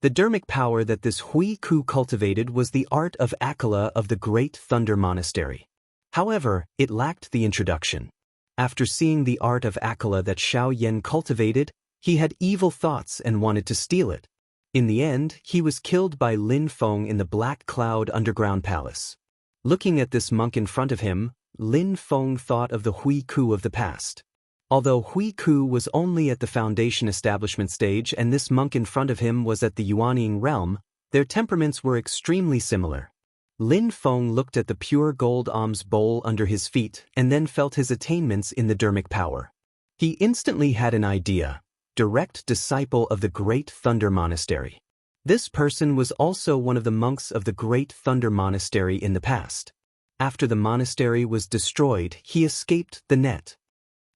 The dharmic power that this Hui Ku cultivated was the art of Akala of the Great Thunder Monastery. However, it lacked the introduction. After seeing the art of Akala that Xiao Yan cultivated, he had evil thoughts and wanted to steal it. In the end, he was killed by Lin Feng in the Black Cloud Underground Palace. Looking at this monk in front of him, Lin Feng thought of the Hui Ku of the past. Although Hui Ku was only at the foundation establishment stage and this monk in front of him was at the Yuanying realm, their temperaments were extremely similar. Lin Feng looked at the pure gold alms bowl under his feet and then felt his attainments in the dermic power. He instantly had an idea: direct disciple of the Great Thunder Monastery. This person was also one of the monks of the Great Thunder Monastery in the past. After the monastery was destroyed, he escaped the net.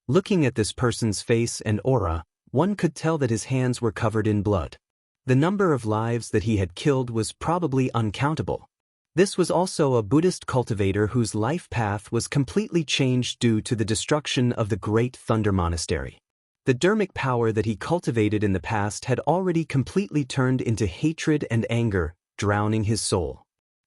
Looking at this person's face and aura, one could tell that his hands were covered in blood. The number of lives that he had killed was probably uncountable. This was also a Buddhist cultivator whose life path was completely changed due to the destruction of the Great Thunder Monastery. The dermic power that he cultivated in the past had already completely turned into hatred and anger, drowning his soul.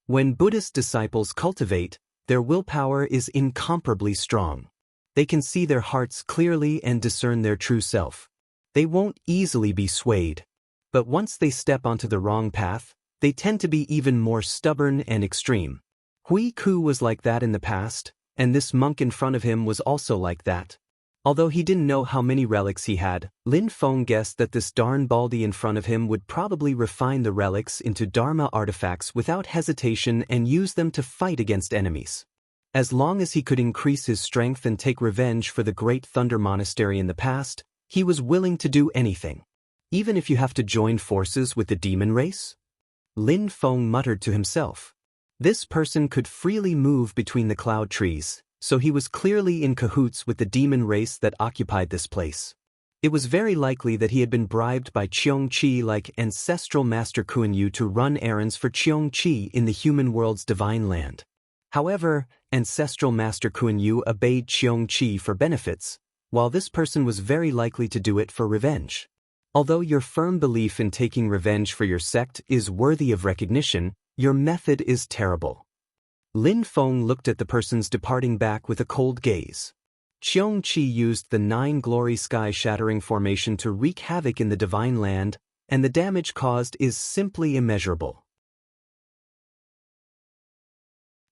When Buddhist disciples cultivate, their willpower is incomparably strong. They can see their hearts clearly and discern their true self. They won't easily be swayed. But once they step onto the wrong path, they tend to be even more stubborn and extreme. Hui Ku was like that in the past, and this monk in front of him was also like that. Although he didn't know how many relics he had, Lin Feng guessed that this darn baldy in front of him would probably refine the relics into Dharma artifacts without hesitation and use them to fight against enemies. As long as he could increase his strength and take revenge for the Great Thunder Monastery in the past, he was willing to do anything. Even if you have to join forces with the demon race? Lin Feng muttered to himself. This person could freely move between the cloud trees, so he was clearly in cahoots with the demon race that occupied this place. It was very likely that he had been bribed by Cheong Chi like ancestral Master Kuan Yu to run errands for Cheong Chi in the human world's divine land. However, ancestral Master Kuan Yu obeyed Cheong Chi for benefits, while this person was very likely to do it for revenge. Although your firm belief in taking revenge for your sect is worthy of recognition, your method is terrible. Lin Feng looked at the person's departing back with a cold gaze. Cheong Chi used the 9 glory sky-shattering formation to wreak havoc in the divine land, and the damage caused is simply immeasurable.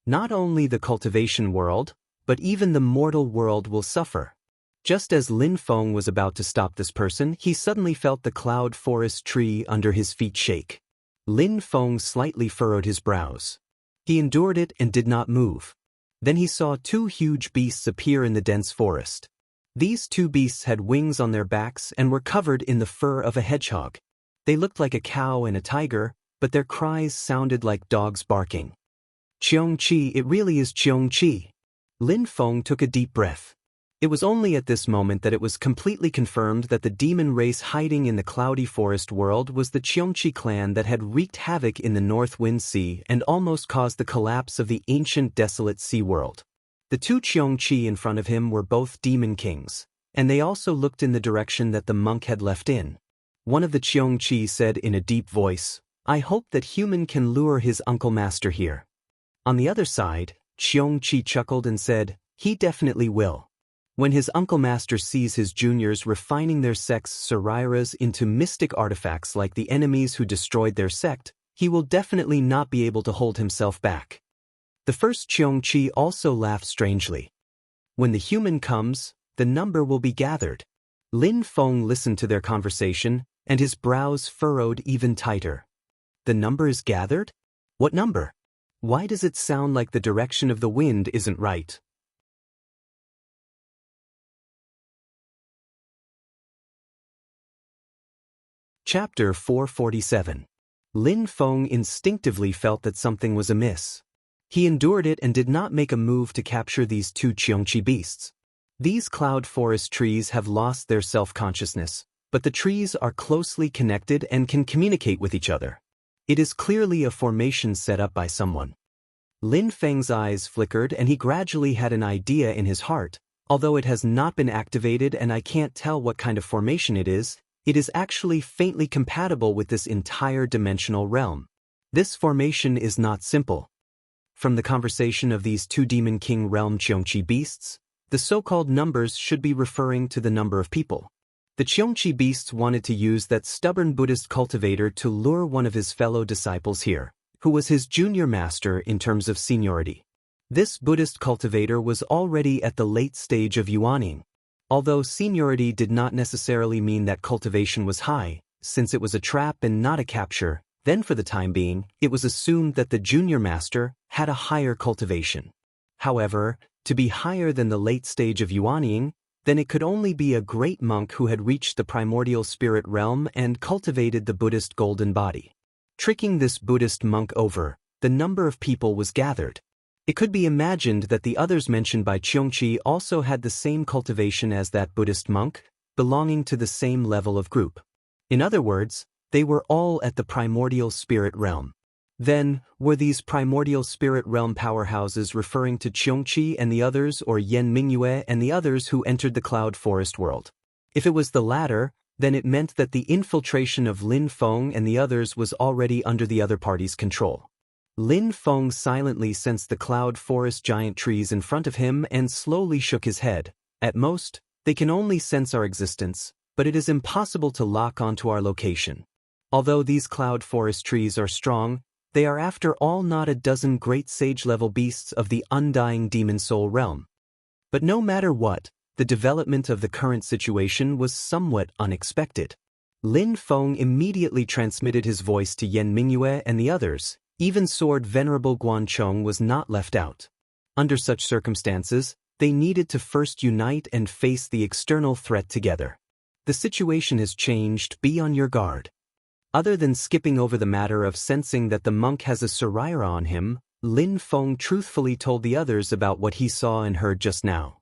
Not only the cultivation world, but even the mortal world will suffer. Just as Lin Feng was about to stop this person, he suddenly felt the cloud forest tree under his feet shake. Lin Feng slightly furrowed his brows. He endured it and did not move. Then he saw 2 huge beasts appear in the dense forest. These 2 beasts had wings on their backs and were covered in the fur of a hedgehog. They looked like a cow and a tiger, but their cries sounded like dogs barking. Cheong Chi, it really is Cheong Chi. Lin Feng took a deep breath. It was only at this moment that it was completely confirmed that the demon race hiding in the cloudy forest world was the Cheong Chi clan that had wreaked havoc in the North Wind Sea and almost caused the collapse of the ancient desolate sea world. The 2 Cheong Chi in front of him were both demon kings, and they also looked in the direction that the monk had left in. One of the Cheong Chi said in a deep voice, "I hope that human can lure his uncle master here." On the other side, Cheong Chi chuckled and said, "He definitely will. When his uncle master sees his juniors refining their sect's sariras into mystic artifacts like the enemies who destroyed their sect, he will definitely not be able to hold himself back." The first Cheong Chi also laughed strangely. "When the human comes, the number will be gathered." Lin Feng listened to their conversation, and his brows furrowed even tighter. "The number is gathered? What number? Why does it sound like the direction of the wind isn't right?" Chapter 447. Lin Feng instinctively felt that something was amiss. He endured it and did not make a move to capture these 2 Cheongchi beasts. These cloud forest trees have lost their self-consciousness, but the trees are closely connected and can communicate with each other. It is clearly a formation set up by someone. Lin Feng's eyes flickered and he gradually had an idea in his heart. Although it has not been activated and I can't tell what kind of formation it is actually faintly compatible with this entire dimensional realm. This formation is not simple. From the conversation of these 2 Demon King realm Cheongchi beasts, the so-called numbers should be referring to the number of people. The Cheongchi beasts wanted to use that stubborn Buddhist cultivator to lure one of his fellow disciples here, who was his junior master in terms of seniority. This Buddhist cultivator was already at the late stage of yuaning. Although seniority did not necessarily mean that cultivation was high, since it was a trap and not a capture, then for the time being, it was assumed that the junior master had a higher cultivation. However, to be higher than the late stage of yuanying, then it could only be a great monk who had reached the primordial spirit realm and cultivated the Buddhist golden body. Tricking this Buddhist monk over, the number of people was gathered. It could be imagined that the others mentioned by Cheongchi also had the same cultivation as that Buddhist monk, belonging to the same level of group. In other words, they were all at the primordial spirit realm. Then, were these primordial spirit realm powerhouses referring to Cheongchi and the others, or Yan Mingyue and the others who entered the cloud forest world? If it was the latter, then it meant that the infiltration of Lin Feng and the others was already under the other party's control. Lin Feng silently sensed the cloud forest giant trees in front of him and slowly shook his head. At most, they can only sense our existence, but it is impossible to lock onto our location. Although these cloud forest trees are strong, they are after all not a dozen great sage-level beasts of the undying demon soul realm. But no matter what, the development of the current situation was somewhat unexpected. Lin Feng immediately transmitted his voice to Yan Mingyue and the others. Even Sword Venerable Guanchong was not left out. Under such circumstances, they needed to first unite and face the external threat together. The situation has changed, be on your guard. Other than skipping over the matter of sensing that the monk has a Saraira on him, Lin Feng truthfully told the others about what he saw and heard just now.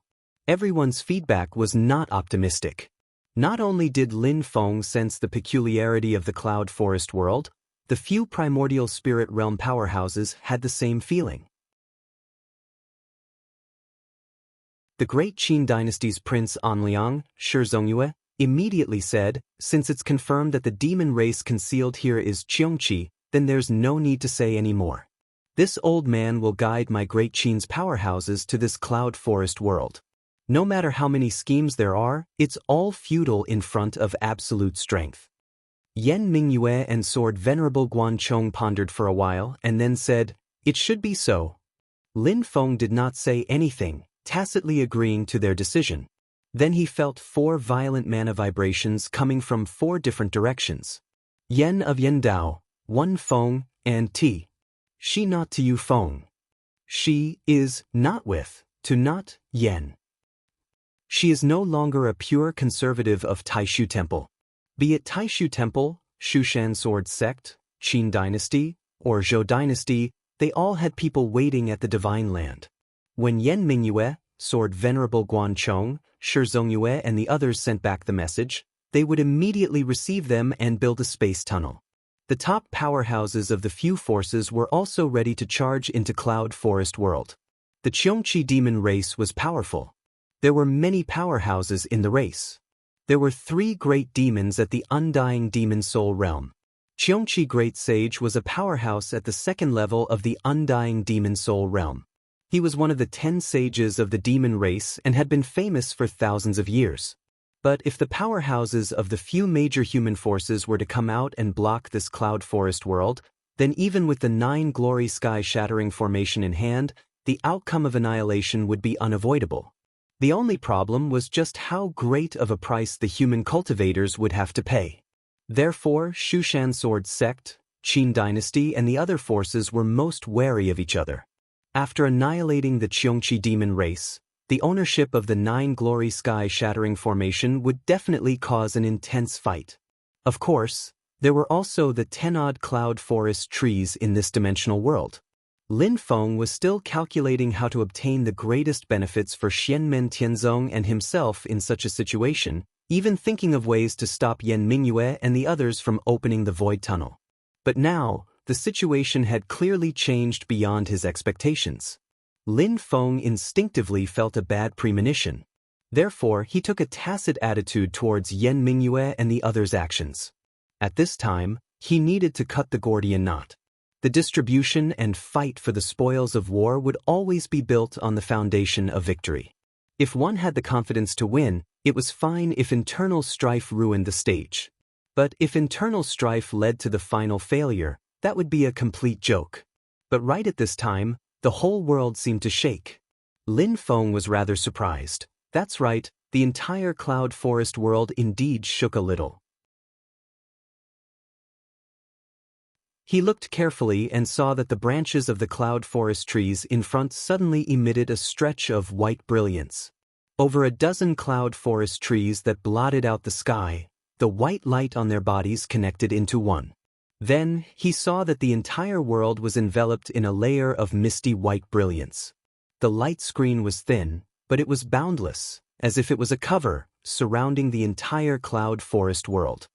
Everyone's feedback was not optimistic. Not only did Lin Feng sense the peculiarity of the cloud forest world, the few primordial spirit realm powerhouses had the same feeling. The great Qin dynasty's Prince Anliang, Shi Zongyue, immediately said, "Since it's confirmed that the demon race concealed here is Cheongchi, then there's no need to say any more. This old man will guide my great Qin's powerhouses to this cloud forest world. No matter how many schemes there are, it's all futile in front of absolute strength." Yan Mingyue and Sword Venerable Guanchong pondered for a while and then said, "It should be so." Lin Feng did not say anything, tacitly agreeing to their decision. Then he felt 4 violent mana vibrations coming from 4 different directions. Yen of Yendao, 1 Feng, and T. She not to you Feng. She is not with, to not, Yen. She is no longer a pure conservative of Taishu Temple. Be it Taishu Temple, Shushan Sword Sect, Qin Dynasty, or Zhou Dynasty, they all had people waiting at the Divine Land. When Yan Mingyue, Sword Venerable Guanchong, Shi Zongyue and the others sent back the message, they would immediately receive them and build a space tunnel. The top powerhouses of the few forces were also ready to charge into Cloud Forest World. The Cheongchi demon race was powerful. There were many powerhouses in the race. There were 3 great demons at the undying demon soul realm. Cheongchi Great Sage was a powerhouse at the 2nd level of the undying demon soul realm. He was one of the 10 sages of the demon race and had been famous for thousands of years. But if the powerhouses of the few major human forces were to come out and block this cloud forest world, then even with the 9 glory sky-shattering formation in hand, the outcome of annihilation would be unavoidable. The only problem was just how great of a price the human cultivators would have to pay. Therefore, Shushan Sword Sect, Qin Dynasty and the other forces were most wary of each other. After annihilating the Cheongchi demon race, the ownership of the 9 glory sky-shattering formation would definitely cause an intense fight. Of course, there were also the 10-odd cloud forest trees in this dimensional world. Lin Feng was still calculating how to obtain the greatest benefits for Xianmen Tianzong and himself in such a situation, even thinking of ways to stop Yan Mingyue and the others from opening the void tunnel. But now, the situation had clearly changed beyond his expectations. Lin Feng instinctively felt a bad premonition. Therefore, he took a tacit attitude towards Yan Mingyue and the others' actions. At this time, he needed to cut the Gordian knot. The distribution and fight for the spoils of war would always be built on the foundation of victory. If one had the confidence to win, it was fine if internal strife ruined the stage. But if internal strife led to the final failure, that would be a complete joke. But right at this time, the whole world seemed to shake. Lin Feng was rather surprised. That's right, the entire cloud forest world indeed shook a little. He looked carefully and saw that the branches of the cloud forest trees in front suddenly emitted a stretch of white brilliance. Over a dozen cloud forest trees that blotted out the sky, the white light on their bodies connected into one. Then, he saw that the entire world was enveloped in a layer of misty white brilliance. The light screen was thin, but it was boundless, as if it was a cover, surrounding the entire cloud forest world.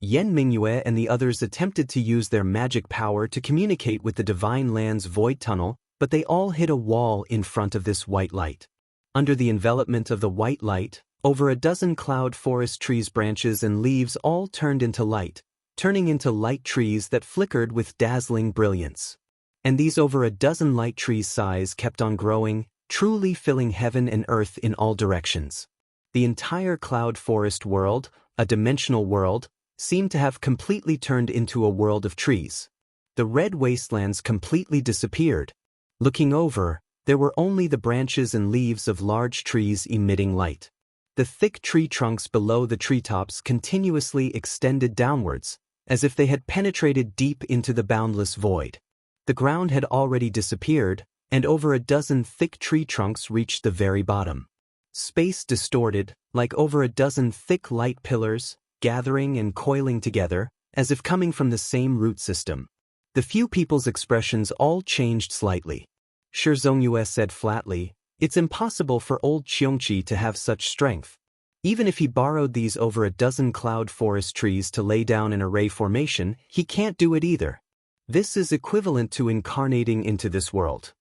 Yan Mingyue and the others attempted to use their magic power to communicate with the Divine Land's void tunnel, but they all hit a wall in front of this white light. Under the envelopment of the white light, over a dozen cloud forest trees' branches and leaves all turned into light, turning into light trees that flickered with dazzling brilliance. And these over a dozen light trees' size kept on growing, truly filling heaven and earth in all directions. The entire cloud forest world, a dimensional world, seemed to have completely turned into a world of trees. The red wastelands completely disappeared. Looking over, there were only the branches and leaves of large trees emitting light. The thick tree trunks below the treetops continuously extended downwards, as if they had penetrated deep into the boundless void. The ground had already disappeared, and over a dozen thick tree trunks reached the very bottom. Space distorted, like over a dozen thick light pillars, gathering and coiling together, as if coming from the same root system. The few people's expressions all changed slightly. Shi Zongyue said flatly, "It's impossible for old Qiongqi to have such strength. Even if he borrowed these over a dozen cloud forest trees to lay down an array formation, he can't do it either. This is equivalent to incarnating into this world."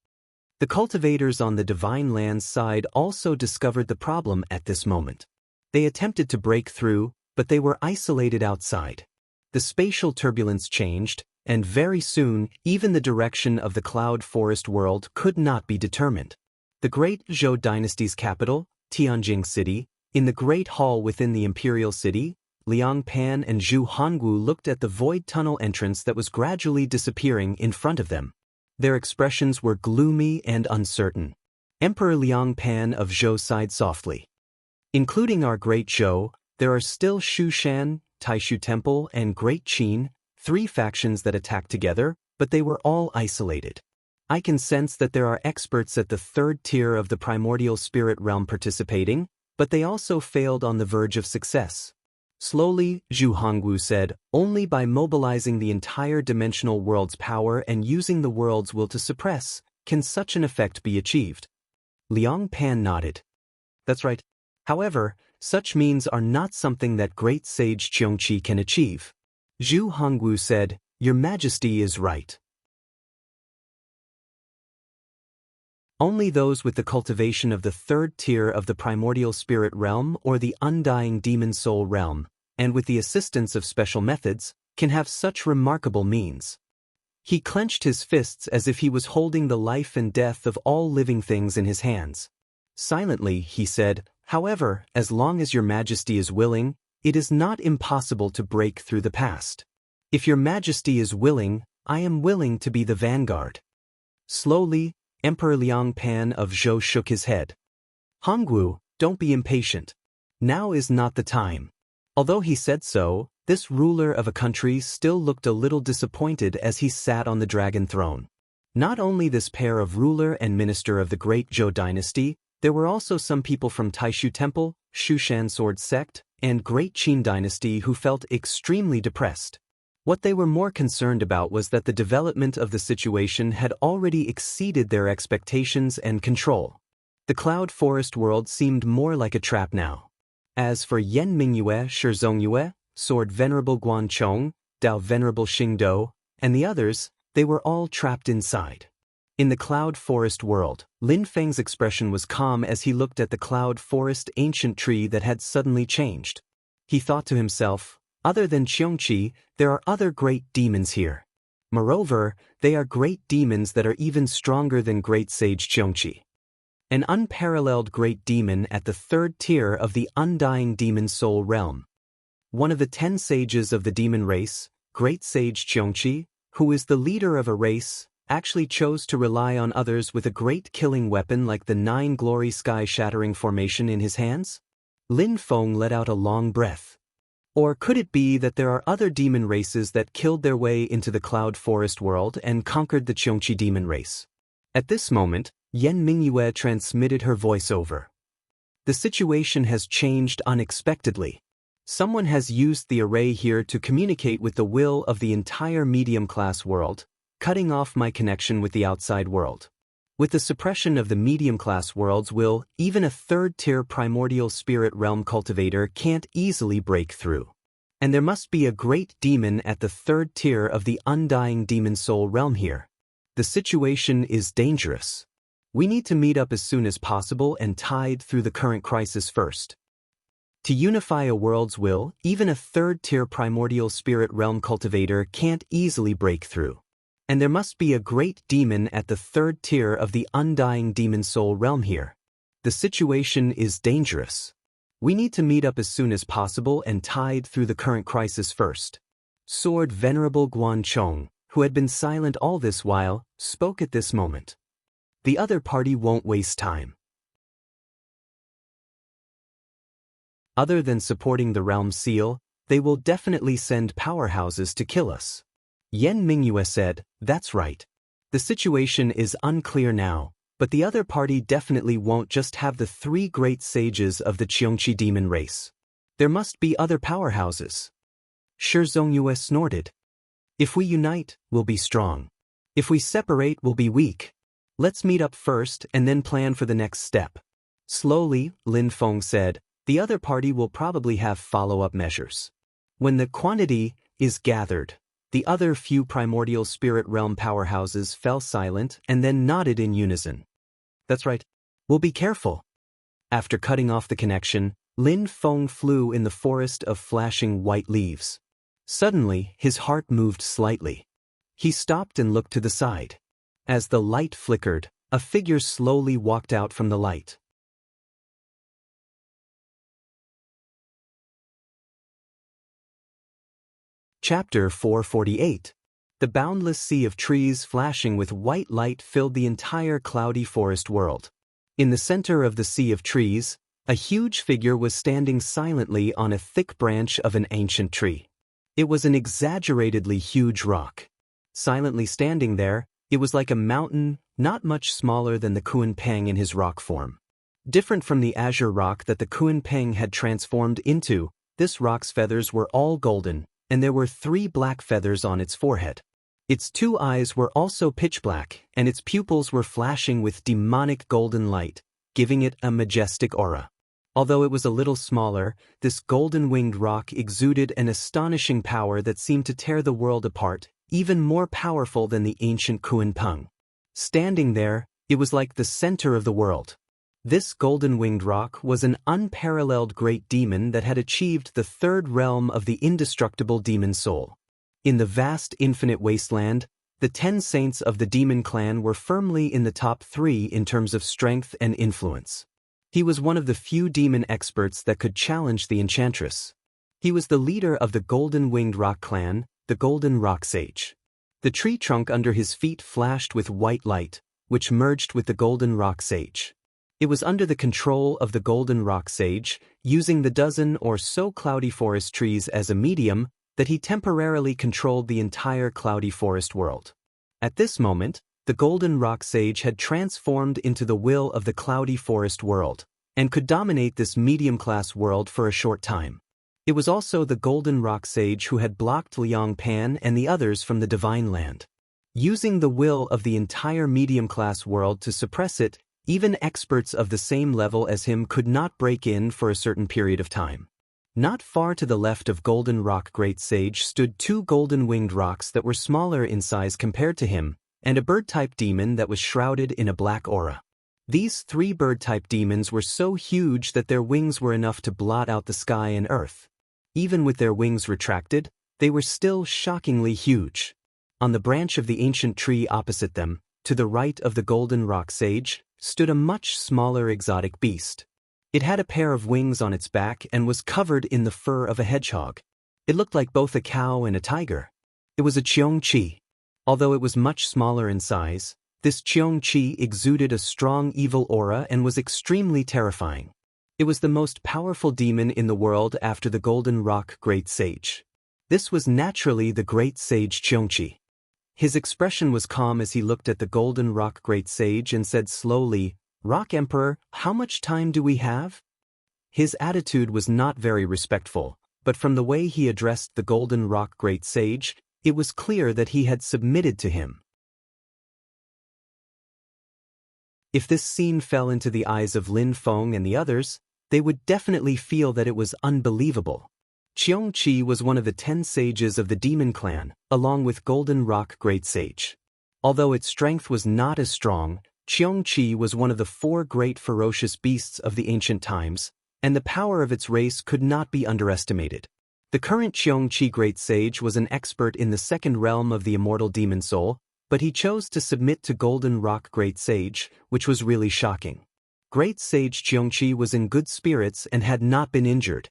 The cultivators on the Divine Land's side also discovered the problem at this moment. They attempted to break through, but they were isolated outside. The spatial turbulence changed, and very soon, even the direction of the cloud forest world could not be determined. The great Zhou dynasty's capital, Tianjing City, in the great hall within the imperial city, Liang Pan and Zhu Hongwu looked at the void tunnel entrance that was gradually disappearing in front of them. Their expressions were gloomy and uncertain. Emperor Liang Pan of Zhou sighed softly. "Including our great Zhou, there are still Shushan, Taishu Temple, and Great Qin, 3 factions that attacked together, but they were all isolated. I can sense that there are experts at the 3rd tier of the primordial spirit realm participating, but they also failed on the verge of success." Slowly, Zhu Hongwu said, "Only by mobilizing the entire dimensional world's power and using the world's will to suppress, can such an effect be achieved." Liang Pan nodded. "That's right. However, such means are not something that great sage Qiongqi can achieve." Zhu Hongwu said, "Your Majesty is right. Only those with the cultivation of the 3rd tier of the primordial spirit realm or the undying demon soul realm, and with the assistance of special methods, can have such remarkable means." He clenched his fists as if he was holding the life and death of all living things in his hands. Silently, he said, "However, as long as your Majesty is willing, it is not impossible to break through the past. If your Majesty is willing, I am willing to be the vanguard." Slowly, Emperor Liang Pan of Zhou shook his head. "Hongwu, don't be impatient. Now is not the time." Although he said so, this ruler of a country still looked a little disappointed as he sat on the dragon throne. Not only this pair of ruler and minister of the great Zhou dynasty, there were also some people from Taishu Temple, Shushan Sword Sect, and Great Qin Dynasty who felt extremely depressed. What they were more concerned about was that the development of the situation had already exceeded their expectations and control. The cloud forest world seemed more like a trap now. As for Yan Mingyue, Shi Zongyue, Sword Venerable Guanchong, Dao Venerable Xingdou, and the others, they were all trapped inside. In the cloud forest world, Lin Feng's expression was calm as he looked at the cloud forest ancient tree that had suddenly changed. He thought to himself, other than Qiongqi, there are other great demons here. Moreover, they are great demons that are even stronger than great sage Qiongqi. An unparalleled great demon at the 3rd tier of the undying demon soul realm. One of the 10 sages of the demon race, great sage Qiongqi, who is the leader of a race, actually chose to rely on others with a great killing weapon like the 9 glory sky-shattering formation in his hands? Lin Feng let out a long breath. Or could it be that there are other demon races that killed their way into the cloud forest world and conquered the Qiongqi demon race? At this moment, Yan Mingyue transmitted her voice over. The situation has changed unexpectedly. Someone has used the array here to communicate with the will of the entire medium-class world, cutting off my connection with the outside world. With the suppression of the medium-class world's will, even a third-tier primordial spirit realm cultivator can't easily break through. And there must be a great demon at the third tier of the undying demon soul realm here. The situation is dangerous. We need to meet up as soon as possible and tide through the current crisis first. To unify a world's will, even a third-tier primordial spirit realm cultivator can't easily break through. And there must be a great demon at the third tier of the undying demon soul realm here. The situation is dangerous. We need to meet up as soon as possible and tide through the current crisis first. Sword Venerable Guanchong, who had been silent all this while, spoke at this moment. The other party won't waste time. Other than supporting the realm seal, they will definitely send powerhouses to kill us. Yan Mingyue said, "That's right. The situation is unclear now, but the other party definitely won't just have the three great sages of the Qiongqi demon race. There must be other powerhouses." Shi Zongyue snorted. "If we unite, we'll be strong. If we separate, we'll be weak. Let's meet up first and then plan for the next step." Slowly, Lin Feng said, "The other party will probably have follow-up measures. When the quantity is gathered," the other few primordial spirit realm powerhouses fell silent and then nodded in unison. "That's right. We'll be careful." After cutting off the connection, Lin Feng flew in the forest of flashing white leaves. Suddenly, his heart moved slightly. He stopped and looked to the side. As the light flickered, a figure slowly walked out from the light. Chapter 448. The boundless sea of trees flashing with white light filled the entire cloudy forest world. In the center of the sea of trees, a huge figure was standing silently on a thick branch of an ancient tree. It was an exaggeratedly huge rock. Silently standing there, it was like a mountain, not much smaller than the Kunpeng in his rock form. Different from the azure rock that the Kunpeng had transformed into, this rock's feathers were all golden, and there were 3 black feathers on its forehead. Its 2 eyes were also pitch black, and its pupils were flashing with demonic golden light, giving it a majestic aura. Although it was a little smaller, this golden-winged rock exuded an astonishing power that seemed to tear the world apart, even more powerful than the ancient Kunpeng. Standing there, it was like the center of the world. This golden-winged rock was an unparalleled great demon that had achieved the 3rd realm of the indestructible demon soul. In the vast infinite wasteland, the 10 saints of the demon clan were firmly in the top 3 in terms of strength and influence. He was one of the few demon experts that could challenge the enchantress. He was the leader of the golden-winged rock clan, the Golden Rock Sage. The tree trunk under his feet flashed with white light, which merged with the Golden Rock Sage. It was under the control of the Golden Rock Sage, using the dozen or so cloudy forest trees as a medium, that he temporarily controlled the entire cloudy forest world. At this moment, the Golden Rock Sage had transformed into the will of the cloudy forest world, and could dominate this medium-class world for a short time. It was also the Golden Rock Sage who had blocked Liang Pan and the others from the Divine Land. Using the will of the entire medium-class world to suppress it, even experts of the same level as him could not break in for a certain period of time. Not far to the left of Golden Rock Great Sage stood 2 golden-winged rocks that were smaller in size compared to him, and a bird-type demon that was shrouded in a black aura. These 3 bird-type demons were so huge that their wings were enough to blot out the sky and earth. Even with their wings retracted, they were still shockingly huge. On the branch of the ancient tree opposite them, to the right of the Golden Rock Sage, stood a much smaller exotic beast. It had a pair of wings on its back and was covered in the fur of a hedgehog. It looked like both a cow and a tiger. It was a Qiongqi. Although it was much smaller in size, this Qiongqi exuded a strong evil aura and was extremely terrifying. It was the most powerful demon in the world after the Golden Rock Great Sage. This was naturally the Great Sage Cheongchi. His expression was calm as he looked at the Golden Rock Great Sage and said slowly, "Rock Emperor, how much time do we have?" His attitude was not very respectful, but from the way he addressed the Golden Rock Great Sage, it was clear that he had submitted to him. If this scene fell into the eyes of Lin Feng and the others, they would definitely feel that it was unbelievable. Cheongchi was one of the 10 sages of the Demon Clan, along with Golden Rock Great Sage. Although its strength was not as strong, Cheongchi was one of the 4 great ferocious beasts of the ancient times, and the power of its race could not be underestimated. The current Cheongchi Great Sage was an expert in the second realm of the immortal demon soul, but he chose to submit to Golden Rock Great Sage, which was really shocking. Great Sage Cheongchi was in good spirits and had not been injured.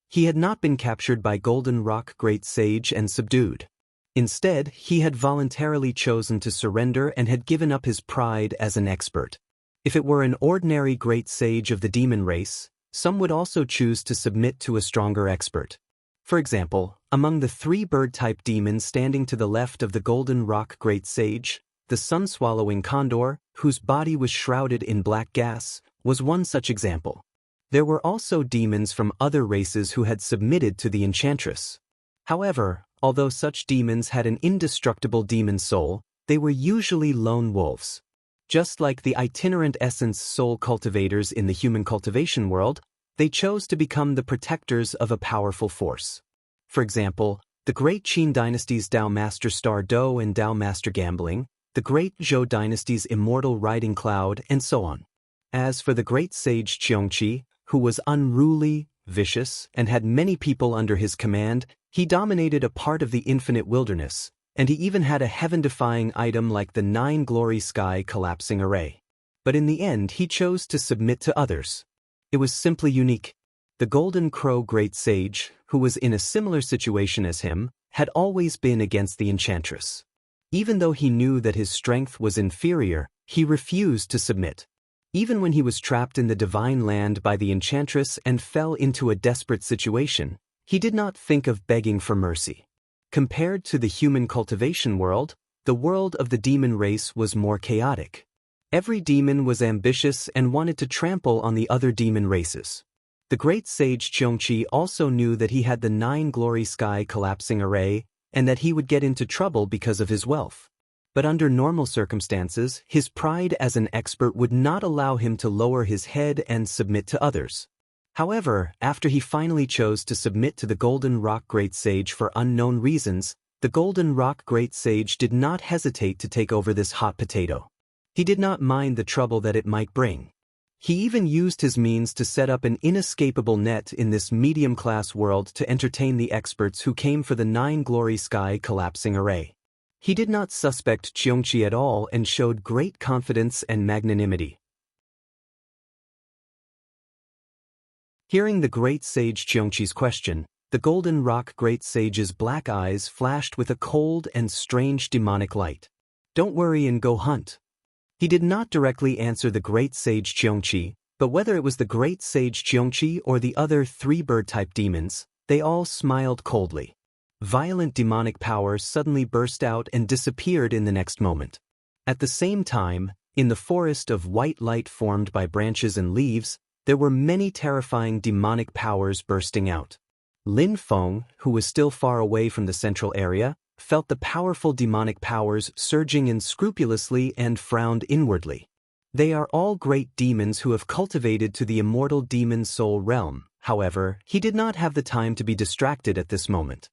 He had not been captured by Golden Rock Great Sage and subdued. Instead, he had voluntarily chosen to surrender and had given up his pride as an expert. If it were an ordinary Great Sage of the demon race, some would also choose to submit to a stronger expert. For example, among the 3 bird-type demons standing to the left of the Golden Rock Great Sage, the sun-swallowing condor, whose body was shrouded in black gas, was one such example. There were also demons from other races who had submitted to the enchantress. However, although such demons had an indestructible demon soul, they were usually lone wolves. Just like the itinerant essence soul cultivators in the human cultivation world, they chose to become the protectors of a powerful force. For example, the Great Qin Dynasty's Dao Master Star Do and Dao Master Gambling, the Great Zhou Dynasty's Immortal Riding Cloud, and so on. As for the Great Sage Cheongchi, who was unruly, vicious, and had many people under his command, he dominated a part of the infinite wilderness, and he even had a heaven-defying item like the 9 Glory Sky Collapsing Array. But in the end he chose to submit to others. It was simply unique. The Golden Crow Great Sage, who was in a similar situation as him, had always been against the enchantress. Even though he knew that his strength was inferior, he refused to submit. Even when he was trapped in the divine land by the enchantress and fell into a desperate situation, he did not think of begging for mercy. Compared to the human cultivation world, the world of the demon race was more chaotic. Every demon was ambitious and wanted to trample on the other demon races. The Great Sage Cheongchi also knew that he had the 9 Glory Sky Collapsing Array and that he would get into trouble because of his wealth. But under normal circumstances, his pride as an expert would not allow him to lower his head and submit to others. However, after he finally chose to submit to the Golden Rock Great Sage for unknown reasons, the Golden Rock Great Sage did not hesitate to take over this hot potato. He did not mind the trouble that it might bring. He even used his means to set up an inescapable net in this medium-class world to entertain the experts who came for the 9 Glory Sky Collapsing Array. He did not suspect Cheongchi at all and showed great confidence and magnanimity. Hearing the Great Sage Cheongchi's question, the Golden Rock Great Sage's black eyes flashed with a cold and strange demonic light. "Don't worry and go hunt." He did not directly answer the Great Sage Cheongchi, but whether it was the Great Sage Cheongchi or the other 3 bird-type demons, they all smiled coldly. Violent demonic powers suddenly burst out and disappeared in the next moment. At the same time, in the forest of white light formed by branches and leaves, there were many terrifying demonic powers bursting out. Lin Feng, who was still far away from the central area, felt the powerful demonic powers surging unscrupulously and frowned inwardly. They are all great demons who have cultivated to the immortal demon soul realm. However, he did not have the time to be distracted at this moment.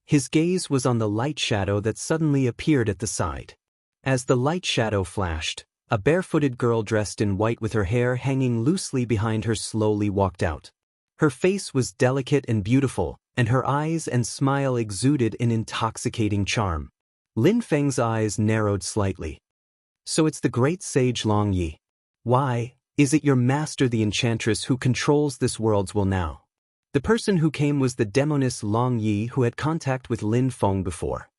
His gaze was on the light shadow that suddenly appeared at the side. As the light shadow flashed, a barefooted girl dressed in white with her hair hanging loosely behind her slowly walked out. Her face was delicate and beautiful, and her eyes and smile exuded an intoxicating charm. Lin Feng's eyes narrowed slightly. "So it's the Great Sage Long Yi. Why, is it your master the enchantress who controls this world's will now?" The person who came was the demoness Long Yi who had contact with Lin Feng before.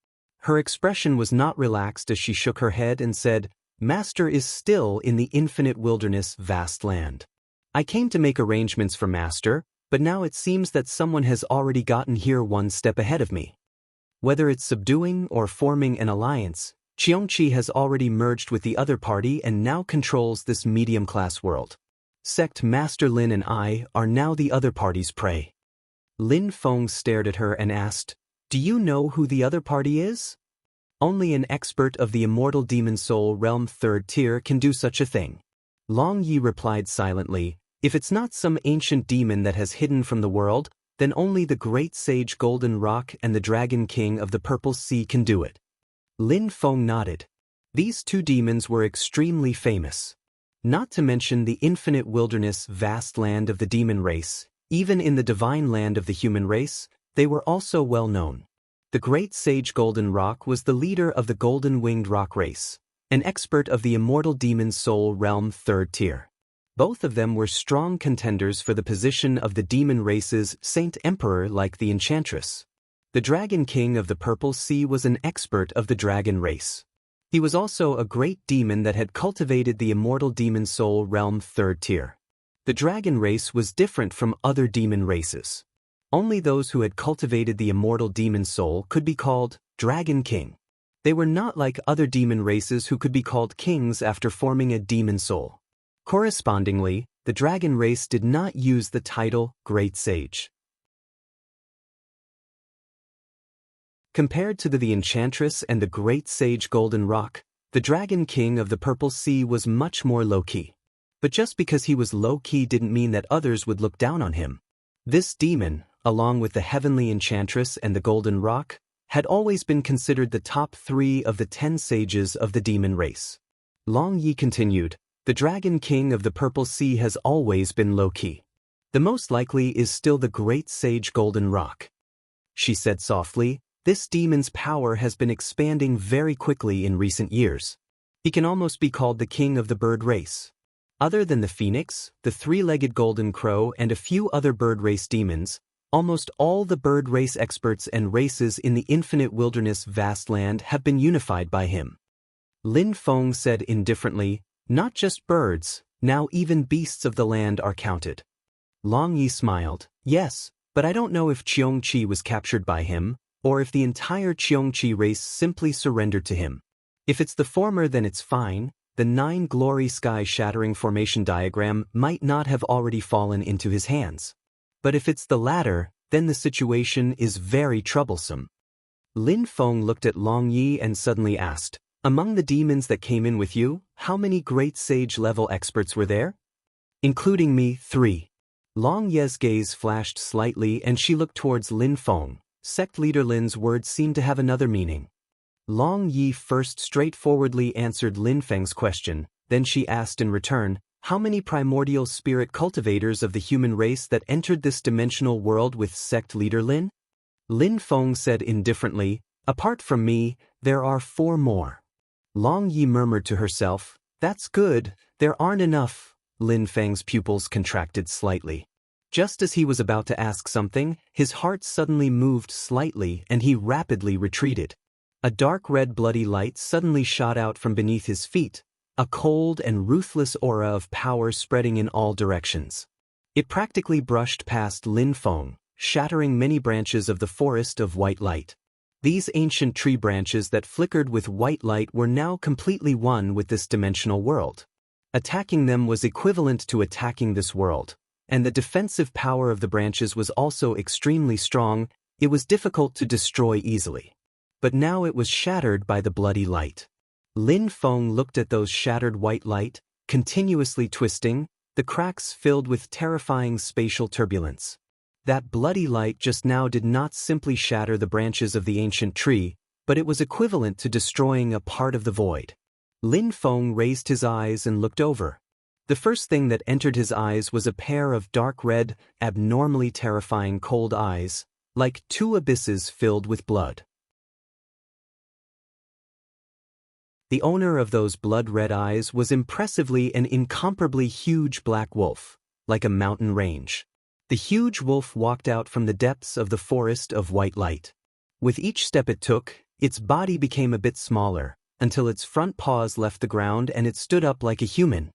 Her expression was not relaxed as she shook her head and said, "Master is still in the infinite wilderness vast land. I came to make arrangements for Master, but now it seems that someone has already gotten here one step ahead of me. Whether it's subduing or forming an alliance, Qiongqi has already merged with the other party and now controls this medium-class world. Sect Master Lin and I are now the other party's prey. Lin Feng stared at her and asked, "Do you know who the other party is?" "Only an expert of the immortal demon soul realm 3rd tier can do such a thing." Long Yi replied silently, "If it's not some ancient demon that has hidden from the world, then only the great sage Golden Rock and the Dragon King of the Purple Sea can do it." Lin Feng nodded. These two demons were extremely famous. Not to mention the infinite wilderness vast land of the demon race, even in the divine land of the human race, they were also well known. The great sage Golden Rock was the leader of the golden-winged rock race, an expert of the immortal demon soul realm 3rd tier. Both of them were strong contenders for the position of the demon race's Saint Emperor like the Enchantress. The Dragon King of the Purple Sea was an expert of the dragon race. He was also a great demon that had cultivated the immortal demon soul realm 3rd tier. The dragon race was different from other demon races. Only those who had cultivated the immortal demon soul could be called Dragon King. They were not like other demon races who could be called kings after forming a demon soul. Correspondingly, the dragon race did not use the title Great Sage. Compared to the Enchantress and the Great Sage Golden Rock, the Dragon King of the Purple Sea was much more low-key. But just because he was low-key didn't mean that others would look down on him. This demon, along with the Heavenly Enchantress and the Golden Rock, had always been considered the top 3 of the 10 sages of the demon race. Long Yi continued, "The Dragon King of the Purple Sea has always been low-key. The most likely is still the Great Sage Golden Rock." She said softly, "This demon's power has been expanding very quickly in recent years. He can almost be called the king of the bird race. Other than the phoenix, the 3-legged golden crow and a few other bird race demons, almost all the bird race experts and races in the infinite wilderness vast land have been unified by him." Lin Feng said indifferently, "Not just birds, now even beasts of the land are counted." Long Yi smiled, "Yes, but I don't know if Qiongqi was captured by him, or if the entire Qiongqi race simply surrendered to him. If it's the former, then it's fine. The 9 glory sky-shattering formation diagram might not have already fallen into his hands. But if it's the latter, then the situation is very troublesome." Lin Feng looked at Long Yi and suddenly asked, "Among the demons that came in with you, how many great sage-level experts were there?" "Including me, 3. Long Yi's gaze flashed slightly and she looked towards Lin Feng. Sect leader Lin's words seemed to have another meaning. Long Yi first straightforwardly answered Lin Feng's question, then she asked in return, "How many primordial spirit cultivators of the human race that entered this dimensional world with sect leader Lin?" Lin Feng said indifferently, "Apart from me, there are 4 more." Long Yi murmured to herself, "That's good, there aren't enough." Lin Feng's pupils contracted slightly. Just as he was about to ask something, his heart suddenly moved slightly and he rapidly retreated. A dark red bloody light suddenly shot out from beneath his feet, a cold and ruthless aura of power spreading in all directions. It practically brushed past Lin Feng, shattering many branches of the forest of white light. These ancient tree branches that flickered with white light were now completely one with this dimensional world. Attacking them was equivalent to attacking this world. And the defensive power of the branches was also extremely strong. It was difficult to destroy easily. But now it was shattered by the bloody light. Lin Feng looked at those shattered white light, continuously twisting, the cracks filled with terrifying spatial turbulence. That bloody light just now did not simply shatter the branches of the ancient tree, but it was equivalent to destroying a part of the void. Lin Feng raised his eyes and looked over. The first thing that entered his eyes was a pair of dark red, abnormally terrifying cold eyes, like 2 abysses filled with blood. The owner of those blood-red eyes was impressively an incomparably huge black wolf, like a mountain range. The huge wolf walked out from the depths of the forest of white light. With each step it took, its body became a bit smaller, until its front paws left the ground and it stood up like a human.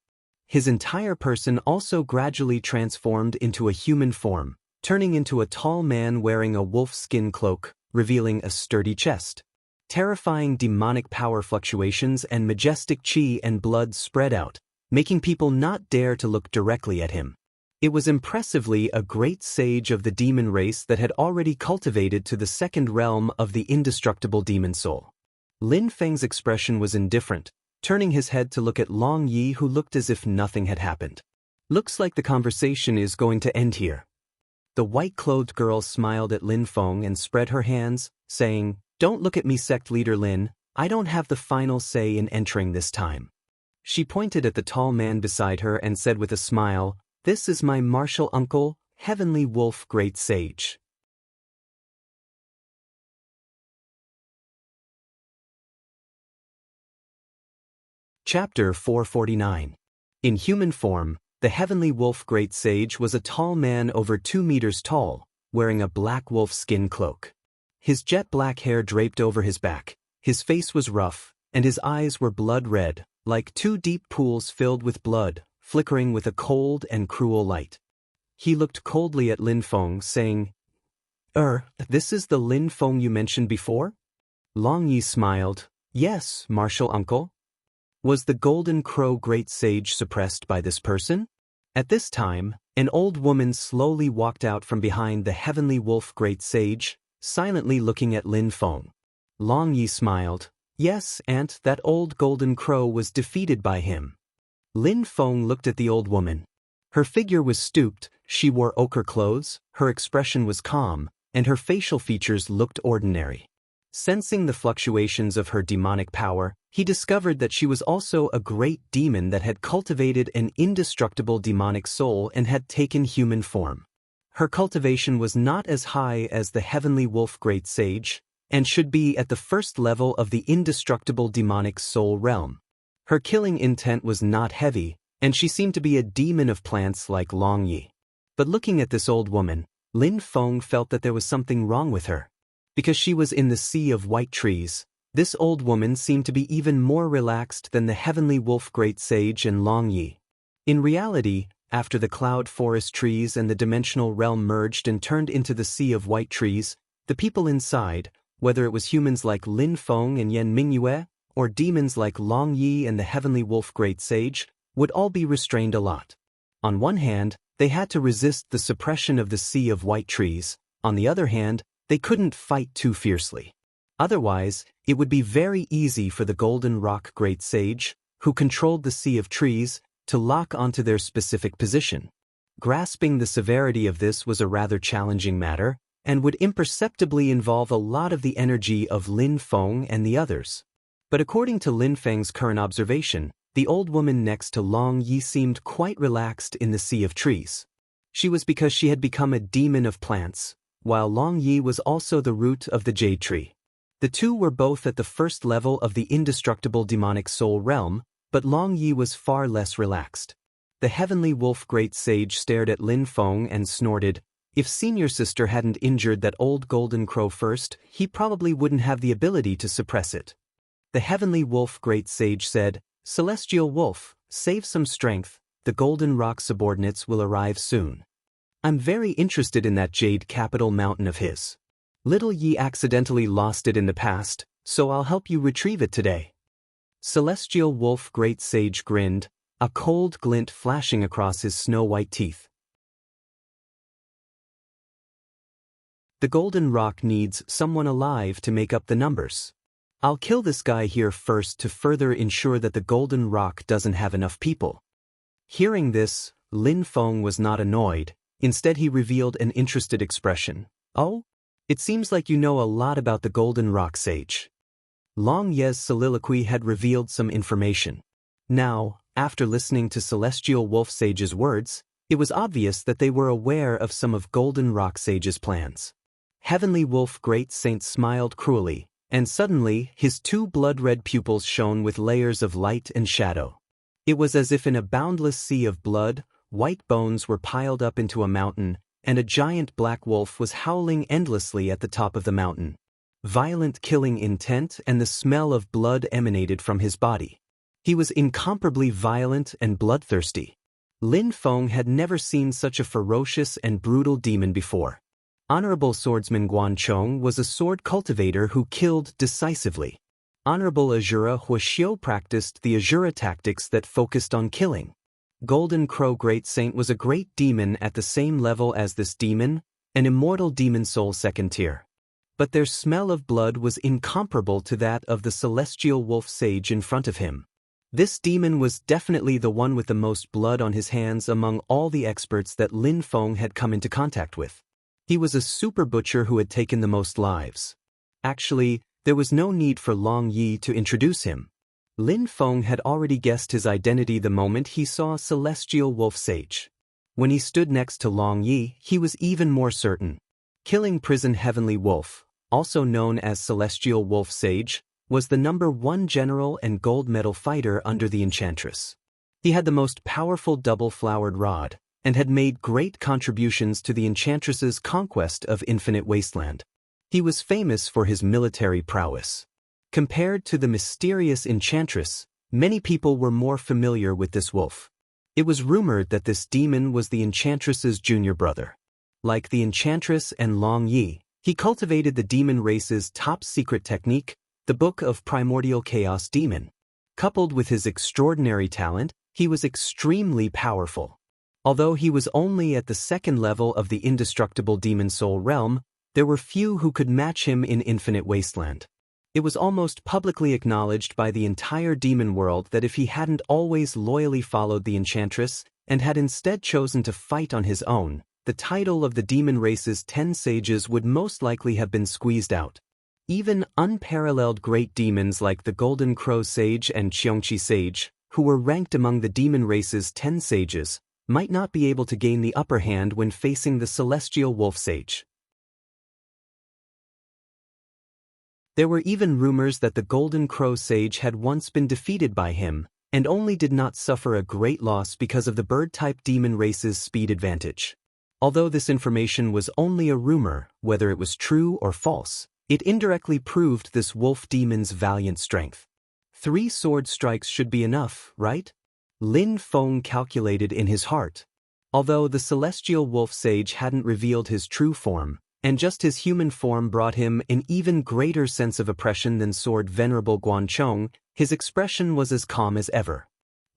his entire person also gradually transformed into a human form, turning into a tall man wearing a wolf skin cloak, revealing a sturdy chest. Terrifying demonic power fluctuations and majestic chi and blood spread out, making people not dare to look directly at him. It was impressively a great sage of the demon race that had already cultivated to the second realm of the indestructible demon soul. Lin Feng's expression was indifferent, turning his head to look at Long Yi, who looked as if nothing had happened. Looks like the conversation is going to end here. The white-clothed girl smiled at Lin Feng and spread her hands, saying, "Don't look at me, sect leader Lin, I don't have the final say in entering this time." She pointed at the tall man beside her and said with a smile, "This is my martial uncle, Heavenly Wolf Great Sage." Chapter 449. In human form, the Heavenly Wolf Great Sage was a tall man over 2 meters tall, wearing a black wolf skin cloak. His jet-black hair draped over his back, his face was rough, and his eyes were blood-red, like 2 deep pools filled with blood, flickering with a cold and cruel light. He looked coldly at Lin Feng, saying, This is the Lin Feng you mentioned before?" Long Yi smiled, "Yes, martial uncle." Was the Golden Crow Great Sage suppressed by this person? At this time, an old woman slowly walked out from behind the Heavenly Wolf Great Sage, silently looking at Lin Feng. Long Yi smiled, "Yes, Aunt, that old Golden Crow was defeated by him." Lin Feng looked at the old woman. Her figure was stooped, she wore ochre clothes, her expression was calm, and her facial features looked ordinary. Sensing the fluctuations of her demonic power, he discovered that she was also a great demon that had cultivated an indestructible demonic soul and had taken human form. Her cultivation was not as high as the Heavenly Wolf Great Sage, and should be at the first level of the indestructible demonic soul realm. Her killing intent was not heavy, and she seemed to be a demon of plants like Long Yi. But looking at this old woman, Lin Feng felt that there was something wrong with her. Because she was in the sea of white trees, this old woman seemed to be even more relaxed than the Heavenly Wolf Great Sage and Long Yi. In reality, after the cloud forest trees and the dimensional realm merged and turned into the sea of white trees, the people inside, whether it was humans like Lin Feng and Yan Mingyue, or demons like Long Yi and the Heavenly Wolf Great Sage, would all be restrained a lot. On one hand, they had to resist the suppression of the sea of white trees, on the other hand, they couldn't fight too fiercely. Otherwise, it would be very easy for the Golden Rock Great Sage, who controlled the sea of trees, to lock onto their specific position. Grasping the severity of this was a rather challenging matter, and would imperceptibly involve a lot of the energy of Lin Feng and the others. But according to Lin Feng's current observation, the old woman next to Long Yi seemed quite relaxed in the sea of trees. She was because she had become a demon of plants, while Long Yi was also the root of the jade tree. The two were both at the first level of the indestructible demonic soul realm, but Long Yi was far less relaxed. The Heavenly Wolf Great Sage stared at Lin Feng and snorted, "If Senior Sister hadn't injured that old Golden Crow first, he probably wouldn't have the ability to suppress it." The Heavenly Wolf Great Sage said, "Celestial Wolf, save some strength, the Golden Rock subordinates will arrive soon. I'm very interested in that jade capital mountain of his. Little Yi accidentally lost it in the past, so I'll help you retrieve it today." Celestial Wolf Great Sage grinned, a cold glint flashing across his snow-white teeth. The Golden Rock needs someone alive to make up the numbers. I'll kill this guy here first to further ensure that the Golden Rock doesn't have enough people. Hearing this, Lin Feng was not annoyed. Instead he revealed an interested expression. "Oh? It seems like you know a lot about the Golden Rock Sage." Long Ye's soliloquy had revealed some information. Now, after listening to Celestial Wolf Sage's words, it was obvious that they were aware of some of Golden Rock Sage's plans. Heavenly Wolf Great Saint smiled cruelly, and suddenly his 2 blood-red pupils shone with layers of light and shadow. It was as if in a boundless sea of blood, white bones were piled up into a mountain, and a giant black wolf was howling endlessly at the top of the mountain. Violent killing intent and the smell of blood emanated from his body. He was incomparably violent and bloodthirsty. Lin Feng had never seen such a ferocious and brutal demon before. Honorable Swordsman Guan Chong was a sword cultivator who killed decisively. Honorable Azura Huaxiu practiced the Azura tactics that focused on killing. Golden Crow Great Saint was a great demon at the same level as this demon, an immortal demon soul second tier. But their smell of blood was incomparable to that of the celestial wolf sage in front of him. This demon was definitely the one with the most blood on his hands among all the experts that Lin Feng had come into contact with. He was a super butcher who had taken the most lives. Actually, there was no need for Long Yi to introduce him. Lin Feng had already guessed his identity the moment he saw Celestial Wolf Sage. When he stood next to Long Yi, he was even more certain. Killing Prison Heavenly Wolf, also known as Celestial Wolf Sage, was the #1 general and gold medal fighter under the Enchantress. He had the most powerful double-flowered rod, and had made great contributions to the Enchantress's conquest of Infinite Wasteland. He was famous for his military prowess. Compared to the mysterious Enchantress, many people were more familiar with this wolf. It was rumored that this demon was the Enchantress's junior brother. Like the Enchantress and Long Yi, he cultivated the demon race's top-secret technique, the Book of Primordial Chaos Demon. Coupled with his extraordinary talent, he was extremely powerful. Although he was only at the second level of the indestructible demon soul realm, there were few who could match him in Infinite Wasteland. It was almost publicly acknowledged by the entire demon world that if he hadn't always loyally followed the Enchantress, and had instead chosen to fight on his own, the title of the demon race's 10 sages would most likely have been squeezed out. Even unparalleled great demons like the Golden Crow Sage and Qiongqi Sage, who were ranked among the demon race's 10 sages, might not be able to gain the upper hand when facing the Celestial Wolf Sage. There were even rumors that the Golden Crow Sage had once been defeated by him, and only did not suffer a great loss because of the bird-type demon race's speed advantage. Although this information was only a rumor, whether it was true or false, it indirectly proved this wolf demon's valiant strength. 3 sword strikes should be enough, right? Lin Feng calculated in his heart. Although the Celestial Wolf Sage hadn't revealed his true form, and just his human form brought him an even greater sense of oppression than Sword Venerable Guanchong, his expression was as calm as ever.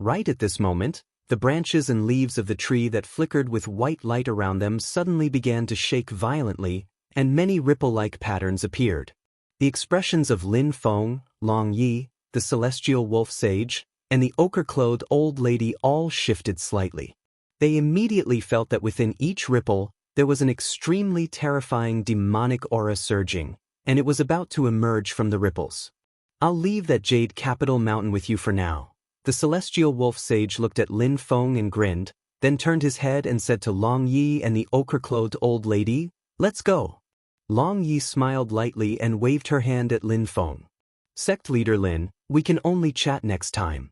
Right at this moment, the branches and leaves of the tree that flickered with white light around them suddenly began to shake violently, and many ripple-like patterns appeared. The expressions of Lin Feng, Long Yi, the Celestial Wolf Sage, and the ochre-clothed old lady all shifted slightly. They immediately felt that within each ripple, there was an extremely terrifying demonic aura surging, and it was about to emerge from the ripples. "I'll leave that jade capital mountain with you for now." The Celestial Wolf Sage looked at Lin Feng and grinned, then turned his head and said to Long Yi and the ochre-clothed old lady, "Let's go." Long Yi smiled lightly and waved her hand at Lin Feng. "Sect leader Lin, we can only chat next time."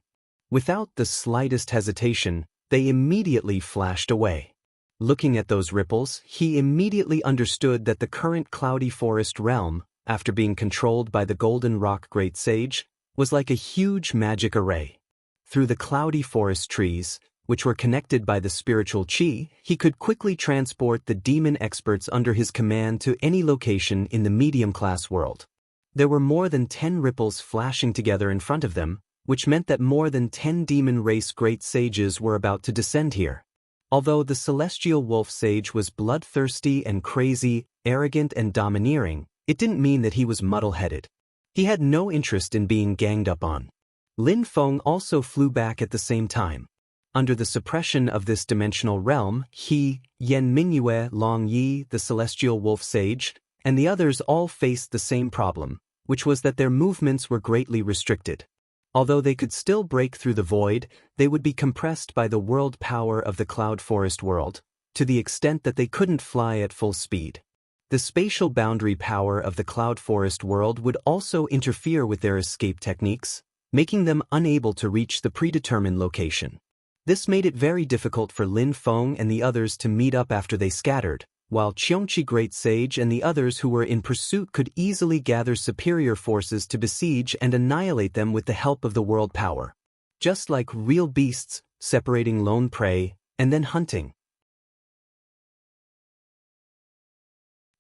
Without the slightest hesitation, they immediately flashed away. Looking at those ripples, he immediately understood that the current cloudy forest realm, after being controlled by the Golden Rock Great Sage, was like a huge magic array. Through the cloudy forest trees, which were connected by the spiritual chi, he could quickly transport the demon experts under his command to any location in the medium-class world. There were more than 10 ripples flashing together in front of them, which meant that more than 10 demon race great sages were about to descend here. Although the Celestial Wolf Sage was bloodthirsty and crazy, arrogant and domineering, it didn't mean that he was muddle-headed. He had no interest in being ganged up on. Lin Feng also flew back at the same time. Under the suppression of this dimensional realm, he, Yan Mingyue, Long Yi, the Celestial Wolf Sage, and the others all faced the same problem, which was that their movements were greatly restricted. Although they could still break through the void, they would be compressed by the world power of the Cloud Forest world, to the extent that they couldn't fly at full speed. The spatial boundary power of the Cloud Forest world would also interfere with their escape techniques, making them unable to reach the predetermined location. This made it very difficult for Lin Feng and the others to meet up after they scattered, while Qiongqi Great Sage and the others who were in pursuit could easily gather superior forces to besiege and annihilate them with the help of the world power. just like real beasts, separating lone prey, and then hunting.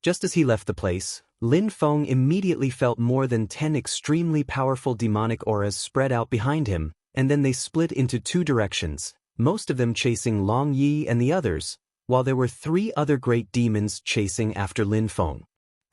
Just as he left the place, Lin Feng immediately felt more than 10 extremely powerful demonic auras spread out behind him, and then they split into two directions, most of them chasing Long Yi and the others, while there were 3 other great demons chasing after Lin Feng.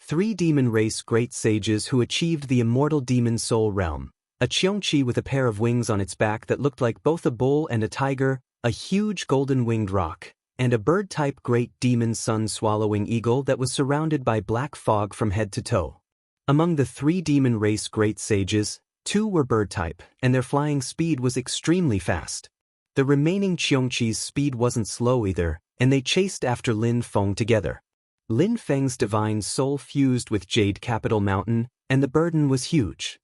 3 demon race great sages who achieved the immortal demon soul realm, a Qiongqi with a pair of wings on its back that looked like both a bull and a tiger, a huge golden-winged roc, and a bird-type great demon sun-swallowing eagle that was surrounded by black fog from head to toe. Among the 3 demon race great sages, 2 were bird-type, and their flying speed was extremely fast. The remaining Qiongqi's speed wasn't slow either, and they chased after Lin Feng together. Lin Feng's divine soul fused with Jade Capital Mountain, and the burden was huge.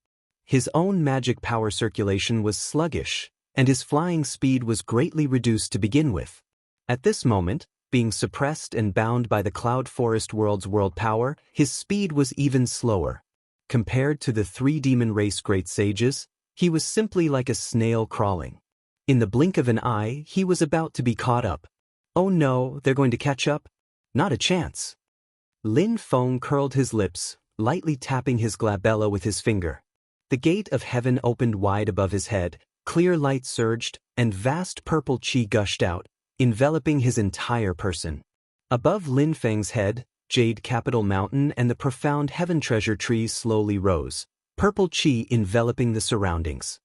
His own magic power circulation was sluggish, and his flying speed was greatly reduced to begin with. At this moment, being suppressed and bound by the Cloud Forest World's world power, his speed was even slower. Compared to the 3 demon race great sages, he was simply like a snail crawling. In the blink of an eye, he was about to be caught up. Oh no, they're going to catch up? Not a chance. Lin Feng curled his lips, lightly tapping his glabella with his finger. The gate of heaven opened wide above his head, clear light surged, and vast purple qi gushed out, enveloping his entire person. Above Lin Feng's head, Jade Capital Mountain and the profound heaven treasure tree slowly rose, purple qi enveloping the surroundings.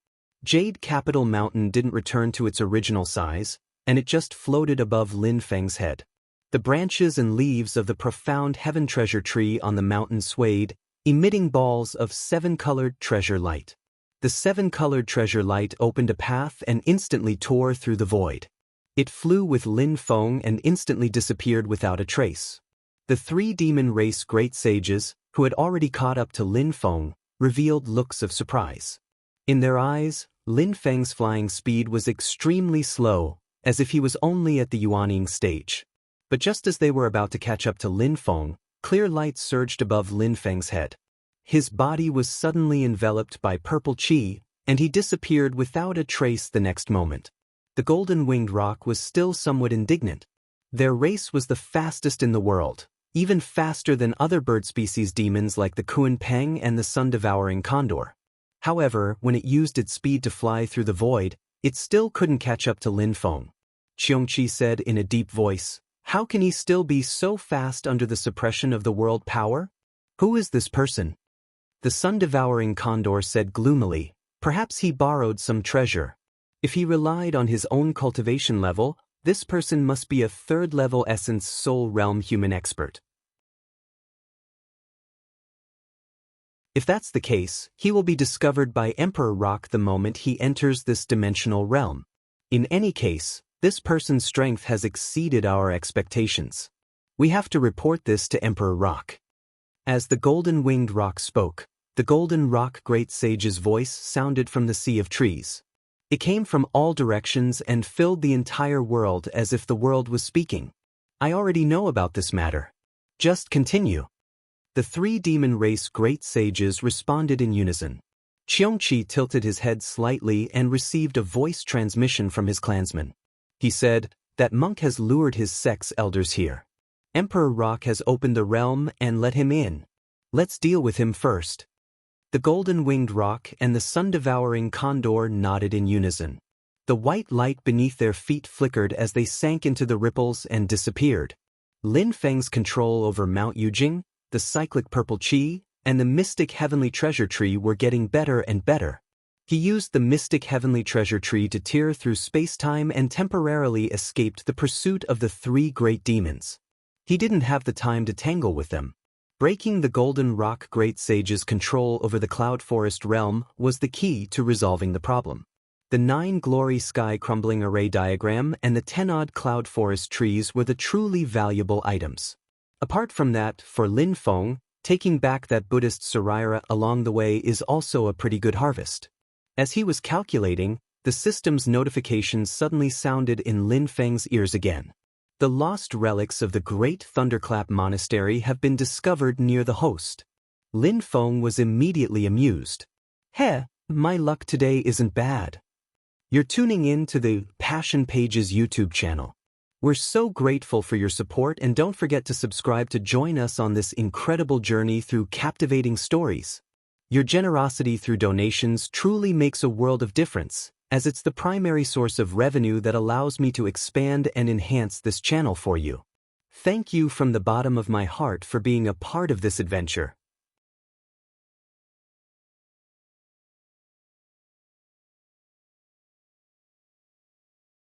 Jade Capital Mountain didn't return to its original size, and it just floated above Lin Feng's head. The branches and leaves of the profound heaven treasure tree on the mountain swayed, emitting balls of 7-colored treasure light. The 7-colored treasure light opened a path and instantly tore through the void. It flew with Lin Feng and instantly disappeared without a trace. The 3 demon race great sages, who had already caught up to Lin Feng, revealed looks of surprise. In their eyes, Lin Feng's flying speed was extremely slow, as if he was only at the Yuaning stage. But just as they were about to catch up to Lin Feng, clear light surged above Lin Feng's head. His body was suddenly enveloped by purple qi, and he disappeared without a trace the next moment. The golden-winged roc was still somewhat indignant. Their race was the fastest in the world, even faster than other bird species demons like the Kuan Peng and the sun-devouring condor. However, when it used its speed to fly through the void, it still couldn't catch up to Lin Feng. Qiongqi said in a deep voice, "How can he still be so fast under the suppression of the world power? Who is this person?" The sun-devouring condor said gloomily, "Perhaps he borrowed some treasure. If he relied on his own cultivation level, this person must be a 3rd-level essence soul realm human expert. If that's the case, he will be discovered by Emperor Rock the moment he enters this dimensional realm. In any case, this person's strength has exceeded our expectations. We have to report this to Emperor Rock." As the golden-winged roc spoke, the golden roc great sage's voice sounded from the sea of trees. It came from all directions and filled the entire world as if the world was speaking. "I already know about this matter. Just continue." The 3 demon race great sages responded in unison. Qiongqi tilted his head slightly and received a voice transmission from his clansman. He said, "That monk has lured his sex elders here. Emperor Rock has opened the realm and let him in. Let's deal with him first." The golden-winged roc and the sun-devouring condor nodded in unison. The white light beneath their feet flickered as they sank into the ripples and disappeared. Lin Feng's control over Mount Yujing, the cyclic purple qi, and the mystic heavenly treasure tree were getting better and better. He used the mystic heavenly treasure tree to tear through space-time and temporarily escaped the pursuit of the 3 great demons. He didn't have the time to tangle with them. Breaking the golden roc great sage's control over the cloud forest realm was the key to resolving the problem. The 9 glory sky crumbling array diagram and the 10-odd cloud forest trees were the truly valuable items. Apart from that, for Lin Feng, taking back that Buddhist Saraira along the way is also a pretty good harvest. As he was calculating, the system's notifications suddenly sounded in Lin Feng's ears again. The lost relics of the Great Thunderclap Monastery have been discovered near the host. Lin Feng was immediately amused. "Heh, my luck today isn't bad." You're tuning in to the Passion Pages YouTube channel. We're so grateful for your support, and don't forget to subscribe to join us on this incredible journey through captivating stories. Your generosity through donations truly makes a world of difference, as it's the primary source of revenue that allows me to expand and enhance this channel for you. Thank you from the bottom of my heart for being a part of this adventure.